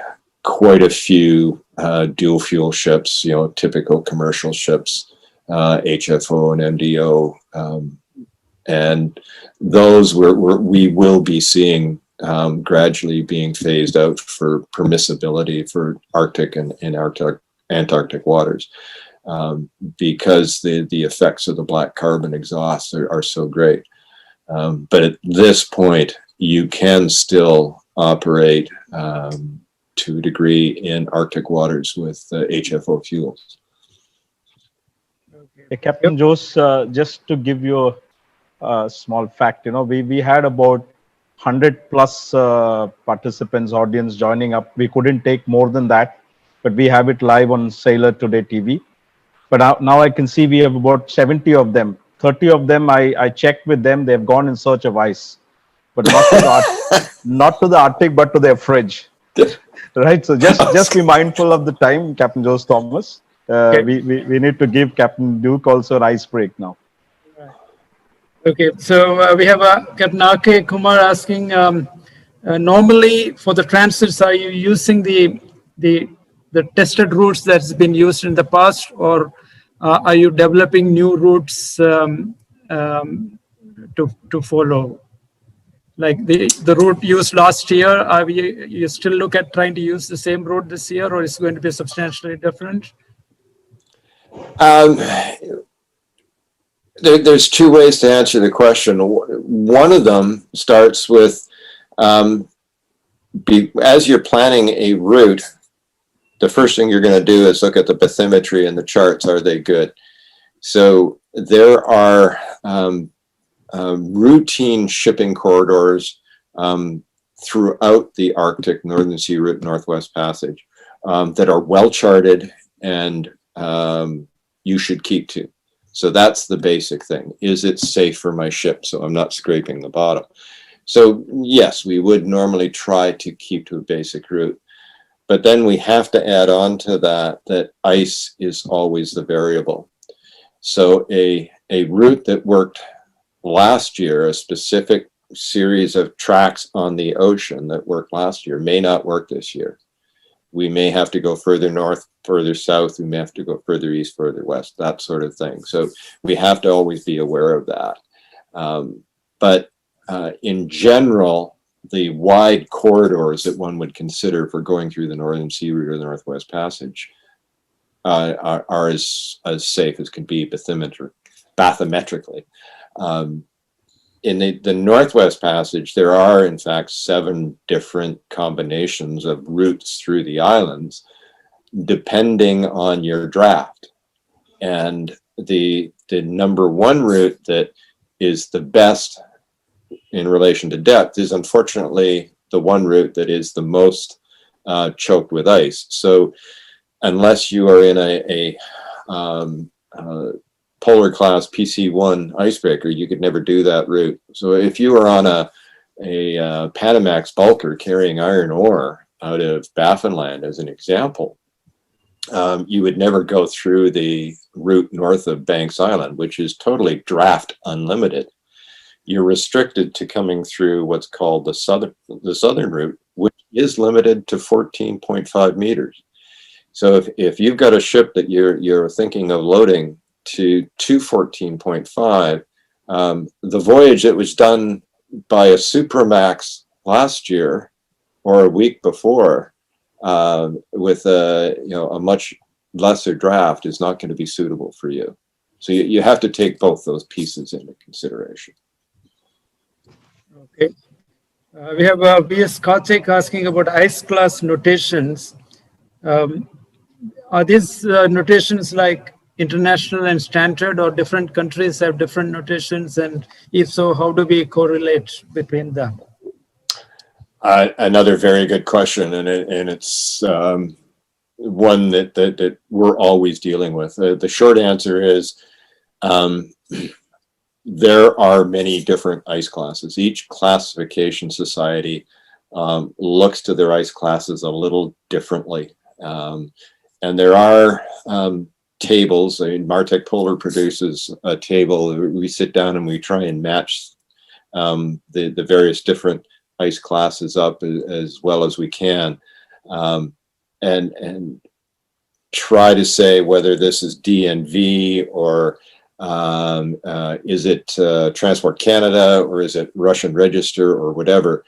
quite a few dual fuel ships, typical commercial ships, HFO and MDO, and those we will be seeing gradually being phased out for permissibility for Arctic and Antarctic waters, because the effects of the black carbon exhaust are so great. But at this point, you can still operate to a degree in Arctic waters with HFO fuels.
Hey, Captain Jose, just to give you a small fact, we had about 100 plus participants, audience joining up. We couldn't take more than that, but we have it live on Sailor Today TV. But now I can see we have about 70 of them. 30 of them, I checked with them, they've gone in search of ice, but not to the Arctic, but to their fridge. Right, so just be mindful of the time, Captain Jose Thomas. We need to give Captain Duke also an ice break now.
Okay, so we have Captain R.K. Kumar asking, normally for the transits, are you using the tested routes that's been used in the past, or are you developing new routes to follow? Like the route used last year, you still look at trying to use the same route this year, or is it going to be substantially different?
There's two ways to answer the question. One of them starts with, as you're planning a route, the first thing you're going to do is look at the bathymetry and the charts. Are they good? So there are routine shipping corridors throughout the Arctic, Northern Sea Route, Northwest Passage that are well charted and you should keep to. So that's the basic thing. Is it safe for my ship so I'm not scraping the bottom? So yes, we would normally try to keep to a basic route. But then we have to add on to that ice is always the variable. So a route that worked last year, a specific series of tracks on the ocean that worked last year may not work this year. We may have to go further north, further south. We may have to go further east, further west, that sort of thing. So we have to always be aware of that. But in general, the wide corridors that one would consider for going through the Northern Sea Route or the Northwest Passage are as safe as can be bathymetrically. In the Northwest Passage, there are in fact 7 different combinations of routes through the islands, depending on your draft. And the number 1 route that is the best in relation to depth is unfortunately the one route that is the most choked with ice. So unless you are in a polar class PC1 icebreaker, you could never do that route. So if you were on a Panamax bulker carrying iron ore out of Baffinland as an example, you would never go through the route north of Banks Island, which is totally draft unlimited. You're restricted to coming through what's called the southern route, which is limited to 14.5 meters. So if you've got a ship that you're thinking of loading to 14.5, the voyage that was done by a Supramax last year or a week before with a much lesser draft is not going to be suitable for you. So you have to take both those pieces into consideration.
Okay. We have B.S. Karthik asking about ice class notations. Are these notations like international and standard, or different countries have different notations? And if so, how do we correlate between them?
Another very good question, and it's one that we're always dealing with. The short answer is there are many different ice classes. Each classification society looks to their ice classes a little differently. And there are tables. I mean, Martech Polar produces a table. We sit down and we try and match the various different ice classes up as well as we can, and try to say whether this is DNV or is it Transport Canada or is it Russian Register or whatever.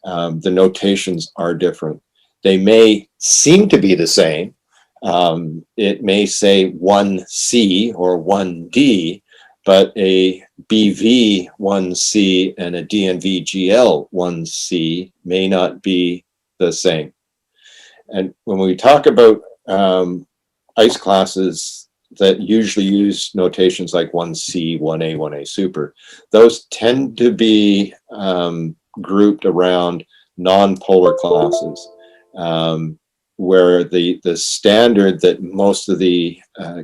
The notations are different. They may seem to be the same. It may say 1C or 1D, but a BV 1C and a DNV GL 1C may not be the same. And when we talk about ice classes that usually use notations like 1C, 1A, 1A super, those tend to be grouped around non-polar classes, where the standard that most of the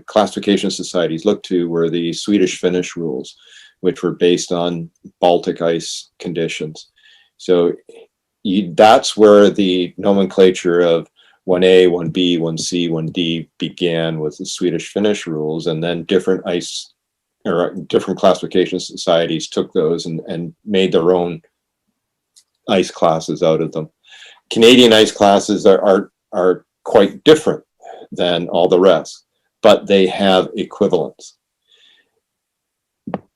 classification societies look to were the Swedish-Finnish rules, which were based on Baltic ice conditions. So that's where the nomenclature of 1A, 1B, 1C, 1D began with the Swedish-Finnish rules, and then different ice or different classification societies took those and made their own ice classes out of them. Canadian ice classes are quite different than all the rest, but they have equivalents.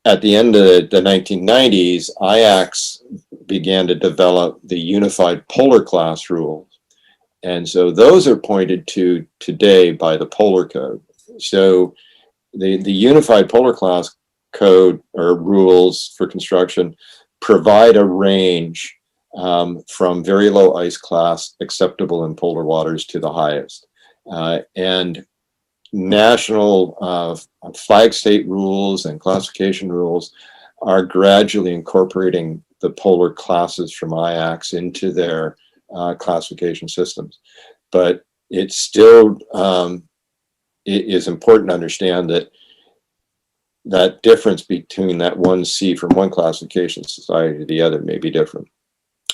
At the end of the 1990s, IACS began to develop the Unified Polar Class rules. And so those are pointed to today by the Polar Code. So the Unified Polar Class Code or rules for construction provide a range from very low ice class acceptable in polar waters to the highest. And national flag state rules and classification rules are gradually incorporating the polar classes from IACS into their classification systems. But it's still, it is important to understand that difference between that 1C from one classification society to the other may be different.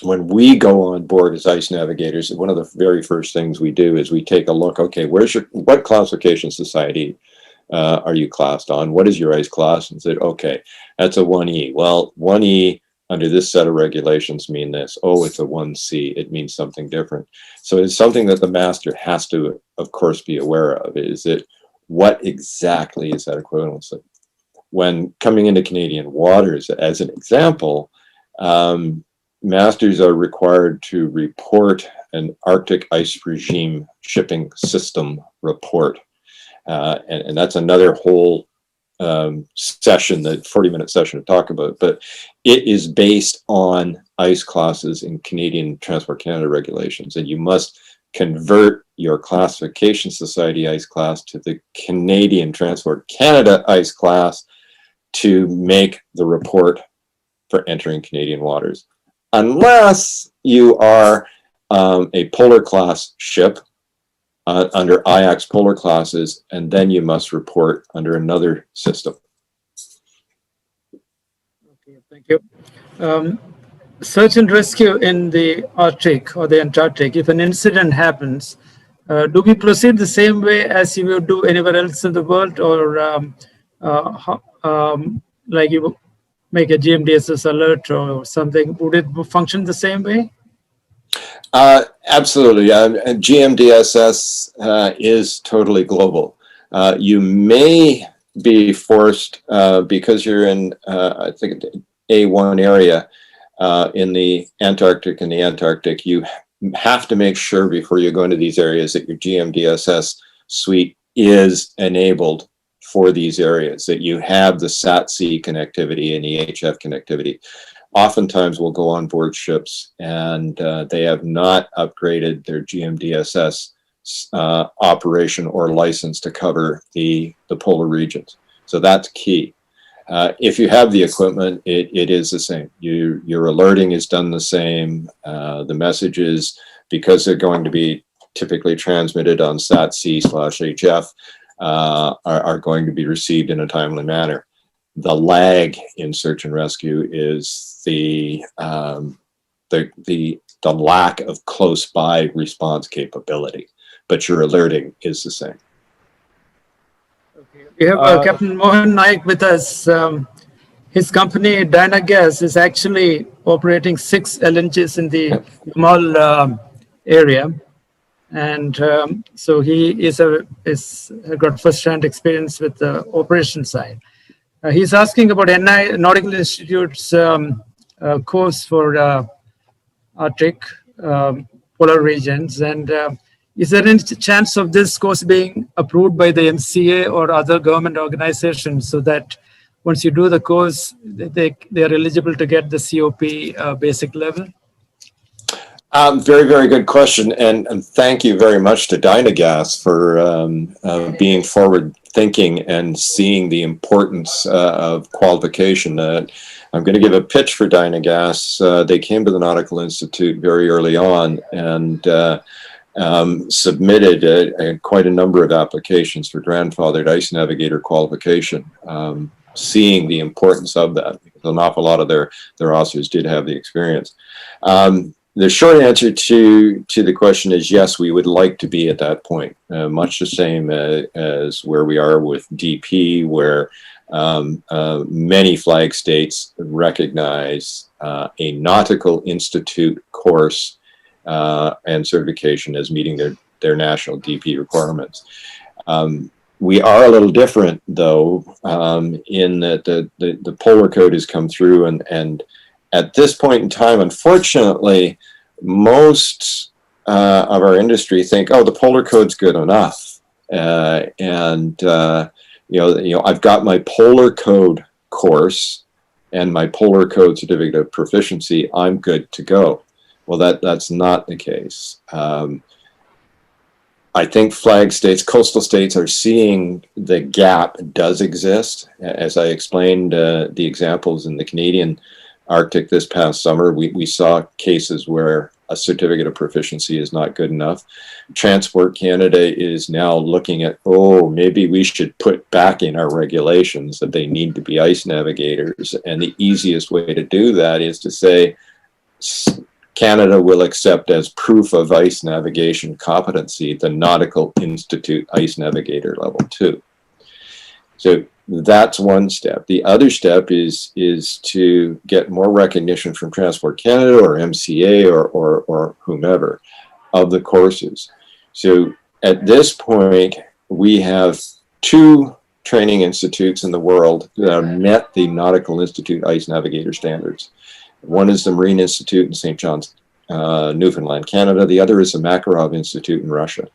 When we go on board as ice navigators, one of the very first things we do is we take a look, okay, what classification society are you classed on? What is your ice class? And said, okay, that's a 1E. Well, 1E under this set of regulations mean this. Oh, it's a 1C. It means something different. So it's something that the master has to, of course, be aware of. Is it what exactly is that equivalency? When coming into Canadian waters, as an example, masters are required to report an Arctic ice regime shipping system report. And that's another whole session, the 40-minute session to talk about, but it is based on ice classes in Canadian Transport Canada regulations, and you must convert your classification society ice class to the Canadian Transport Canada ice class to make the report for entering Canadian waters. Unless you are a polar class ship under IAX polar classes, and then you must report under another system.
Okay, thank you. Search and rescue in the Arctic or the Antarctic, if an incident happens, do we proceed the same way as you would do anywhere else in the world, or like you make a GMDSS alert or something? Would it function the same way?
Absolutely. GMDSS is totally global. You may be forced, because you're in, I think, A1 area in the Antarctic and the Antarctic, you have to make sure before you go into these areas that your GMDSS suite is enabled for these areas, that you have the SAT-C connectivity and EHF connectivity. Oftentimes we'll go on board ships and they have not upgraded their GMDSS operation or license to cover the polar regions. So that's key. If you have the equipment, it is the same. Your alerting is done the same. The messages, because they're going to be typically transmitted on SAT-C/HF, are going to be received in a timely manner. The lag in search and rescue is the lack of close by response capability, but your alerting is the same.
Okay. We have Captain Mohan Naik with us. His company Dynagas is actually operating 6 LNGs in the Yamal area, and so he is got first-hand experience with the operation side. He's asking about Nautical Institute's course for Arctic polar regions, and is there any chance of this course being approved by the MCA or other government organizations, so that once you do the course, they are eligible to get the COP basic level?
Very, very good question, and thank you very much to Dynagas for being forward-thinking and seeing the importance of qualification. I'm going to give a pitch for Dynagas. They came to the Nautical Institute very early on and submitted quite a number of applications for grandfathered ice navigator qualification, seeing the importance of that, because an awful lot of their officers did have the experience. The short answer to the question is yes, we would like to be at that point, much the same as where we are with DP, where many flag states recognize a Nautical Institute course and certification as meeting their national DP requirements. We are a little different, though, in that the Polar Code has come through, and at this point in time, unfortunately, most of our industry think, oh, the Polar Code's good enough, and I've got my Polar Code course and my Polar Code certificate of proficiency, I'm good to go. Well, that's not the case. I think flag states, coastal states, are seeing the gap does exist. As I explained the examples in the Canadian Arctic this past summer, we saw cases where a certificate of proficiency is not good enough. Transport Canada is now looking at, maybe we should put back in our regulations that they need to be ice navigators. And the easiest way to do that is to say, Canada will accept as proof of ice navigation competency the Nautical Institute Ice Navigator Level 2. So that's one step. The other step is to get more recognition from Transport Canada or MCA or whomever of the courses. So at this point, we have 2 training institutes in the world that have met the Nautical Institute Ice Navigator Standards. One is the Marine Institute in St. John's, Newfoundland, Canada. The other is the Makarov Institute in Russia.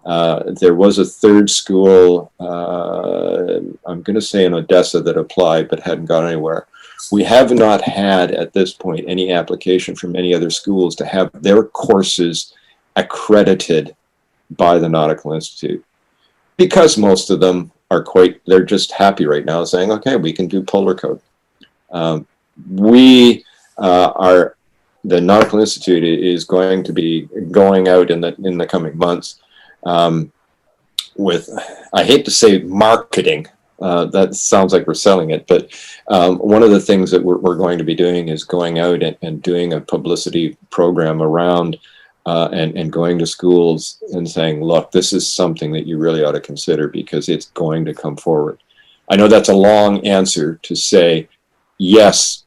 There was a third school, I'm going to say in Odessa, that applied but hadn't gone anywhere. We have not had at this point any application from any other schools to have their courses accredited by the Nautical Institute, because most of them are they're just happy right now saying, okay, we can do polar code. The Nautical Institute is going to be going out in the coming months with, I hate to say marketing, that sounds like we're selling it, but one of the things that we're going to be doing is going out and doing a publicity program around and going to schools and saying, look, this is something that you really ought to consider because it's going to come forward. I know that's a long answer to say, yes,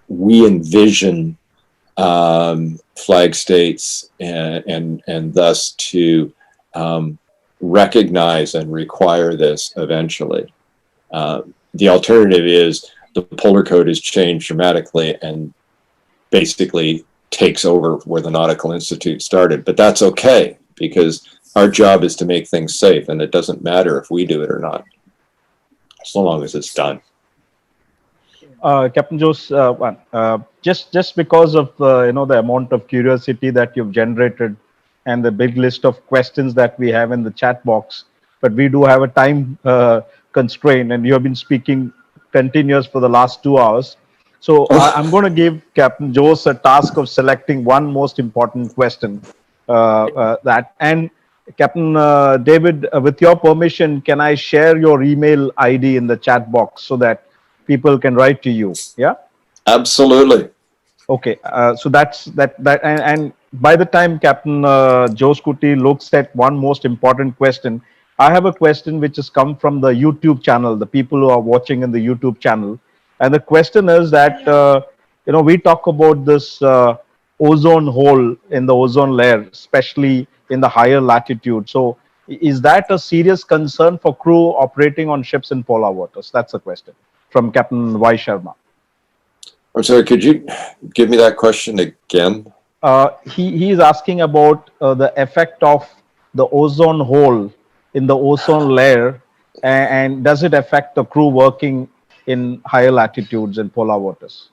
we envision flag states and thus to recognize and require this eventually. The alternative is the polar code is changed dramatically and basically takes over where the Nautical Institute started, but that's okay because our job is to make things safe, and it doesn't matter if we do it or not, so long as it's done.
Captain Jose, just because of the amount of curiosity that you've generated and the big list of questions that we have in the chat box, but we do have a time constraint, and you have been speaking continuous for the last 2 hours. So I'm going to give Captain Jose a task of selecting one most important question. And Captain David, with your permission, can I share your email ID in the chat box so that people can write to you? Yeah.
Absolutely.
Okay. So that's that. And by the time Captain Jose Kuti looks at one most important question, I have a question which has come from the YouTube channel, the people who are watching in the YouTube channel. And the question is that, we talk about this ozone hole in the ozone layer, especially in the higher latitude. So is that a serious concern for crew operating on ships in polar waters? That's a question from Captain Y. Sharma.
I'm sorry, could you give me that question again?
He is asking about the effect of the ozone hole in the ozone layer, and does it affect the crew working in higher latitudes and polar waters?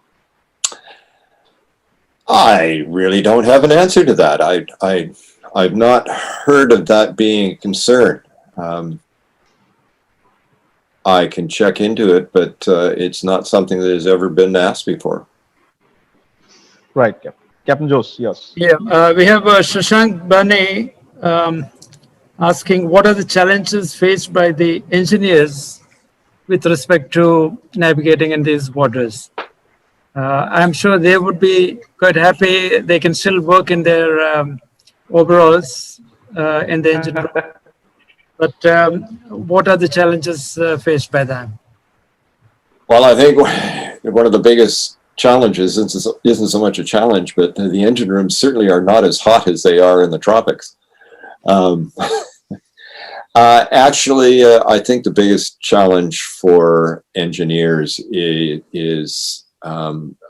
I really don't have an answer to that. I've not heard of that being a concern. I can check into it, but it's not something that has ever been asked before.
Right, Captain Jose, yes.
Yeah, we have Shashank Bane asking, what are the challenges faced by the engineers with respect to navigating in these waters? I'm sure they would be quite happy. They can still work in their overalls in the engine room. But what are the challenges faced by them?
Well, I think one of the biggest challenges isn't so much a challenge, but the engine rooms certainly are not as hot as they are in the tropics. Actually, I think the biggest challenge for engineers is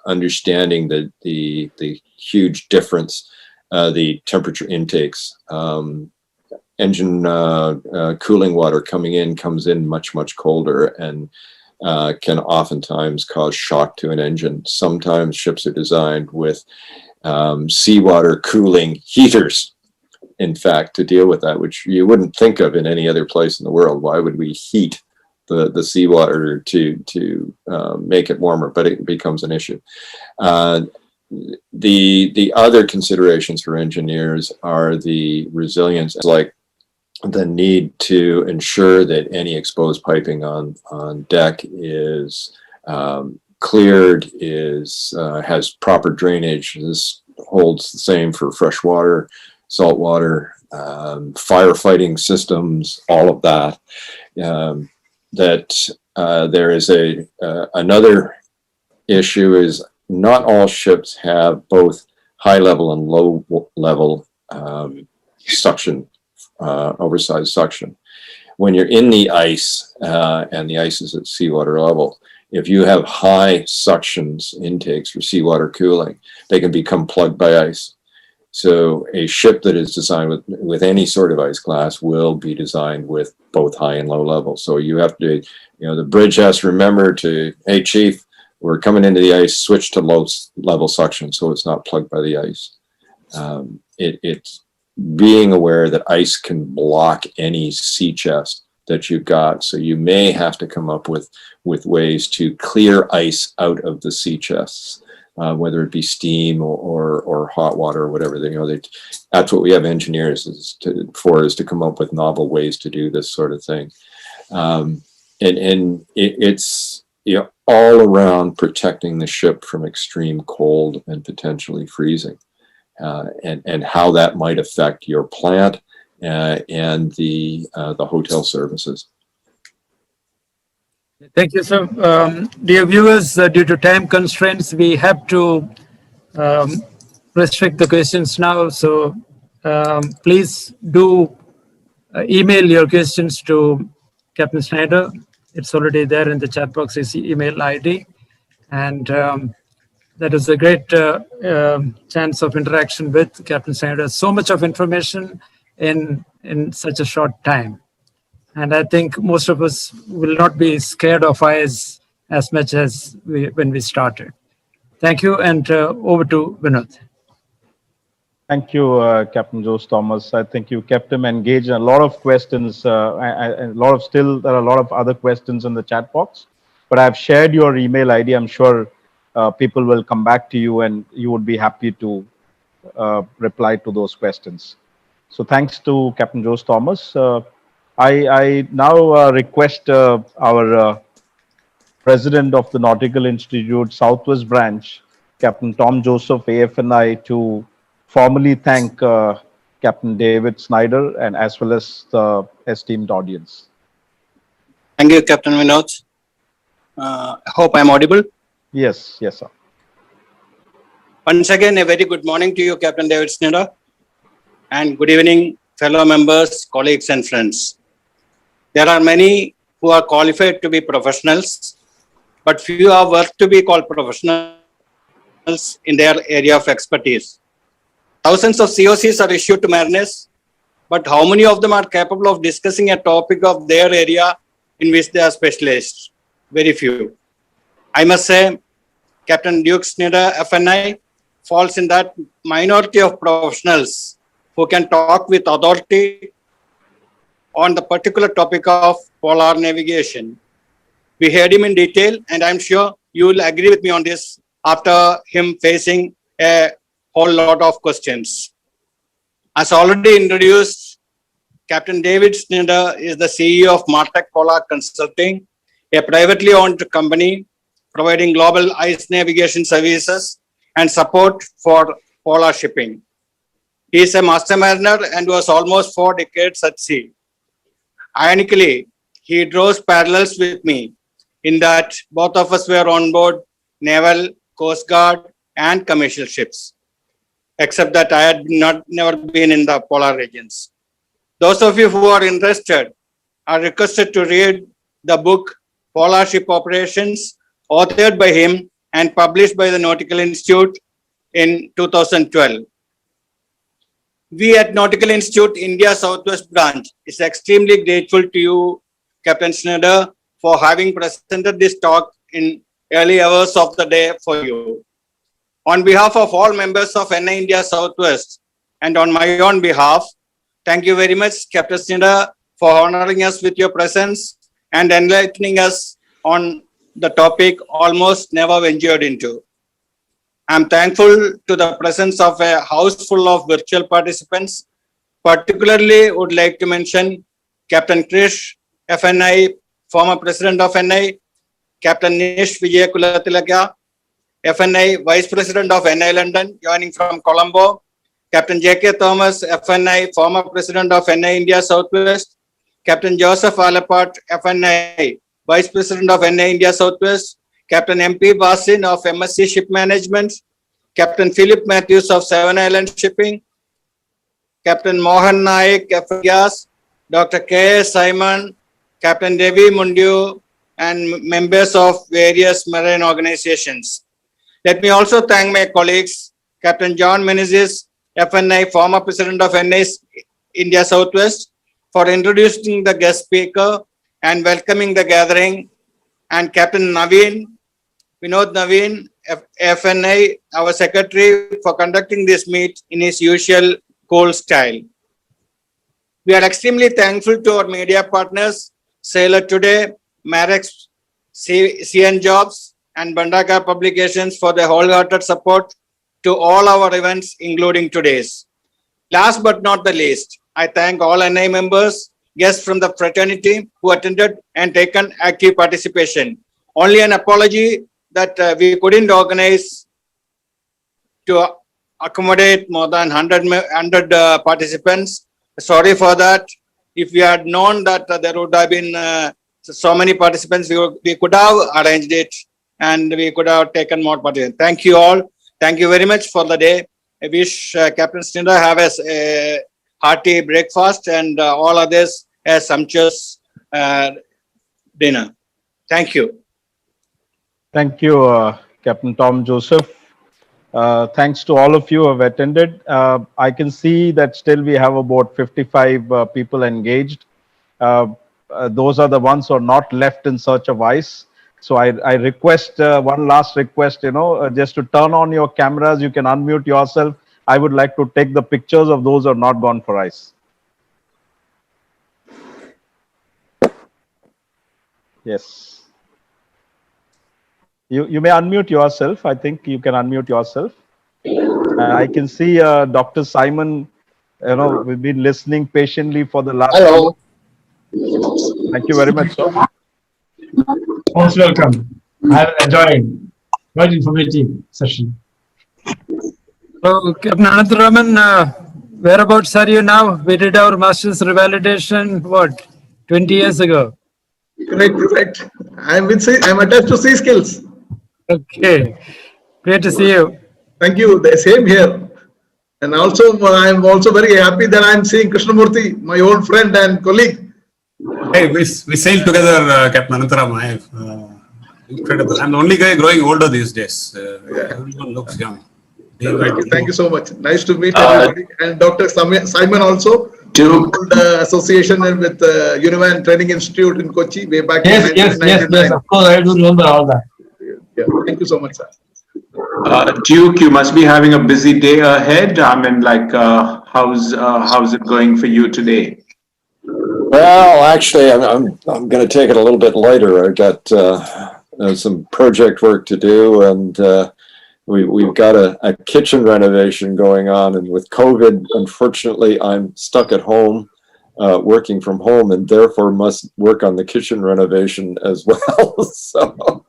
understanding the huge difference, the temperature intakes. Engine cooling water comes in much colder and can oftentimes cause shock to an engine. Sometimes ships are designed with seawater cooling heaters, in fact, to deal with that, which you wouldn't think of in any other place in the world. Why would we heat the seawater to make it warmer? But it becomes an issue. The other considerations for engineers are the resilience, like the need to ensure that any exposed piping on deck is cleared, has proper drainage. This holds the same for fresh water, salt water, firefighting systems, all of that. that there is another issue is not all ships have both high level and low level suction, oversized suction. When you're in the ice and the ice is at seawater level, if you have high suctions intakes for seawater cooling, they can become plugged by ice. So a ship that is designed with any sort of ice class will be designed with both high and low level. So you have to, the bridge has to remember to, hey, chief, we're coming into the ice, switch to low level suction so it's not plugged by the ice. It's being aware that ice can block any sea chest that you've got. So you may have to come up with ways to clear ice out of the sea chests, whether it be steam or hot water or whatever. That's what we have engineers for, is to come up with novel ways to do this sort of thing. It's all around protecting the ship from extreme cold and potentially freezing, and how that might affect your plant and the hotel services.
Thank you, sir. Dear viewers, due to time constraints, we have to restrict the questions now. So please do email your questions to Captain Snyder. It's already there in the chat box, his email ID. And that is a great chance of interaction with Captain Snyder. So much of information in such a short time. And I think most of us will not be scared of ice as much as when we started. Thank you, and over to Vinod.
Thank you, Captain Jose Thomas. I think you kept him engaged. A lot of questions, there are a lot of other questions in the chat box. But I've shared your email ID. I'm sure people will come back to you, and you would be happy to reply to those questions. So thanks to Captain Jose Thomas. I now request our President of the Nautical Institute Southwest Branch, Captain Tom Joseph, AFNI, to formally thank Captain David Snyder and as well as the esteemed audience.
Thank you, Captain Vinod. I hope I'm audible.
Yes, sir.
Once again, a very good morning to you, Captain David Snyder, and good evening, fellow members, colleagues, and friends. There are many who are qualified to be professionals, but few are worth to be called professionals in their area of expertise. Thousands of COCs are issued to mariners, but how many of them are capable of discussing a topic of their area in which they are specialists? Very few. I must say, Captain Duke Snyder, FNI, falls in that minority of professionals who can talk with authority on the particular topic of polar navigation. We heard him in detail, and I'm sure you will agree with me on this after him facing a whole lot of questions. As already introduced, Captain David Snyder is the CEO of Martech Polar Consulting, a privately owned company providing global ice navigation services and support for polar shipping. He is a master mariner and was almost 4 decades at sea. Ironically, he draws parallels with me in that both of us were on board naval, coast guard, and commercial ships, except that I had never been in the polar regions. Those of you who are interested are requested to read the book Polar Ship Operations, authored by him and published by the Nautical Institute in 2012. We at Nautical Institute India Southwest Branch is extremely grateful to you, Captain Snyder, for having presented this talk in early hours of the day for you. On behalf of all members of NI India Southwest and on my own behalf, thank you very much, Captain Snyder, for honoring us with your presence and enlightening us on the topic almost never ventured into. I'm thankful to the presence of a house full of virtual participants. Particularly would like to mention Captain Krish, FNI, former President of NI, Captain Nish Vijay Kulatilaka, FNI, Vice President of NI London, joining from Colombo, Captain J.K. Thomas, FNI, former President of NI India Southwest, Captain Joseph Alapat, FNI, Vice President of NA India Southwest, Captain MP Basin of MSc Ship Management, Captain Philip Matthews of Seven Island Shipping, Captain Mohan Naik of Gas, Dr. K. Simon, Captain Devi Mundu, and members of various marine organizations. Let me also thank my colleagues, Captain John Menezes, FNI, former President of NA India Southwest, for introducing the guest speaker and welcoming the gathering, and Captain Naveen, Vinod Naveen, FNI, our secretary, for conducting this meet in his usual cool style. We are extremely thankful to our media partners, Sailor Today, Marex, CN Jobs, and Bandaka Publications for their wholehearted support to all our events, including today's. Last but not the least, I thank all NI members, guests from the fraternity who attended and taken active participation. Only an apology that we couldn't organize to accommodate more than 100 participants. Sorry for that. If we had known that there would have been so many participants, we could have arranged it and we could have taken more participants. Thank you all. Thank you very much for the day. I wish Captain Snyder have a hearty breakfast and all others a sumptuous dinner. Thank you.
Thank you, Captain Tom Joseph. Thanks to all of you who have attended. I can see that still we have about 55 people engaged. Those are the ones who are not left in search of ice. So I request one last request, just to turn on your cameras. You can unmute yourself. I would like to take the pictures of those who are not gone for ice. Yes. You may unmute yourself. I think you can unmute yourself. I can see Dr. Simon, we've been listening patiently for the last.
Hello.
Thank you very much, sir.
Most welcome. I enjoyed very informative session.
So, Captain Anantharaman, whereabouts are you now? We did our master's revalidation, 20 years ago?
Correct. I'm attached to Sea Skills.
Okay. Great to see you.
Thank you. The same here. And also, I'm also very happy that I'm seeing Krishnamurthy, my old friend and colleague.
Hey, we sailed together, Captain Anantharaman. Incredible. I'm the only guy growing older these days. Everyone looks young.
Thank you so much. Nice to meet everybody. And Dr. Simon also.
Duke.
Association with Univan Training Institute in Kochi way back in 1999.
Yes, of course, I do remember all that.
Yeah, thank you so much, sir.
Duke, you must be having a busy day ahead. I mean, how's it going for you today?
Well, actually, I'm going to take it a little bit lighter. I've got some project work to do, and we've got a kitchen renovation going on. And with COVID, unfortunately, I'm stuck at home, working from home, and therefore must work on the kitchen renovation as well. So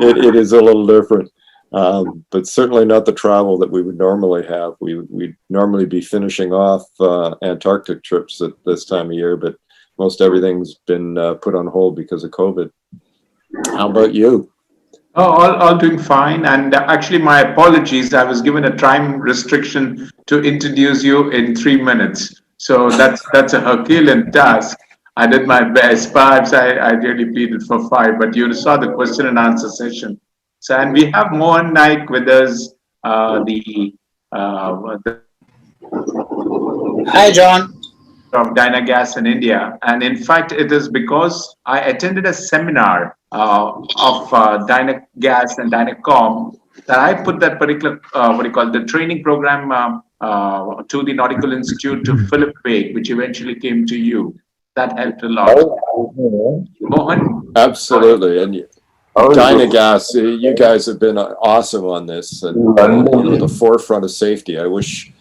it is a little different. But certainly not the travel that we would normally have. We'd normally be finishing off Antarctic trips at this time of year, but most everything's been put on hold because of COVID. How about you?
Oh, all doing fine. And actually, my apologies. I was given a time restriction to introduce you in 3 minutes. So that's a Herculean task. I did my best. Perhaps I really pleaded for 5, but you saw the question and answer session. So, and we have Mohan Naik with us,
Hi, John.
Of Dynagas in India. And in fact, it is because I attended a seminar of Dynagas and Dynacom that I put that particular, the training program to the Nautical Institute to Philip Wake, which eventually came to you. That helped a lot. Mohan?
Absolutely. And Dynagas, you guys have been awesome on this, and the forefront of safety. I wish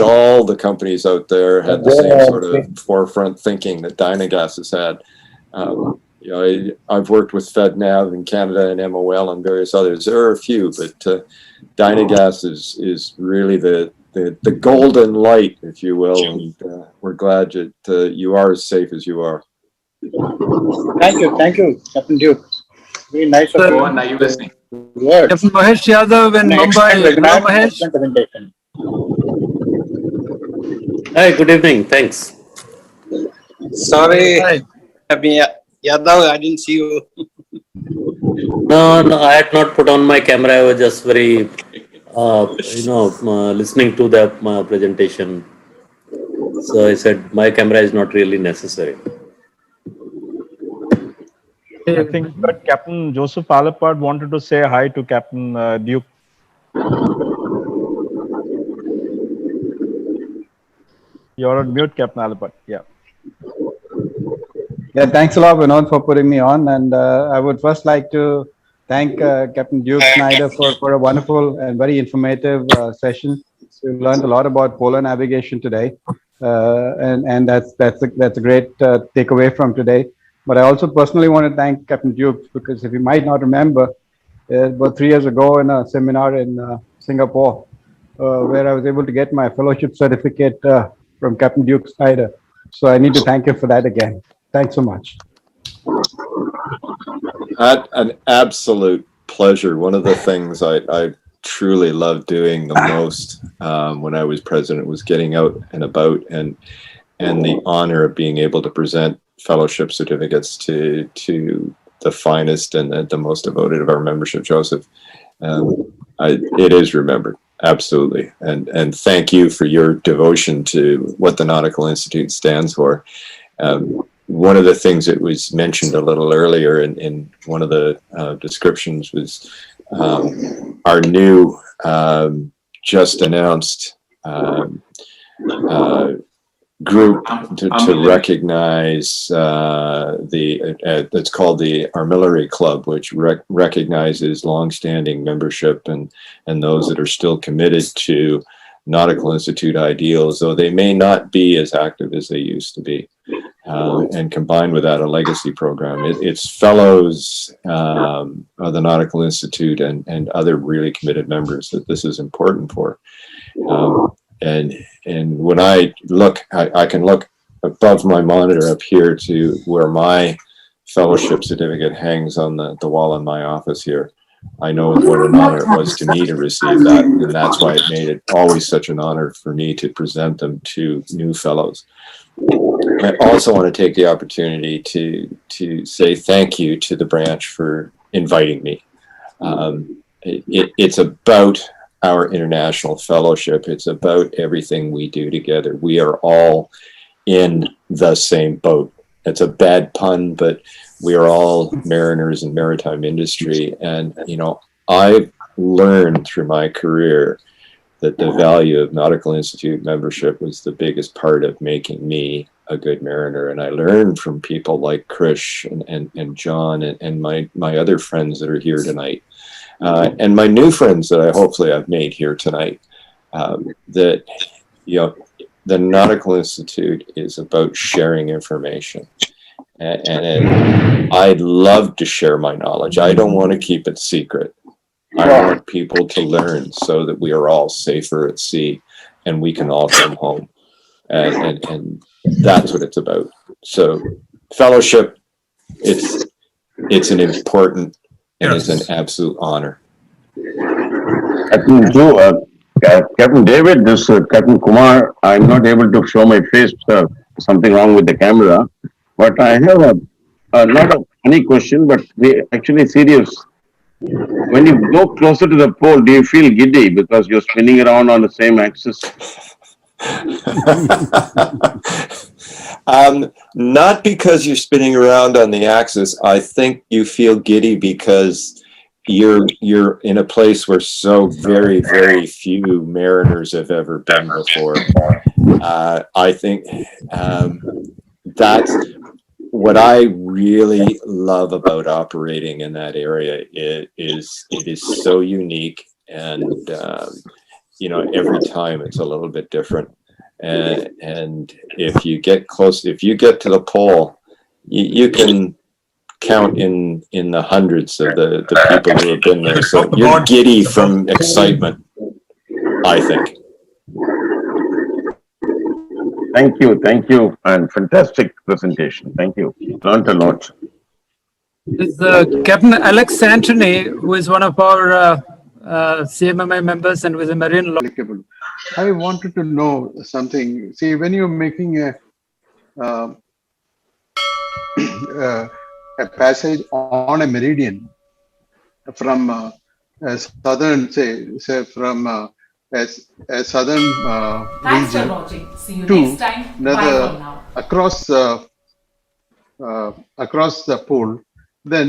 all the companies out there had the same sort of forefront thinking that Dynagas has had. I've worked with FedNav in Canada and MOL and various others. There are a few, but Dynagas is really the golden light, if you will, and we're glad that you are as safe as you are.
Thank you, Captain Duke. Very nice of you.
Are you listening?
Words.
Captain Mahesh Yadav in
An
Mumbai.
excellent
Hello,
webinar,
Mahesh.
excellent presentation.
Hi, good evening. Thanks.
Sorry,
Hi.
Yadav, I didn't see you.
No, I had not put on my camera. I was just very, listening to the presentation. So I said my camera is not really necessary.
I think that Captain Joseph Alapart wanted to say hi to Captain Duke. You're on mute, Captain Alapart. Yeah.
Yeah, thanks a lot, Vinod, for putting me on. And I would first like to thank Captain Duke Snyder for a wonderful and very informative session. We learned a lot about polar navigation today, and that's a great takeaway from today. But I also personally want to thank Captain Duke, because if you might not remember, about 3 years ago in a seminar in Singapore, where I was able to get my fellowship certificate from Captain Duke Snyder. So I need to thank him for that again. Thanks so much.
An absolute pleasure. One of the things I truly loved doing the most when I was president was getting out and about, and the honor of being able to present fellowship certificates to the finest and the most devoted of our membership, Joseph. It is remembered. Absolutely. And thank you for your devotion to what the Nautical Institute stands for. One of the things that was mentioned a little earlier in one of the descriptions was our new just announced group to recognize that's called the Armillary Club, which recognizes longstanding membership and those that are still committed to Nautical Institute ideals, though they may not be as active as they used to be. And combined with that, a legacy program. It's fellows of the Nautical Institute and other really committed members that this is important for. And when I look, I can look above my monitor up here to where my fellowship certificate hangs on the wall in my office here. I know what an honor it was to me to receive that, and that's why it made it always such an honor for me to present them to new fellows. I also want to take the opportunity to say thank you to the branch for inviting me. It's about our international fellowship. It's about everything we do together. We are all in the same boat. It's a bad pun, but we are all mariners in maritime industry. And, I've learned through my career that the value of Nautical Institute membership was the biggest part of making me a good mariner. And I learned from people like Krish and John and my other friends that are here tonight. And my new friends that hopefully I've made here tonight, that, the Nautical Institute is about sharing information. And I'd love to share my knowledge. I don't want to keep it secret. I want people to learn so that we are all safer at sea and we can all come home. And that's what it's about. So fellowship, it's an important and it's an absolute honor.
Captain David, this Captain Kumar, I'm not able to show my face, something wrong with the camera, but I have not a funny question, but actually serious. When you go closer to the pole, do you feel giddy because you're spinning around on the same axis?
Not because you're spinning around on the axis. I think you feel giddy because you're in a place where so very, very few mariners have ever been before. I think that's what I really love about operating in that area. It is so unique, and every time it's a little bit different. And if you get close, if you get to the pole, you can count in the hundreds of the people who have been there. So you're giddy from excitement, I think.
Thank you, and fantastic presentation. Thank you. Learned a lot.
Is Captain Alex Anthony, who is one of our CMMI members and was a marine law.
Applicable. I wanted to know something. See, when you're making a passage on a meridian from a southern, say from a southern
Thanks for
region
watching. See you
to
next time. Bye
another
for now.
across the pole, then